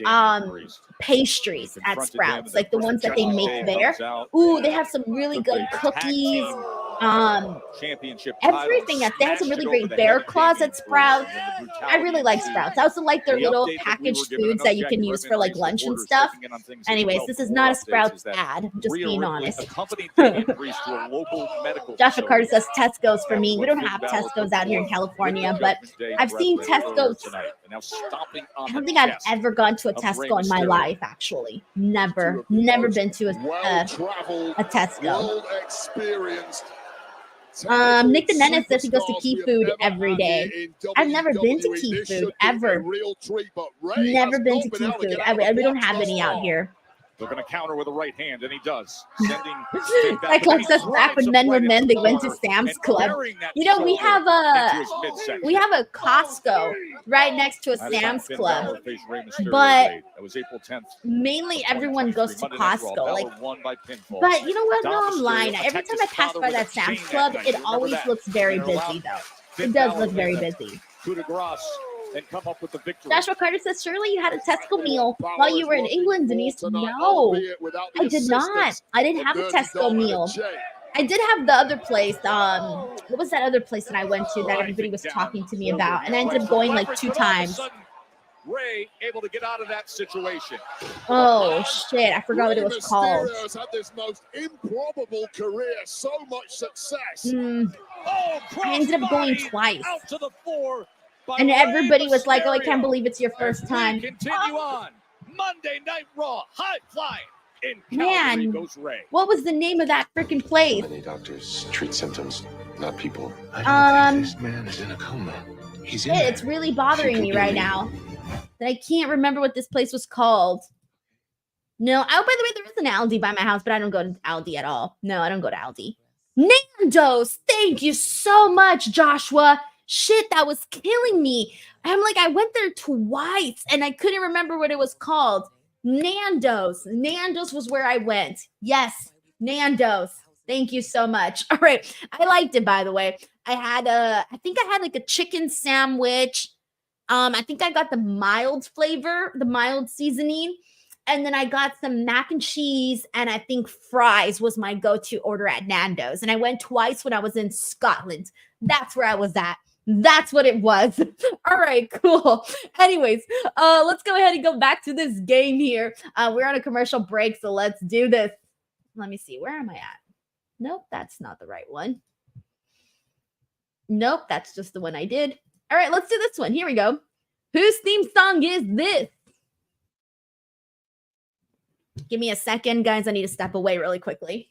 pastries at Sprouts, like the ones that they make there. Ooh, they have some really good cookies. championship everything else. They had some really great bear claws at Sprouts. I really like Sprouts. I also like their little packaged foods that you can use for like lunch and stuff. Anyways, this is not a Sprouts ad. I'm just being honest. Joshua Carter says Tesco's for me. We don't have Tesco's out here in California, but I've seen Tesco's. I don't think I've ever gone to a Tesco in my life, actually. Never been to a Tesco. Nick the Menace says he goes to Key Food every day. I've never been to Key Food, ever. Never been to Key Food. We don't have any out here. They're going to counter with a right hand, and he does. Cyclops says back when men were men, they went to Sam's Club. You know, we have a Costco right next to a Sam's Club, but mainly everyone goes to Costco. Like, but you know what? No, I'm lying. Every time I pass by that Sam's Club, it always looks very busy, though. It does look very busy. And come up with the victory. Joshua Carter says, surely you had a Tesco meal while you were in England, Denise. No, I did not. I didn't have a Tesco meal. I did have the other place. What was that other place that I went to that everybody was talking to me about? And I ended up going like 2 times. Ray able to get out of that situation. Oh shit! I forgot what it was called. Mysterio's had this most improbable career, so much success. I ended up going twice. Out to the floor. And everybody was like, oh, I can't believe it's your first time. Continue on. Monday Night Raw, high flying. In Calgary goes Ray. What was the name of that freaking place? Many doctors treat symptoms, not people. I think this man is in a coma. He's in it's really bothering me right now that I can't remember what this place was called. No, by the way, there is an Aldi by my house, but I don't go to Aldi at all. No, I don't go to Aldi. Nando's, thank you so much, Joshua. Shit, that was killing me. I'm like, I went there twice and I couldn't remember what it was called. Nando's. Nando's was where I went. Yes, Nando's. Thank you so much. All right. I liked it, by the way. I think I had like a chicken sandwich. I think I got the mild flavor, the mild seasoning. And then I got some mac and cheese, and I think fries was my go-to order at Nando's. And I went twice when I was in Scotland. That's where I was at. That's what it was. All right, cool. Anyways, let's go ahead and go back to this game here. We're on a commercial break, so let's do this. Let me see. Where am I at? Nope, that's not the right one. Nope, that's just the one I did. All right, let's do this one. Here we go. Whose theme song is this? Give me a second, guys. I need to step away really quickly.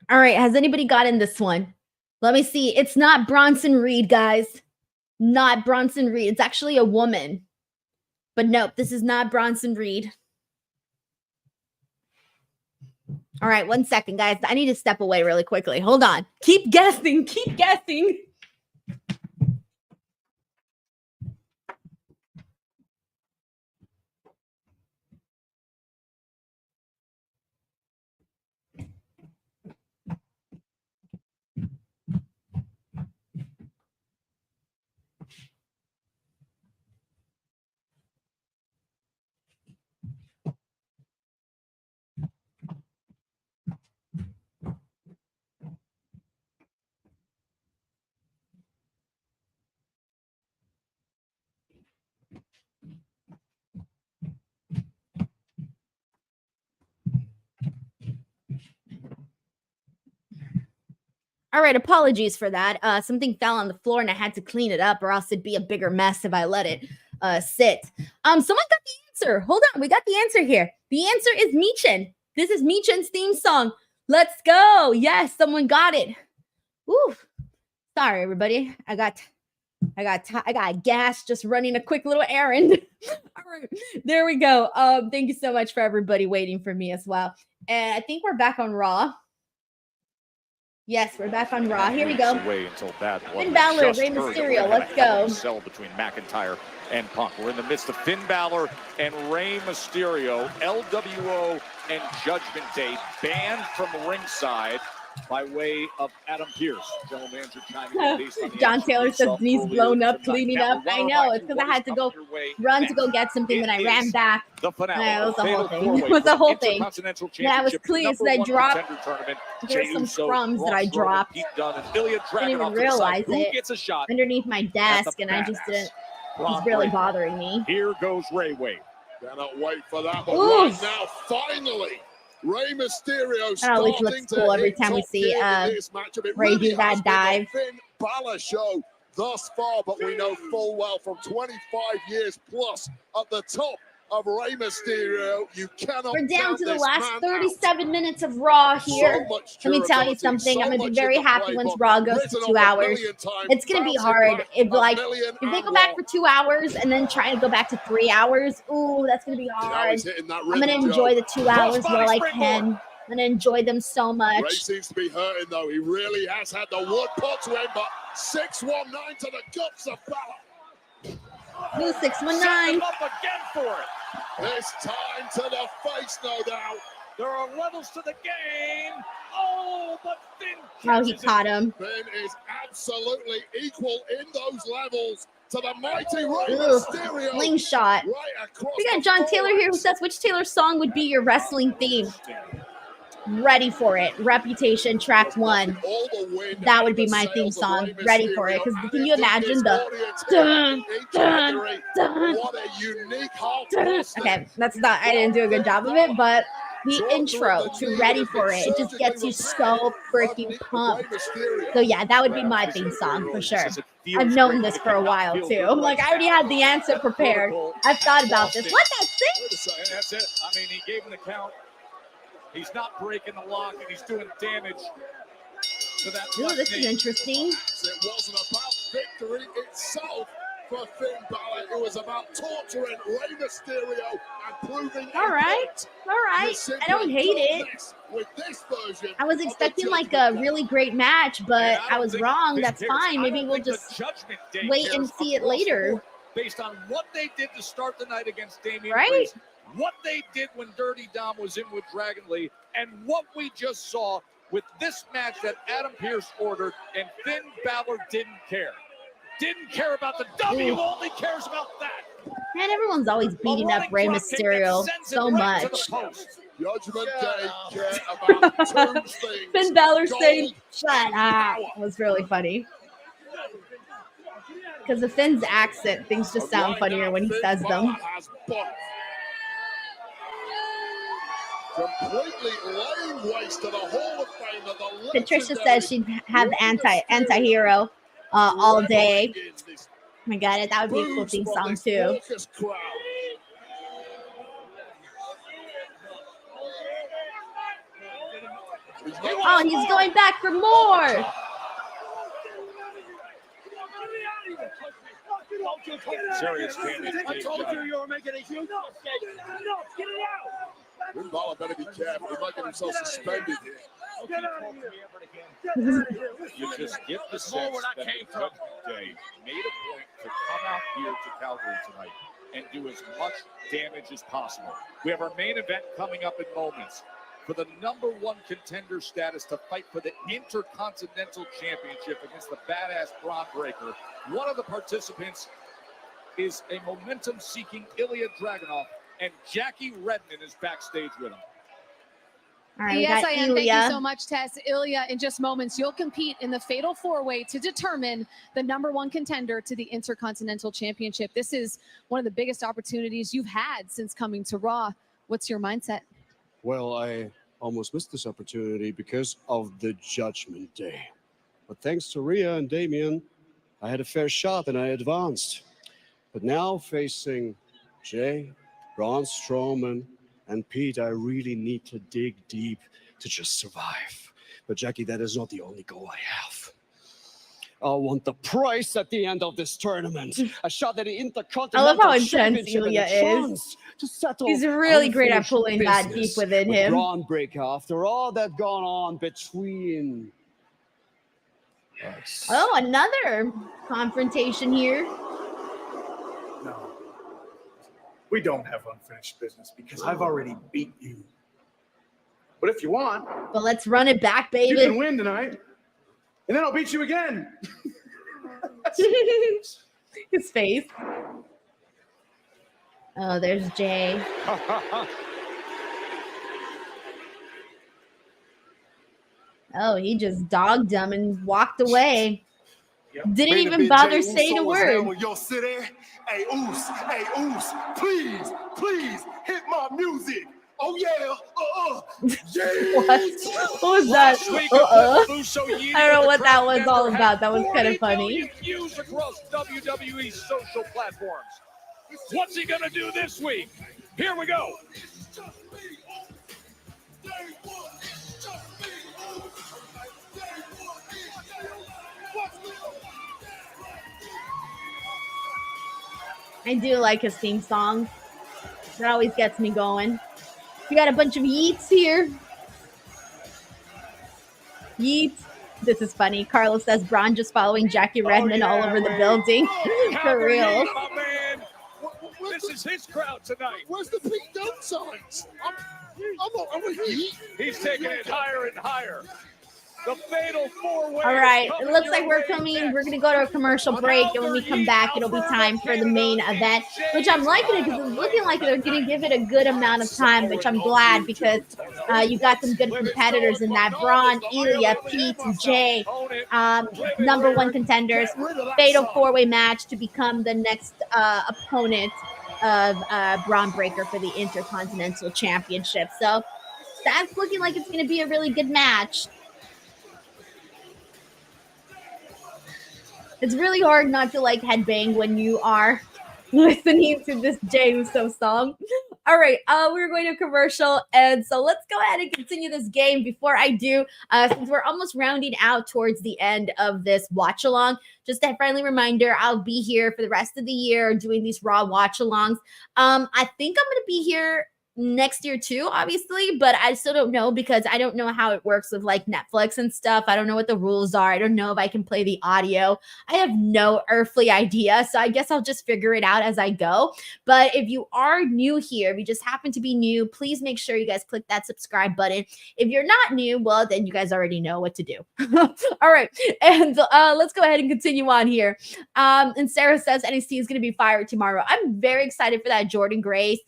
All right, has anybody gotten this one? Let me see. It's not Bronson Reed, guys. Not Bronson Reed. It's actually a woman. But nope, this is not Bronson Reed. All right, 1 second, guys. I need to step away really quickly. Hold on. Keep guessing. Keep guessing. All right, apologies for that. Something fell on the floor and I had to clean it up, or else it'd be a bigger mess if I let it sit. Someone got the answer. Hold on, we got the answer here. The answer is Michin. This is Michan's theme song. Let's go. Yes, someone got it. Woo. Sorry, everybody. I got gas just running a quick little errand. All right, there we go. Thank you so much for everybody waiting for me as well. And I think we're back on Raw. Yes, we're back on Raw. Here we go. Finn Balor, Rey Mysterio. Let's go. Cell between McIntyre and Punk. We're in the midst of Finn Balor and Rey Mysterio. LWO and Judgment Day banned from ringside by way of Adam Pearce. General manager chiming in based on the John Taylor says Denise blown up, tonight. cleaning Now, up. I know. It's because I had to go run to go get something. Then I ran back. The finale. It was the whole thing. It was the whole thing. Yeah, I was clean. So I dropped. There were some crumbs that I dropped. I didn't even realize it underneath my desk, and I just didn't. It was really bothering me. Here goes Ray Wade. Cannot wait for that one. Right now, finally, Rey Mysterio starting looks cool every time we see Ray do that dive. Finn Balor show thus far, but we know full well from 25 years plus at the top of Rey Mysterio, you cannot. We're down to the last 37 minutes of Raw here. Let me tell you something. I'm gonna be very happy once Raw goes to 2 hours. It's gonna be hard if they go back for 2 hours and then try to go back to 3 hours. Ooh, that's gonna be hard. I'm gonna enjoy the 2 hours while I can. I'm gonna enjoy them so much. Ray seems to be hurting though. He really has had the wood put to him, but 619 to the guts of Balor. Ooh, 619. Up again for it. This time to the face, no doubt. There are levels to the game. Oh, but Finn. Oh, he caught him. Finn is absolutely equal in those levels to the mighty Rey Mysterio. Slingshot. Right across. We got John Taylor here who says, which Taylor song would be your wrestling theme? Ready for it. Reputation, track 1. That would be my theme song. Ready for it. Because can you imagine the dun, dun, dun, what a unique dun. Okay, that's not, I didn't do a good job of it, but the intro to Ready for It just gets you so freaking pumped. So yeah, that would be my theme song for sure. I've known this for a while too. I'm like, I already had the answer prepared. I've thought about this. What that thing? That's it. I mean, he gave him the count. He's not breaking the lock, and he's doing damage to that. Ooh, this is interesting. It wasn't about victory itself for Finn Balor. It was about torturing Rey Mysterio and proving. All right. I don't hate it. With this version, I was expecting like a really great match, but I was wrong. That's fine. Maybe we'll just wait and see it later. Based on what they did to start the night against Damian Right? Priest, what they did when Dirty Dom was in with Dragon Lee, and what we just saw with this match that Adam Pearce ordered, and Finn Balor didn't care. Didn't care about the W, only cares about that. Man, everyone's always beating up Rey Mysterio so much. Judgment Day care about two things. Finn Balor saying, shut up. It was really funny. Because of Finn's accent, things just sound funnier when he says them. Completely laying waste to the Hall of Fame. Patricia says she'd have anti-hero all day. Oh my god, that would be a cool theme song too. Oh, he's going back for more. Serious damage. I told you were making a huge mistake. No, get it out. Finn Balor better be careful. He might get himself suspended here. Get out of here. Get out of here. You just get the sense that Judgment Day made a point to come out here to Calgary tonight and do as much damage as possible. We have our main event coming up in moments for the #1 contender status to fight for the Intercontinental Championship against the badass Braun Breaker. One of the participants is a momentum-seeking Ilja Dragunov, and Jackie Redmond is backstage with him. All right, yes, I am. Ilja. Thank you so much, Tess. Ilja, in just moments, you'll compete in the Fatal 4-Way to determine the #1 contender to the Intercontinental Championship. This is one of the biggest opportunities you've had since coming to Raw. What's your mindset? Well, I almost missed this opportunity because of the Judgment Day. But thanks to Rhea and Damian, I had a fair shot and I advanced. But now facing Jay, Braun Strowman, And Pete, I really need to dig deep to just survive. But Jackie, that is not the only goal I have. I want the prize at the end of this tournament. A shot at the Intercontinental I love how intense Championship and a Ilja chance is. to settle He's really great at unfinished pulling that deep business within with him. Braun Breaker after all that gone on between us. Oh, another confrontation here. No. We don't have unfinished business because I've already beat you. But if you want, But let's run it back, you can baby. win tonight. And then I'll beat you again. His face. Oh, there's Jay. Oh, he just dogged him and walked away. Didn't even bother saying a word. Your city. Hey, Oos, please hit my music. Oh yeah, What was that? I don't know what that was all about. That was kind of funny. Views across WWE social platforms. What's he gonna do this week? Here we go. I do like his theme song. That always gets me going. We got a bunch of yeets here. Yeet. This is funny. Carlos says Braun just following Jackie Redmond all over the building. For real. My man. This is his crowd tonight. Where's the Pete Dunne signs? I'm a heat. He's taking it higher and higher. The fatal four-way. All right. It looks like we're coming. We're going to go to a commercial break. And when we come back, it'll be time for the main event, which I'm liking it because it's looking like they're going to give it a good amount of time, which I'm glad because you got some good competitors in that. Braun, Ilja, Pete, Jay, number one contenders. Fatal four-way match to become the next opponent of Braun Breaker for the Intercontinental Championship. So that's looking like it's going to be a really good match. It's really hard not to like headbang when you are listening to this Jey Uso song. All right, we're going to commercial, and so let's go ahead and continue this game. Before I do, since we're almost rounding out towards the end of this watch-along, just a friendly reminder, I'll be here for the rest of the year doing these Raw watch-alongs. I think I'm going to be here next year too, obviously, but I still don't know because I don't know how it works with like Netflix and stuff. I don't know what the rules are. I don't know if I can play the audio. I have no earthly idea, so I guess I'll just figure it out as I go. But if you are new here, if you just happen to be new, please make sure you guys click that subscribe button. If you're not new, well, then you guys already know what to do. All right, and let's go ahead and continue on here. And Sarah says NXT is going to be fired tomorrow. I'm very excited for that Jordan Grace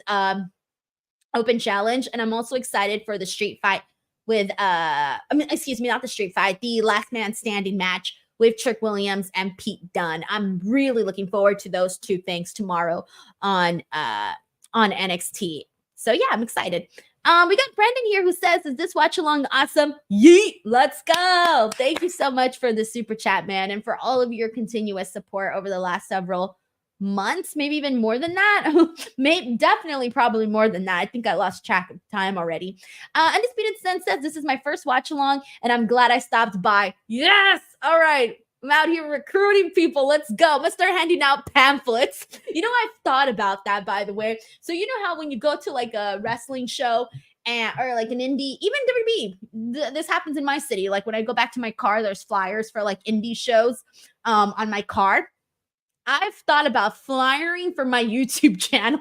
open challenge, and I'm also excited for the street fight with not the street fight, the last man standing match with Trick Williams and Pete Dunne. I'm really looking forward to those two things tomorrow on NXT. So yeah, I'm excited. We got Brendan here who says, is this watch along awesome? Yeet, let's go. Thank you so much for the super chat, man, and for all of your continuous support over the last several months, maybe even more than that. Definitely probably more than that. I think I lost track of time already. Undisputed Sen says, this is my first watch along and I'm glad I stopped by. Yes. All right. I'm out here recruiting people. Let's go. I'm gonna start handing out pamphlets. You know, I've thought about that, by the way. So you know how when you go to like a wrestling show or like an indie, even WWE, this happens in my city. Like when I go back to my car, there's flyers for like indie shows on my car. I've thought about flyering for my YouTube channel,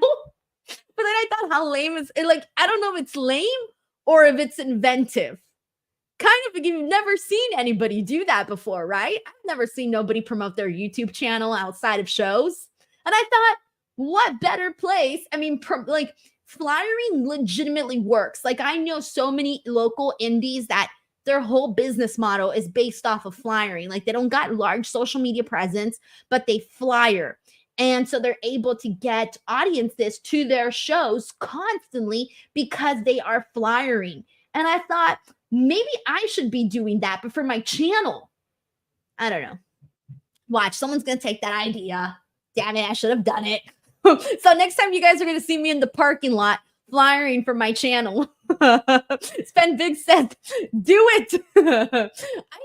but then I thought how lame is it? Like, I don't know if it's lame or if it's inventive. Kind of, like you've never seen anybody do that before, right? I've never seen nobody promote their YouTube channel outside of shows. And I thought, what better place? I mean, like flyering legitimately works. Like I know so many local indies that their whole business model is based off of flyering. Like they don't got large social media presence, but they flyer. And so they're able to get audiences to their shows constantly because they are flyering. And I thought maybe I should be doing that, but for my channel. I don't know. Watch, someone's going to take that idea. Damn it, I should have done it. So next time you guys are going to see me in the parking lot flyering for my channel. Spend Big says, do it. I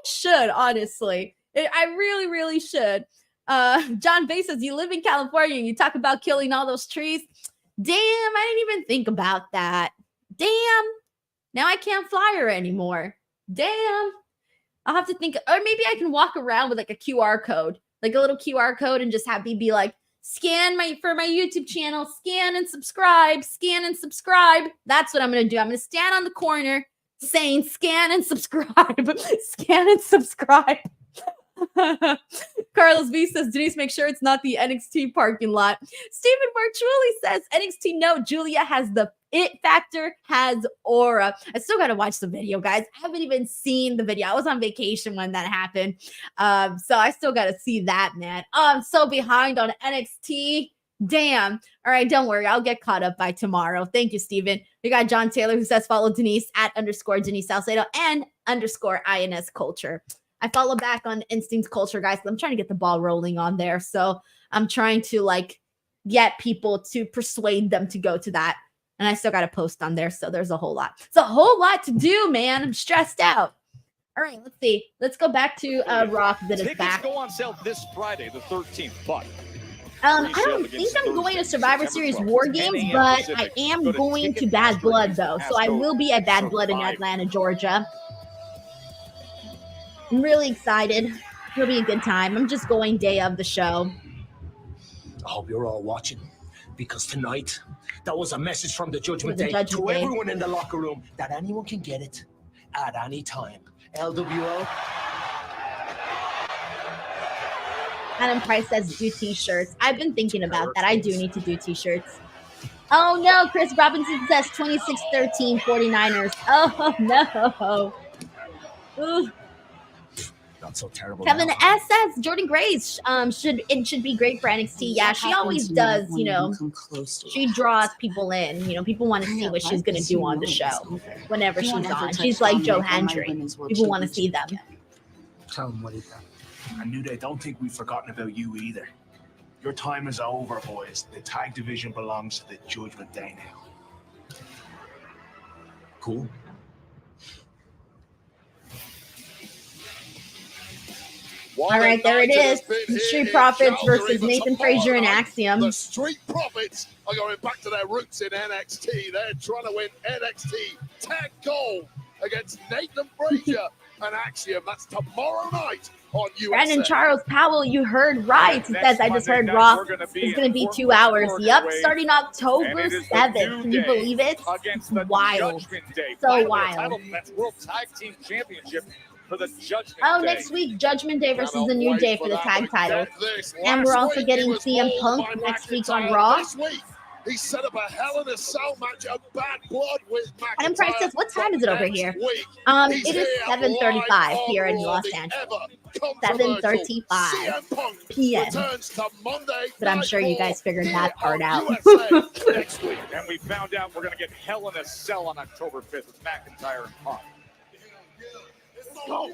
should, honestly. I really, really should. John Bay says, you live in California and you talk about killing all those trees. Damn, I didn't even think about that. Damn. Now I can't fly her anymore. Damn. I'll have to think, or maybe I can walk around with like a QR code, like a little QR code, and just have me be like, scan for my YouTube channel, scan and subscribe, scan and subscribe. That's what I'm going to do. I'm going to stand on the corner saying scan and subscribe, scan and subscribe. Carlos V says, Denise, make sure it's not the NXT parking lot. Stephen Marchuli says, NXT, no, Julia has the it factor, has aura. I still got to watch the video, guys. I haven't even seen the video. I was on vacation when that happened. So I still got to see that, man. Oh, I'm so behind on NXT. Damn. All right, don't worry. I'll get caught up by tomorrow. Thank you, Steven. We got John Taylor who says, follow Denise at _ Denise Salcedo and _ INS Culture. I follow back on Instinct Culture, guys. I'm trying to get the ball rolling on there. So I'm trying to like get people to persuade them to go to that. And I still got to post on there. So there's a whole lot. It's a whole lot to do, man. I'm stressed out. All right, let's see. Let's go back to Raw that is back. Go on sale this Friday, the 13th. But I don't think I'm going to Survivor Series War Games, but I am going to Bad Blood, though. So I will be at Bad Blood in Atlanta, Georgia. I'm really excited. It'll be a good time. I'm just going day of the show. I hope you're all watching, because tonight, that was a message from the Judgment Day to Day. everyone in the locker room that anyone can get it at any time. LWO. Adam Price says do t-shirts. I've been thinking about that. I do need to do t-shirts. Oh no, Chris Robinson says 26-13 49ers. Oh no. Ooh. Not so terrible. Kevin S says Jordan Grace should be great for NXT. Yeah, she always does, you know. She draws people in. You know, people want to see what she's gonna do on the show whenever she's on. She's like Joe Hendry. People want to see them. Tell them what he got. I knew they don't think we've forgotten about you either. Your time is over, boys. The tag division belongs to the Judgment Day now. Cool. All right, there it is. The Street Profits versus Nathan Frazier and Axiom. The Street Profits are going back to their roots in NXT. They're trying to win NXT Tag Gold against Nathan Frazier and Axiom. That's tomorrow night on USA. Brandon Charles Powell, you heard right. He says, I just heard Raw is going to be 2 hours. Yep, starting October 7th. Can you believe it? It's wild. So wild. That's World Tag Team Championship for the Judgment Day. Next week, Judgment Day versus the New Day for the tag titles. And we're also getting CM Punk next week on Raw. He set up a Hell in a Cell match of Bad Blood with McIntyre. Adam Price says, what time is it over here? It is 7:35 here in Los Angeles. 7:35 p.m. But I'm sure you guys figured that part out. Next week, and we found out we're going to get Hell in a Cell on October 5th with McIntyre and Punk. Go.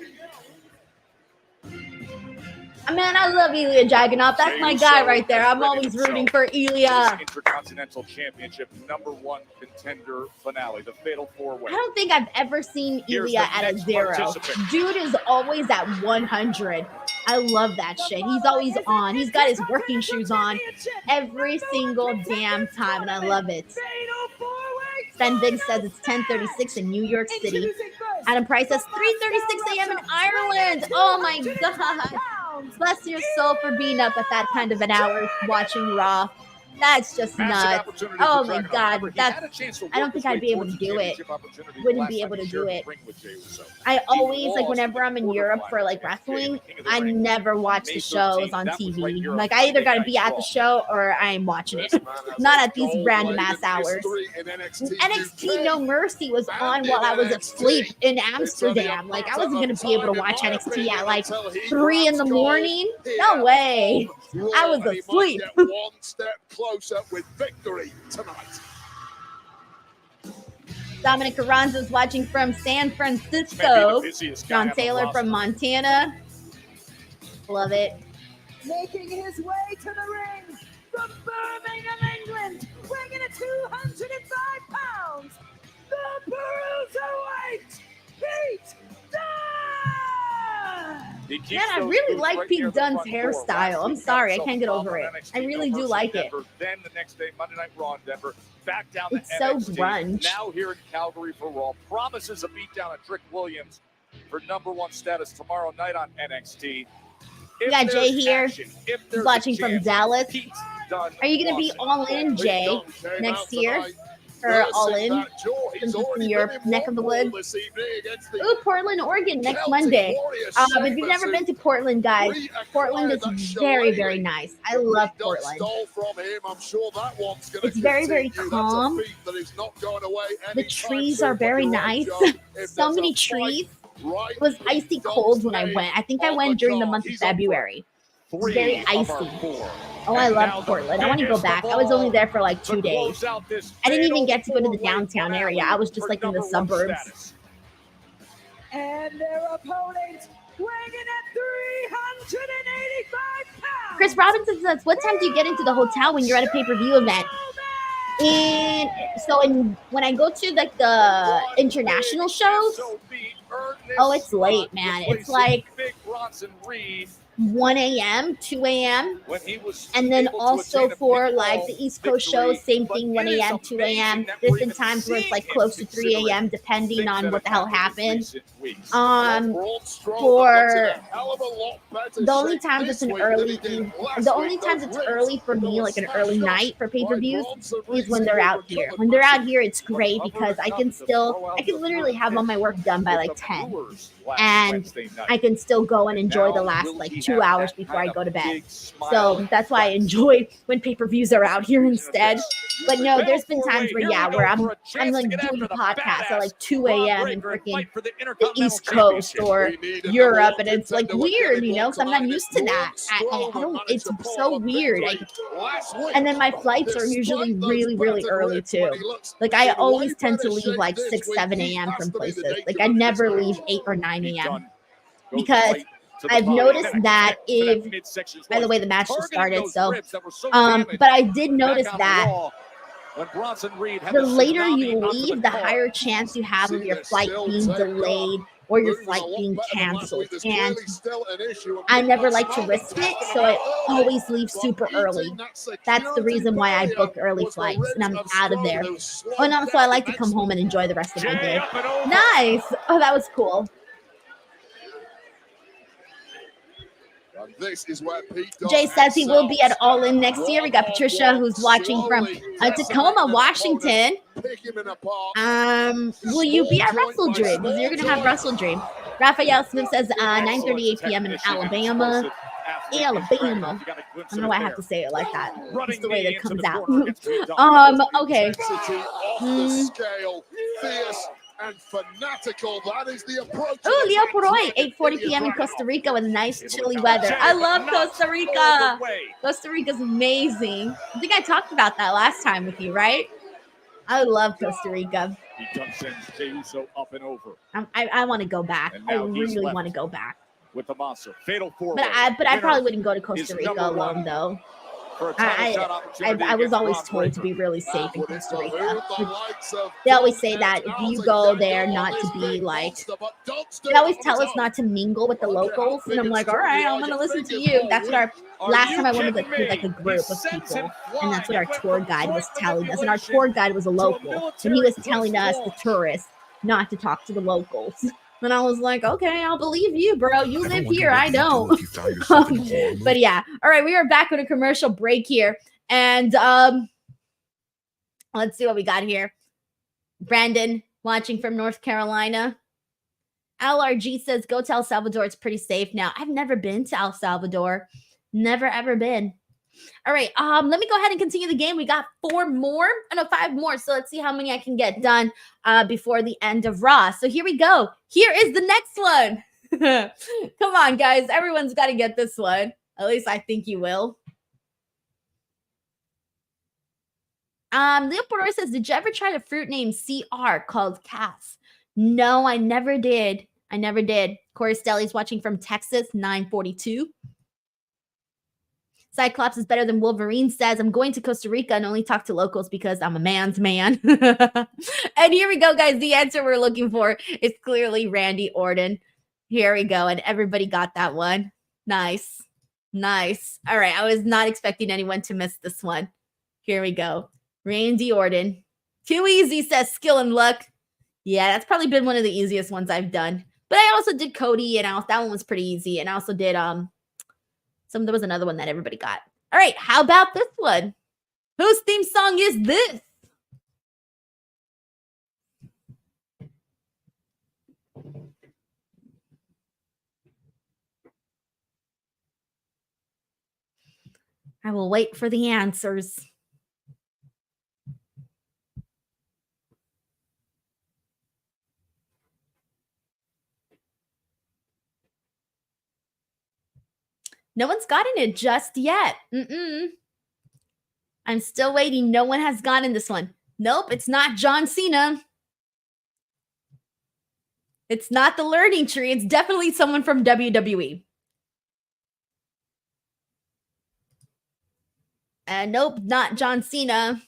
Man, I love Ilja Dragunov. That's my guy right there. I'm always rooting for Ilja. Intercontinental Championship #1 contender finale, the Fatal 4-Way. I don't think I've ever seen Ilja at a 0. Dude is always at 100. I love that shit. He's always on. He's got his working shoes on every single damn time, and I love it. Sven Biggs says it's 10:36 in New York City. Adam Price says 3:36 a.m. in Ireland. Oh my God. Bless your soul for being up at that kind of an hour watching Raw. That's just nuts. Oh my God. I don't think I'd be able to do it. Wouldn't be able to do it. I always, like, whenever I'm in Europe for like wrestling, I never watch the shows on TV. Like, I either got to be at the show or I'm watching it. Not at these random ass hours. NXT No Mercy was on while I was asleep in Amsterdam. Like, I wasn't going to be able to watch NXT at like 3 in the morning. No way. I was asleep. One step closer with victory tonight. Dominik Mysterio is watching from San Francisco. John Taylor from Montana. Love it. Making his way to the ring from Birmingham, England, weighing in at 205 pounds, the Bruiserweight, Pete Dunne! Man, I really like Pete Dunne's hairstyle. I'm sorry, I can't get over it. I really do like it. Then the next day, Monday Night Raw in Denver, back down to It's so NXT. grunge. Now here in Calgary for Raw, promises a beatdown on Trick Williams for #1 status tomorrow night on NXT. We got Jay here, watching from Dallas. Are you going to be all in, Jay, next year? Or all in, since it's in your neck of the woods? Ooh, Portland, Oregon, next Monday. If you've never been to Portland, guys, Portland is very, very nice. I love Portland. It's very, very calm. The trees are very nice. So many trees. It was icy cold when I went. I think I went during the month of February. It was very icy. Oh, I love Portland. I want to go back. I was only there for like 2 days. I didn't even get to go to the downtown area. I was just like in the suburbs. And their opponent weighing in at 385 pounds. Chris Robinson says, what time do you get into the hotel when you're at a pay-per-view event? And so when I go to like the international shows, oh, it's late, man. It's like 1 a.m., 2 a.m. And then also for like the East Coast shows, same thing, 1 a.m., 2 a.m. There's been times where it's like close to 3 a.m. depending on what the hell happened. For the only times it's early for me, like an early night for pay-per-views, is when they're out here. When they're out here, it's great because I can literally have all my work done by like 10. And I can still go and enjoy the last like 2 hours before I go to bed. So that's why I enjoy when pay-per-views are out here instead. But no, there's been times where I'm like doing a podcast at like 2 a.m. in freaking the East Coast or Europe, and it's like weird, you know, because I'm not used to that. I don't. It's so weird. And then my flights are usually really, really early too. Like I always tend to leave like 6, 7 a.m. from places. Like I never leave 8 or 9 a.m. because I've noticed that by the way, the match just started, so but I did notice that the later you leave, the higher chance you have of your flight being delayed or your flight being canceled. And I never like to risk it, so I always leave super early. That's the reason why I book early flights, and I'm out of there. Oh, and also I like to come home and enjoy the rest of my day. Nice. Oh, that was cool. This is where Jay says he will be at All In next year. We got Patricia who's watching from Tacoma, Washington. Will you be at Wrestle Dream? Because you're going to have Wrestle Dream. Raphael Smith says 9:38 p.m. in Alabama. Alabama. I don't know why I have to say it like that. It's the way that it comes out. Okay. And fanatical, that is the approach. Oh, Leo Poroy, 8:40 p.m. in Costa Rica with nice chilly weather. I love Costa Rica. Costa Rica's amazing. I think I talked about that last time with you, right? I love Costa Rica. He sends Jey Uso up and over. I want to go back. I really want to go back. With the monster, fatal four. But I probably wouldn't go to Costa Rica alone though. I was always told to be really safe in Costa Rica. They always say that if you go there not to be like, they always tell us not to mingle with the locals. And I'm like, all right, I'm going to listen to you. That's what last time I went with like a group of people. And that's what our tour guide was telling us. And our tour guide was a local. And he was telling us, the tourists, not to talk to the locals. And I was like, okay, I'll believe you, bro. You live here. I don't. But yeah. All right. We are back with a commercial break here. And let's see what we got here. Brandon watching from North Carolina. LRG says, go to El Salvador. It's pretty safe now. I've never been to El Salvador. Never, ever been. All right, let me go ahead and continue the game. We got 5 more. So let's see how many I can get done before the end of Raw. So here we go. Here is the next one. Come on, guys. Everyone's got to get this one. At least I think you will. Leo Porter says, did you ever try the fruit named CR called Cass? No, I never did. Corey Stelly's watching from Texas, 942. Cyclops is better than Wolverine says, I'm going to Costa Rica and only talk to locals because I'm a man's man. And here we go, guys. The answer we're looking for is clearly Randy Orton. Here we go. And everybody got that one. Nice. Nice. All right. I was not expecting anyone to miss this one. Here we go. Randy Orton. Too easy, says Skill and Luck. Yeah, that's probably been one of the easiest ones I've done. But I also did Cody, and that one was pretty easy. And I also did there was another one that everybody got. All right, how about this one? Whose theme song is this? I will wait for the answers. No one's gotten it just yet. I'm still waiting. No one has gotten this one. Nope, it's not John Cena. It's not the Learning Tree. It's definitely someone from WWE. Nope, not John Cena.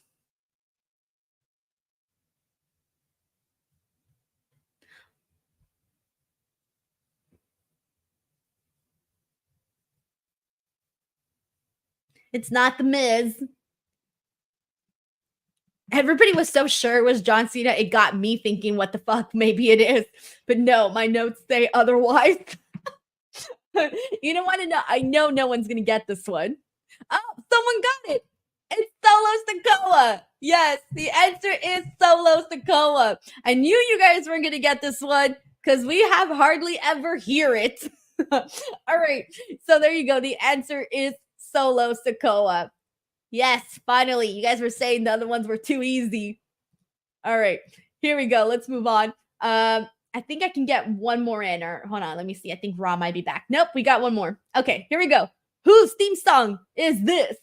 It's not The Miz. Everybody was so sure it was John Cena. It got me thinking, what the fuck? Maybe it is. But no, my notes say otherwise. You don't want to know. I know no one's going to get this one. Oh, someone got it. It's Solo Sikoa. Yes, the answer is Solo Sikoa. I knew you guys weren't going to get this one because we have hardly ever hear it. All right. So there you go. The answer is Solo Sikoa. Yes, finally. You guys were saying the other ones were too easy. All right. Here we go. Let's move on. I think I can get one more in. Or hold on. Let me see. I think Raw might be back. Nope. We got one more. Okay. Here we go. Whose theme song is this?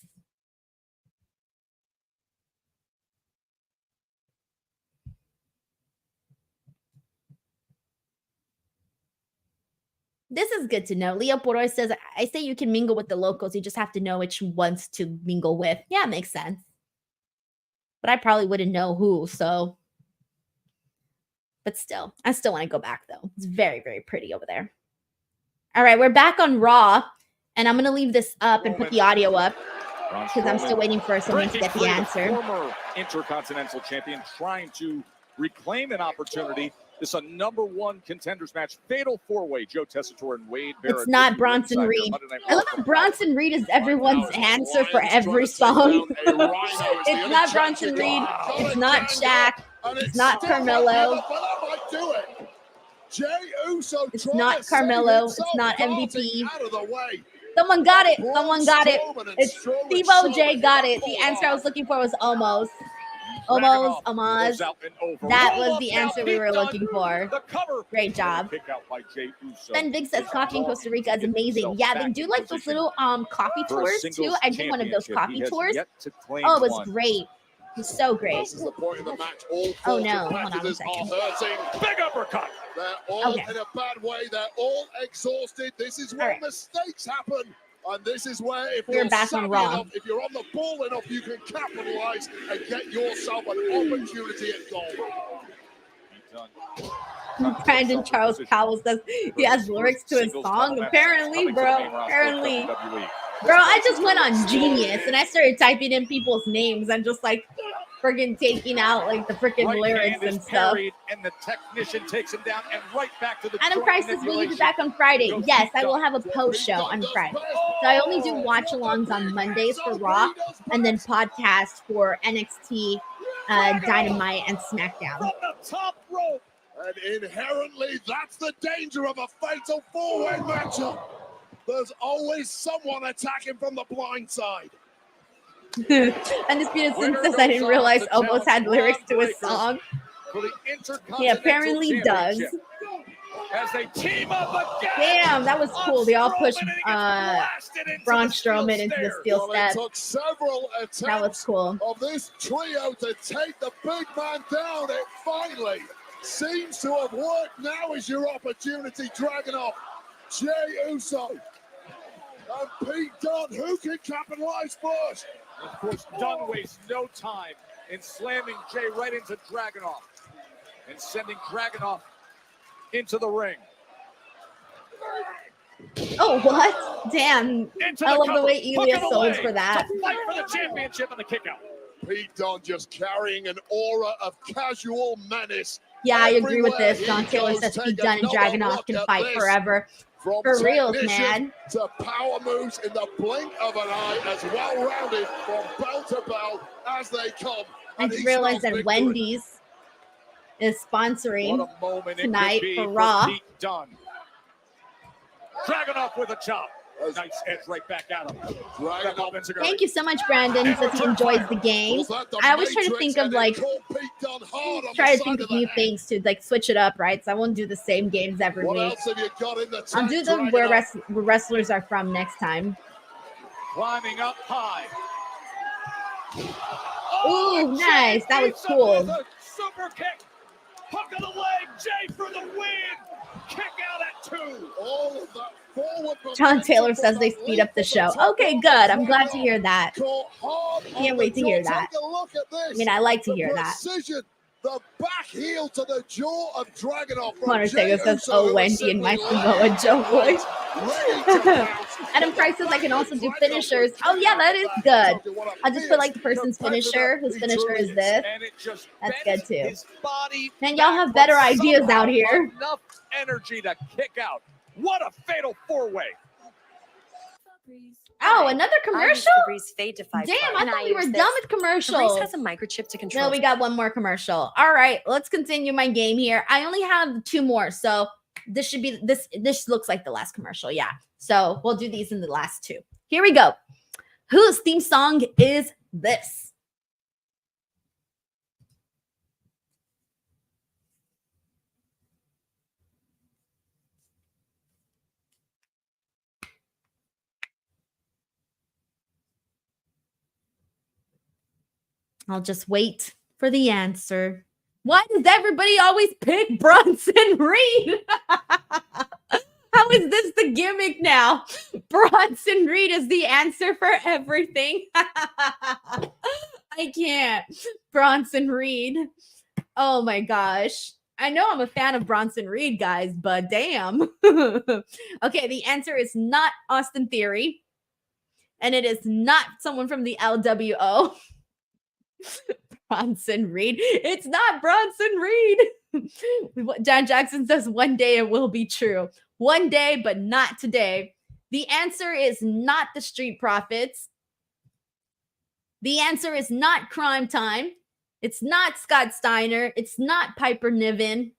This is good to know. Leo Poroy says, I say you can mingle with the locals. You just have to know which ones to mingle with. Yeah, makes sense. But I probably wouldn't know who, so. But still, I still want to go back, though. It's very, very pretty over there. All right, we're back on Raw. And I'm going to leave this up and put the audio up. Because I'm still waiting for someone to get the answer. Former Intercontinental Champion trying to reclaim an opportunity. This is a #1 contenders match. Fatal 4-way. Joe Tessitore and Wade Barrett. It's not Bronson Reed. I love how Bronson Reed is everyone's answer for every song. It's not Bronson Reed. It's not Shaq. It's not Carmelo. It's not Carmelo. It's not MVP. Someone got it. Someone got it. It's Steve OJ got it. The answer I was looking for was almost. Almost. That was the answer we were looking for. Great job. Ben Big says coffee in Costa Rica is amazing. Yeah, they do like those little coffee tours too. I did one of those coffee tours. Oh, it was great. It was so great. Oh no, hold on a second. Big uppercut. They're all in a bad way. They're all exhausted. This is where mistakes happen. And this is where, if you're back on Raw, enough, if you're on the ball enough, you can capitalize and get yourself an opportunity at goal. Brandon Charles Powell says he has lyrics to his song. Apparently, bro. Apparently. Bro, I just went on Genius and I started typing in people's names and just like freaking taking out like the freaking lyrics and stuff. And the technician takes him down and right back to the Adam Price says, will you be back on Friday? Yes, I will have a post show on Friday. So I only do watch-alongs on Mondays for Raw and then podcast for NXT, Dynamite, and SmackDown. From the top rope. And inherently, that's the danger of a fatal four-way matchup. There's always someone attacking from the blind side. Undisputed Sin says I didn't realize Omos had lyrics to his song. He apparently does. As they team up again. Damn, that was cool. They all pushed Braun Strowman into the steel step. Took several attempts that was cool. Of this trio to take the big man down. It finally seems to have worked. Now is your opportunity, Dragunov. Jey Uso. And Pete Dunne, who can capitalize first? Of course, Dunne wastes no time in slamming Jay right into Dragunov and sending Dragunov into the ring. Oh, what? Damn. I love the way Ilja sold for that. Fight for the championship and the kick out. Pete Dunne just carrying an aura of casual menace. Yeah, I agree with Everywhere this. John he Taylor goes, says take Pete Dunne and another Dragunov look can at fight this. forever. From For reals, technician man. to power moves in the blink of an eye, as well-rounded from bell to bell as they come. I just realized that Wendy's is sponsoring tonight for Raw. Pete Dunne. Dragunov with a chop. Nice edge right back at him. Thank you so much, Brandon. Says he enjoys the game. I always try to think of try to think of new things to like switch it up, right? So I won't do the same games every week. I'll do them where wrestlers are from next time. Climbing up high. Ooh, nice. That was cool. Super kick. Hook of the leg. Jay for the win. Kick out at 2. All of that forward. John Taylor says they speed up the show. Okay, good. I'm glad to hear that. Can't wait to hear that. I mean, I like to hear that. The back heel to the jaw of Dragunov. Montego says, oh, Wendy and my Samoa Joe voice. Adam Price says I can also do finishers. Oh, yeah, that is good. I'll just put like the person's finisher, whose finisher is this. That's good too. Man, y'all have better ideas out here. Enough energy to kick out. What a fatal 4-way. Oh, another commercial? Damn, I thought we were done with commercials. Febreze has a microchip to control. No, we got one more commercial. All right, let's continue my game here. I only have 2 more, so this should be this looks like the last commercial. Yeah. So we'll do these in the last 2. Here we go. Whose theme song is this? I'll just wait for the answer. Why does everybody always pick Bronson Reed? How is this the gimmick now? Bronson Reed is the answer for everything. I can't. Bronson Reed. Oh my gosh. I know I'm a fan of Bronson Reed, guys, but damn. Okay, the answer is not Austin Theory. And it is not someone from the LWO. Bronson Reed. It's not Bronson Reed. John Jackson says one day it will be true. One day, but not today. The answer is not the Street Profits. The answer is not Crime Time. It's not Scott Steiner. It's not Piper Niven.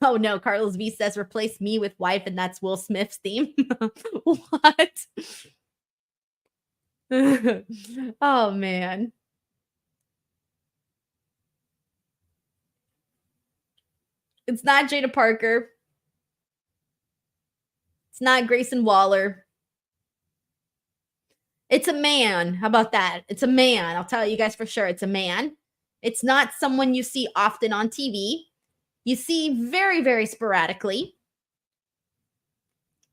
Oh no, Carlos V says replace me with wife, and that's Will Smith's theme. What? Oh man. It's not Jada Parker. It's not Grayson Waller. It's a man. How about that? It's a man. I'll tell you guys for sure. It's a man. It's not someone you see often on TV. You see very, very sporadically.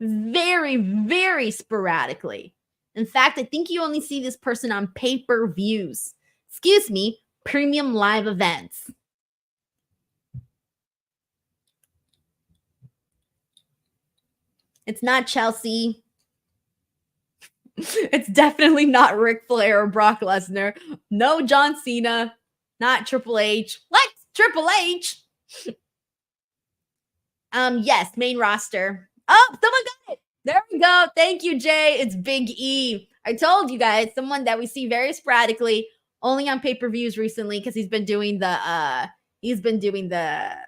Very, very sporadically. In fact, I think you only see this person on pay-per-views. Excuse me, premium live events. It's not Chelsea. It's definitely not Ric Flair or Brock Lesnar. No John Cena. Not Triple H. What? Triple H? Yes, main roster. Oh, someone got it. There we go. Thank you, Jay. It's Big E. I told you guys, someone that we see very sporadically, only on pay-per-views recently, because he's been doing the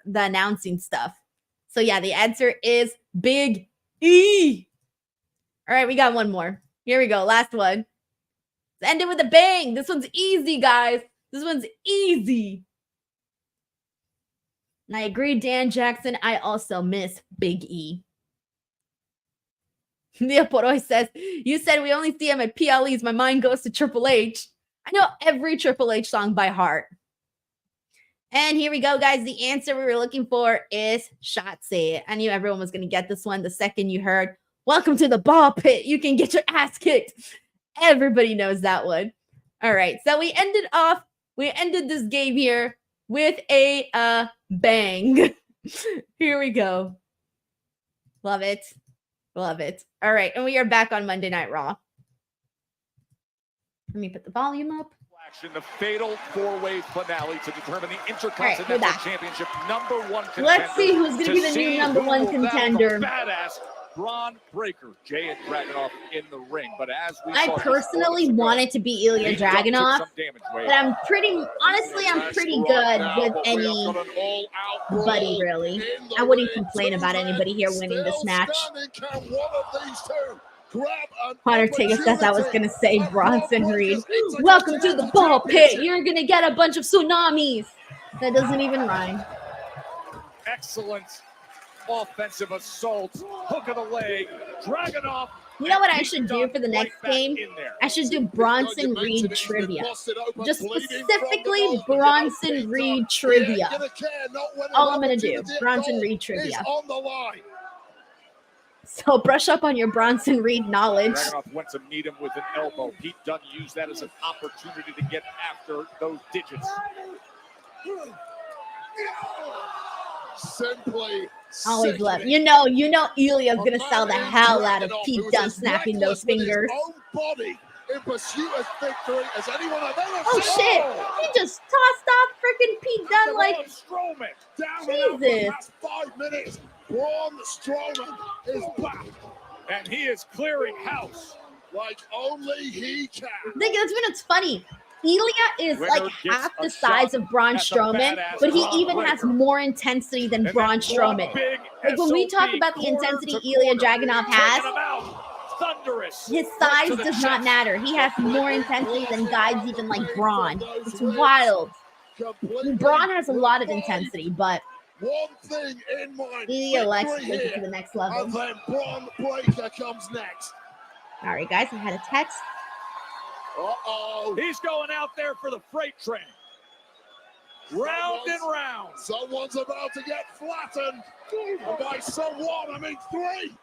announcing stuff. So yeah, the answer is Big E. All right, we got one more. Here we go. Last one. Let's end it with a bang. This one's easy, guys. This one's easy. And I agree, Dan Jackson. I also miss Big E. Leoporoy says, you said we only see him at PLEs. My mind goes to Triple H. I know every Triple H song by heart. And here we go, guys. The answer we were looking for is Shotzi. I knew everyone was going to get this one the second you heard Welcome to the ball pit. You can get your ass kicked. Everybody knows that one. All right. So we ended this game here with a bang. Here we go. Love it. Love it. All right. And we are back on Monday Night Raw. Let me put the volume up. Action, the fatal four-way finale to determine the Intercontinental Championship #1 contender. Let's see who's going to be the new #1 contender. Badass Braun Breaker, Jade and Dragunov in the ring. But as we I personally want it to be Ilja Dragunov, but I'm pretty good with anybody, really. I wouldn't complain about anybody here winning this match. Undertaker says I was going to say Bronson Reed. Welcome to the ball pit. You're going to get a bunch of tsunamis. That doesn't even rhyme. Excellent offensive assault. Hook of the leg. Dragunov. You know what I should do for the next game? I should do Bronson Reed trivia. Just specifically Bronson Reed trivia. All I'm going to do. Bronson Reed trivia. So brush up on your Bronson Reed knowledge. Dragunov went to meet him with an elbow. Pete Dunne used that as an opportunity to get after those digits. Simply. Always love. You know Ilja's gonna sell the hell out of Pete Dunne snapping those fingers. In pursuit of victory as anyone I've ever Oh shit! He just tossed off freaking Pete Dunne like Strowman. Down Jesus. last 5 minutes. Braun Strowman is back. And he is clearing house like only he can. It's funny. Ilja is like half the size of Braun Strowman, but he even has more intensity than Braun Strowman. Like when we talk about the intensity Ilja Dragunov has, his size does not matter. He has more intensity than guys even like Braun. It's wild. Braun has a lot of intensity, but one thing in mind. Ilja likes to take it to the next level. And then Braun Breaker comes next. All right, guys, I had a text. Uh-oh. He's going out there for the freight train. Round and round. Someone's about to get flattened. And by someone, I mean 3.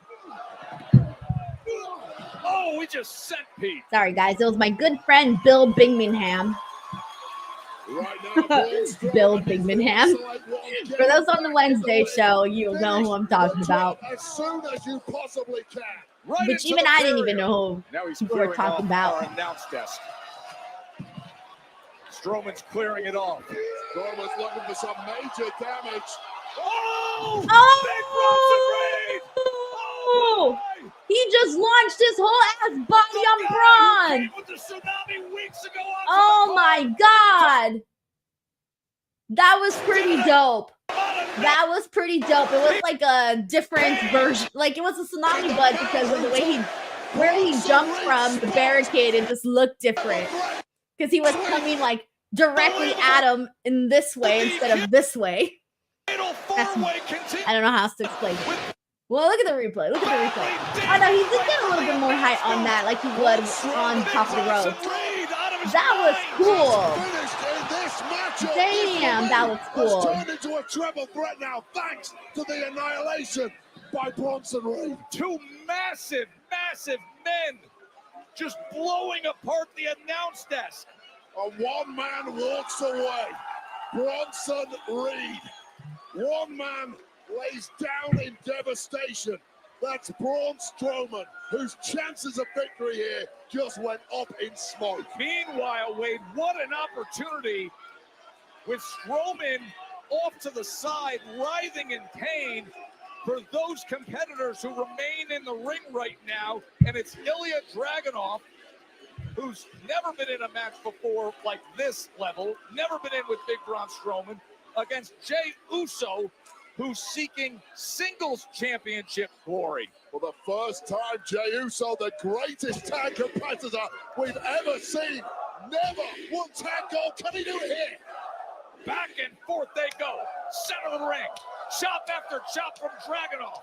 Oh, we just sent Pete. Sorry, guys. It was my good friend Bill Bingmanham. Right now, Bill Bingmanham. For those on the Wednesday show, you'll know who I'm talking about. As soon as you possibly can. Right, which even I didn't even know who we were talking about. Our announce desk. Strowman's clearing it off. Strowman's looking for some major damage. Oh! Oh! He just launched his whole ass body on Braun. Oh my god! That was pretty dope. That was pretty dope. It was like a different version. Like it was a tsunami bud because of the way where he jumped from the barricade, it just looked different. Because he was coming like directly at him in this way instead of this way. I don't know how else to explain it. Well, look at the replay. Look at the replay. Oh no, he did get a little bit more height on that, like he would on top of the rope. That was cool. Damn, that was cool. Turned into a triple threat now, thanks to the annihilation by Bronson Reed. 2 massive men just blowing apart the announce desk. And one man walks away. Bronson Reed. One man lays down in devastation. That's Braun Strowman, whose chances of victory here just went up in smoke. Meanwhile, Wade, what an opportunity with Strowman off to the side, writhing in pain for those competitors who remain in the ring right now. And it's Ilja Dragunov, who's never been in a match before like this level, never been in with Big Braun Strowman, against Jey Uso, who's seeking singles championship glory. For the first time, Jey Uso, the greatest tag competitor we've ever seen, never won tag gold. Can he do it here? Back and forth they go. Center of the ring. Chop after chop from Dragunov.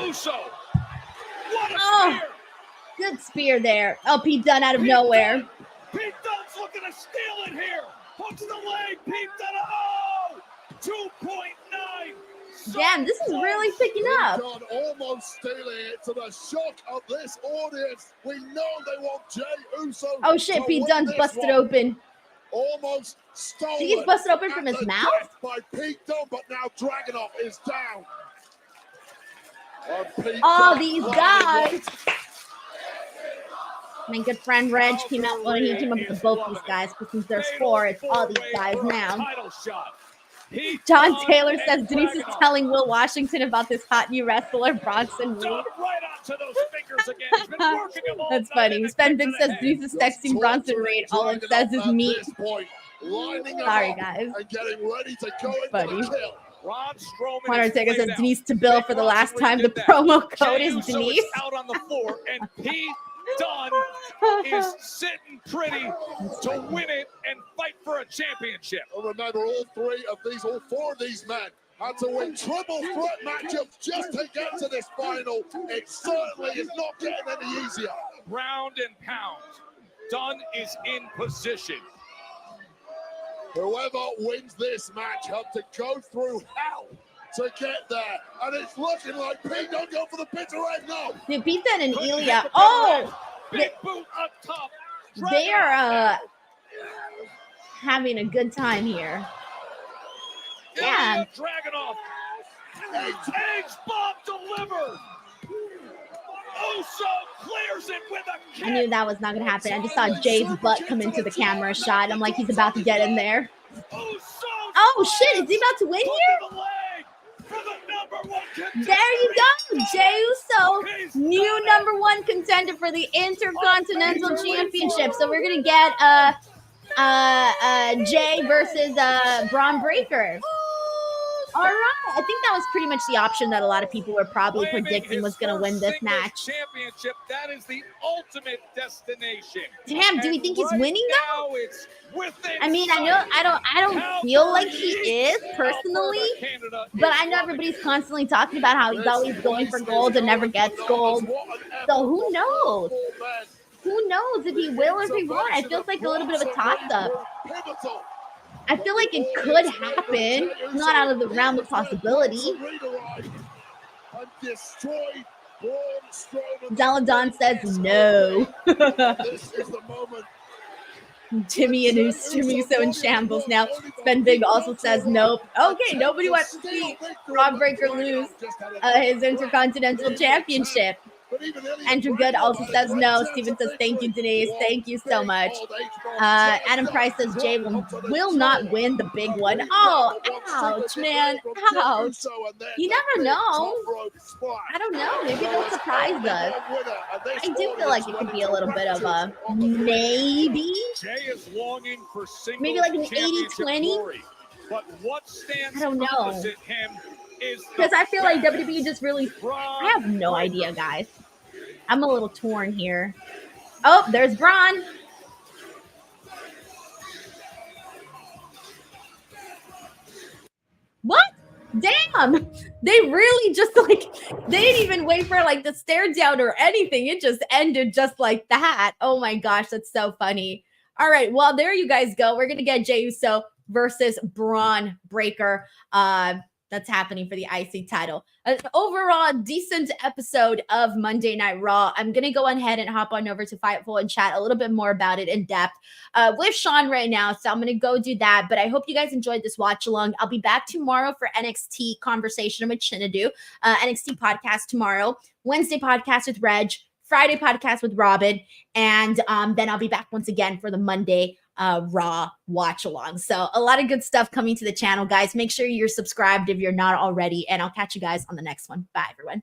Uso. What a spear! Good spear there. Oh, Pete Dunne out of nowhere. Pete Dunne's looking to steal it here. Hook to the leg. Pete Dunne. Oh! 2.9 Damn, this is really picking up. Dunne almost stealing it to the shock of this audience. We know they want Jey Uso. Oh shit, Pete Dunne's busted open. Almost stolen. He's busted open from his mouth? By Pete Dunne, but now Dragunov is down. All these guys. My good friend Reg came out when he came up with both these guys, but since there's four, it's all these guys now. John Taylor says Denise is telling Will Washington about this hot new wrestler, Bronson Reed. That's funny. Sven Big says Denise is texting Bronson Reed. All it says is meat. Sorry, guys. Funny. Hunter Taker says Denise to Bill for the last time. The promo code is Denise. Out on the floor, and Pete Dunne is sitting pretty to win it and fight for a championship. Remember, all four of these men had to win triple threat matchups just to get to this final. It certainly is not getting any easier. Round and pound, Dunne is in position. Whoever wins this match has to go through hell to get there, and it's looking like Pete Dunne go for the bitter end now. Dude, Pete Dunne and Ilja. Oh, big boot up top. They are having a good time here. Yeah. Dragunov. Eggs bomb delivered. Uso clears it with a kick. I knew that was not going to happen. I just saw Jay's butt come into the camera shot. I'm like, he's about to get in there. Oh, shit. Is he about to win here? There you go. Jey Uso, new #1 contender for the Intercontinental Championship. So we're going to get Jay versus Braun Breaker. All right. I think that was pretty much the option that a lot of people were probably predicting was going to win this match. Championship, that is the ultimate destination. Damn, do we think he's winning though? I mean, I don't feel like he is personally, but I know everybody's constantly talking about how he's always going for gold and never gets gold. So who knows? Who knows if he will or if he won't? I feel like a little bit of a toss-up. I feel like it could happen. Not out of the realm of possibility. Zaladon says no. Jimmy and Uso in shambles now. Sven Big also says nope. Okay, nobody wants to see Braun Breaker lose his Intercontinental Championship. Andrew Good also says no. Steven says thank you, Denise. Thank you so much. Adam Price says Jay will not win the big one. Oh, ouch, man. Ouch. You never know. I don't know. Maybe they'll surprise us. I do feel like it could be a little bit of a maybe. Maybe like an 80-20. But what stands I don't know. opposite him is because I feel like WWE just really, I have no idea, guys. I'm a little torn here. Oh, there's Braun. What? Damn. They really just like, they didn't even wait for like the stare down or anything. It just ended just like that. Oh my gosh, that's so funny. All right, well, there you guys go. We're going to get Jey Uso versus Braun Breaker. That's happening for the IC title. An overall decent episode of Monday Night Raw. I'm going to go ahead and hop on over to Fightful and chat a little bit more about it in depth with Sean right now. So I'm going to go do that. But I hope you guys enjoyed this watch along. I'll be back tomorrow for NXT Conversation with Chinadu. NXT podcast tomorrow. Wednesday podcast with Reg. Friday podcast with Robin. And then I'll be back once again for the Monday Raw watch along. So a lot of good stuff coming to the channel, guys. Make sure you're subscribed if you're not already, and I'll catch you guys on the next one. Bye, everyone.